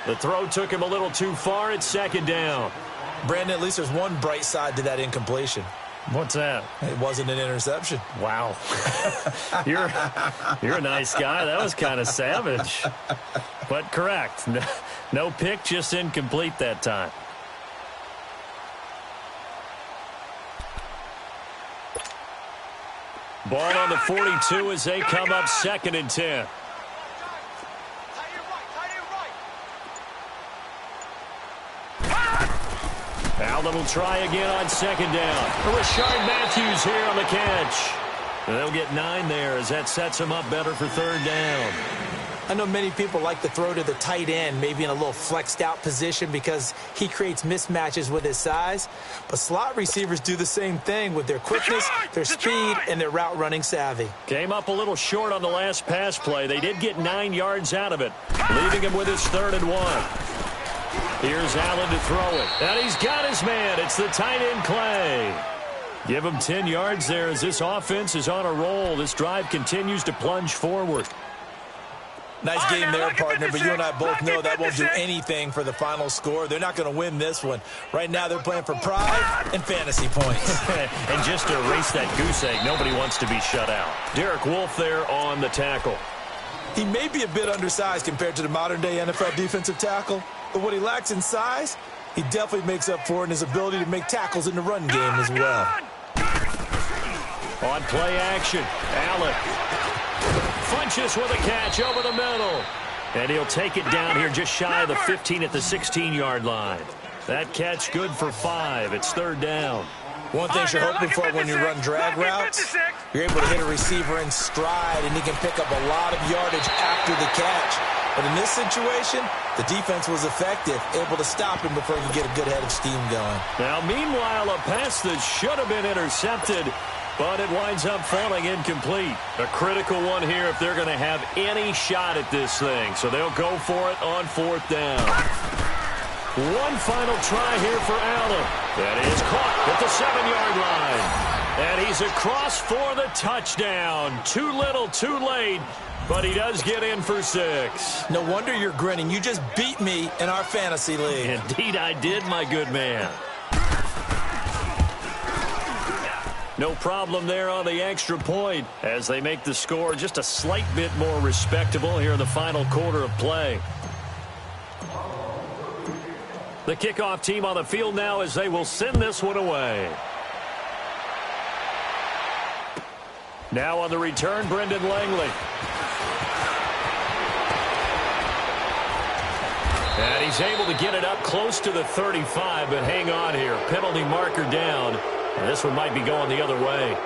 The throw took him a little too far. It's 2nd down. Brandon, at least there's one bright side to that incompletion. What's that? It wasn't an interception. Wow. You're a nice guy. That was kind of savage. But correct. No pick, just incomplete that time. Ball on the 42 as they come up 2nd and 10. Allen will try again on 2nd down. Rashard Matthews here on the catch. They'll get 9 there as that sets them up better for 3rd down. I know many people like to throw to the tight end, maybe in a little flexed out position because he creates mismatches with his size. But slot receivers do the same thing with their quickness, their speed, and their route running savvy. Came up a little short on the last pass play. They did get 9 yards out of it, leaving him with his 3rd and 1. Here's Allen to throw it. And he's got his man. It's the tight end Clay. Give him 10 yards there as this offense is on a roll. This drive continues to plunge forward. Nice game there, partner, but you and I both know that won't do anything for the final score. They're not going to win this one. Right now they're playing for pride and fantasy points. And just to erase that goose egg, nobody wants to be shut out. Derek Wolfe there on the tackle. He may be a bit undersized compared to the modern-day NFL defensive tackle, but what he lacks in size, he definitely makes up for it in his ability to make tackles in the run game as well. On play action, Allen Funches with a catch over the middle. And he'll take it down here just shy of the 15 at the 16-yard line. That catch good for 5. It's 3rd down. One thing you're hoping for when you run drag routes, you're able to hit a receiver in stride, and he can pick up a lot of yardage after the catch. But in this situation, the defense was effective, able to stop him before he could get a good head of steam going. Now, meanwhile, a pass that should have been intercepted, but it winds up falling incomplete. A critical one here if they're going to have any shot at this thing. So they'll go for it on 4th down. One final try here for Allen. That is caught at the 7-yard line. And he's across for the touchdown. Too little, too late. But he does get in for 6. No wonder you're grinning. You just beat me in our fantasy league. Indeed I did, my good man. No problem there on the extra point as they make the score just a slight bit more respectable here in the final quarter of play. The kickoff team on the field now as they will send this one away. Now on the return, Brendan Langley. And he's able to get it up close to the 35, but hang on here. Penalty marker down. And this one might be going the other way.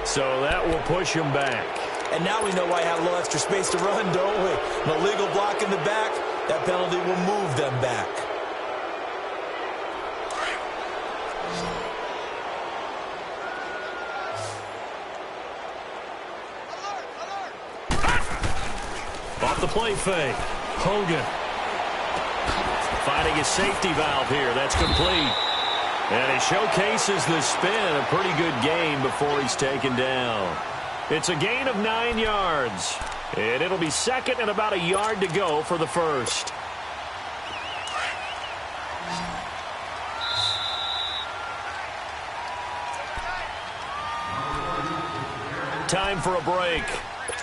So that will push him back. And now we know why he had a little extra space to run, don't we? An illegal block in the back, that penalty will move them back. Off the play fake. Hogan finding his safety valve here. That's complete. And he showcases the spin. A pretty good gain before he's taken down. It's a gain of 9 yards. And it'll be 2nd and about a yard to go for the 1st. Time for a break.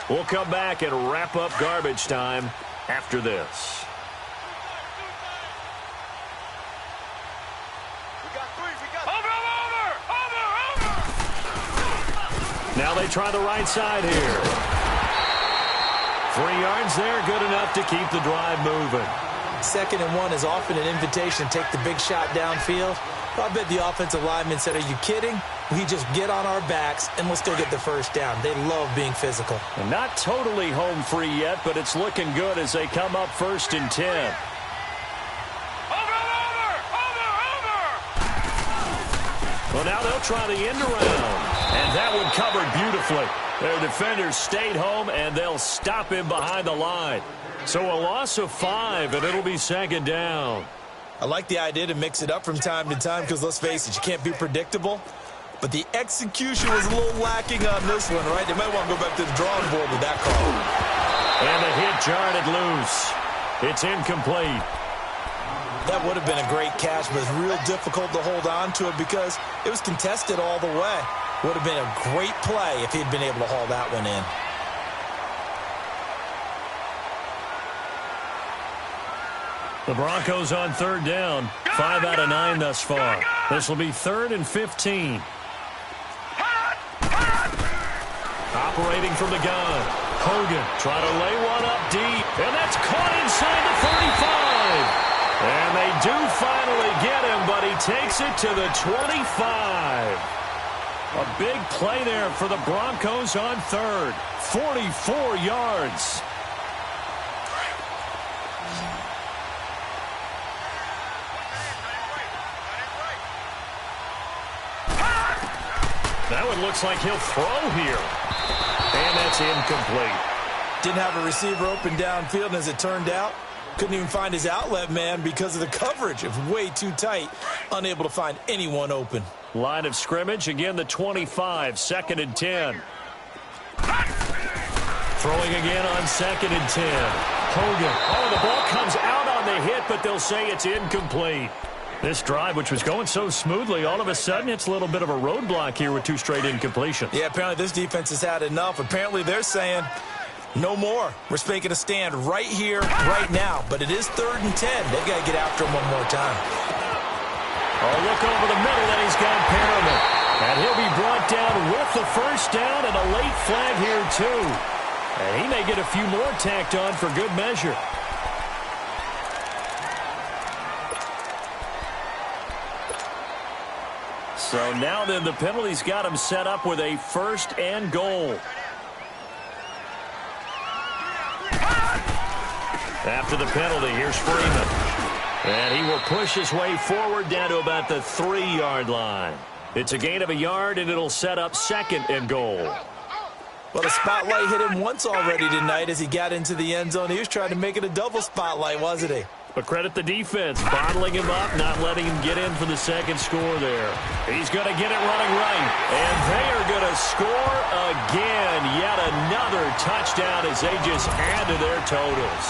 We'll come back and wrap up garbage time after this. Now they try the right side here. 3 yards there, good enough to keep the drive moving. 2nd and 1 is often an invitation to take the big shot downfield. But I bet the offensive lineman said, are you kidding? We just get on our backs and let's go get the 1st down. They love being physical. And not totally home free yet, but it's looking good as they come up 1st and 10. Well, now they'll try the end around. And that one covered beautifully. Their defenders stayed home, and they'll stop him behind the line. So a loss of 5, and it'll be 2nd down. I like the idea to mix it up from time to time because, let's face it, you can't be predictable. But the execution was a little lacking on this one, right? They might want to go back to the drawing board with that call. And the hit jarred it loose. It's incomplete. That would have been a great catch, but it's real difficult to hold on to it because it was contested all the way. Would have been a great play if he'd been able to haul that one in. The Broncos on 3rd down. 5 out of 9 thus far. This will be 3rd and 15. Operating from the gun. Hogan trying to lay one up deep. And that's caught inside the 35. And they do finally get him, but he takes it to the 25. A big play there for the Broncos on 3rd. 44 yards. That one looks like he'll throw here. And that's incomplete. Didn't have a receiver open downfield, and as it turned out, couldn't even find his outlet man because of the coverage. It was way too tight. Unable to find anyone open. Line of scrimmage, again the 25, 2nd and 10. Throwing again on 2nd and 10. Hogan. Oh, the ball comes out on the hit, but they'll say it's incomplete. This drive, which was going so smoothly, all of a sudden it's a little bit of a roadblock here with 2 straight incompletions. Yeah, apparently this defense has had enough. Apparently they're saying no more. We're making a stand right here, right now. But it is 3rd and 10. They've got to get after him one more time. Oh, look over the middle, and he's got Perriman. And he'll be brought down with the 1st down and a late flag here, too. And he may get a few more tacked on for good measure. So now then the penalty's got him set up with a 1st and goal. After the penalty, here's Freeman. And he will push his way forward down to about the 3-yard line. It's a gain of a yard, and it'll set up 2nd and goal. Well, the spotlight hit him once already tonight as he got into the end zone. He was trying to make it a double spotlight, wasn't he? But credit the defense, bottling him up, not letting him get in for the 2nd score there. He's going to get it running right. And they are going to score again. Yet another touchdown as they just add to their totals.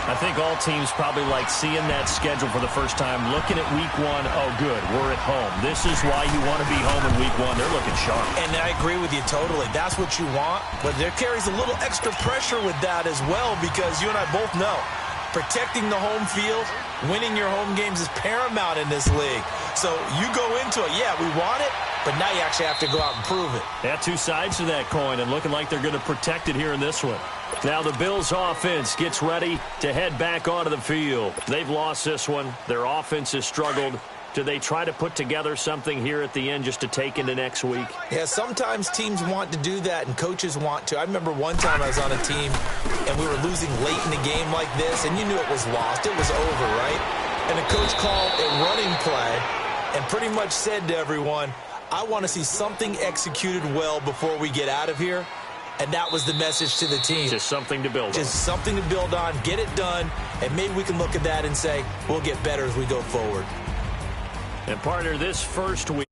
I think all teams probably like seeing that schedule for the first time, looking at week 1. Oh, good, we're at home. This is why you want to be home in week 1. They're looking sharp. And I agree with you totally. That's what you want. But there carries a little extra pressure with that as well, because you and I both know protecting the home field, winning your home games is paramount in this league. So you go into it, yeah, we want it, but now you actually have to go out and prove it. Yeah, 2 sides to that coin, and looking like they're going to protect it here in this one. Now the Bills' offense gets ready to head back onto the field. They've lost this one. Their offense has struggled. Do they try to put together something here at the end just to take into next week? Yeah, sometimes teams want to do that and coaches want to. I remember one time I was on a team and we were losing late in the game like this, and you knew it was lost. It was over, right? And the coach called a running play and pretty much said to everyone, I want to see something executed well before we get out of here. And that was the message to the team. Just something to build on. Just something to build on, get it done, and maybe we can look at that and say, we'll get better as we go forward. And partner, this first week.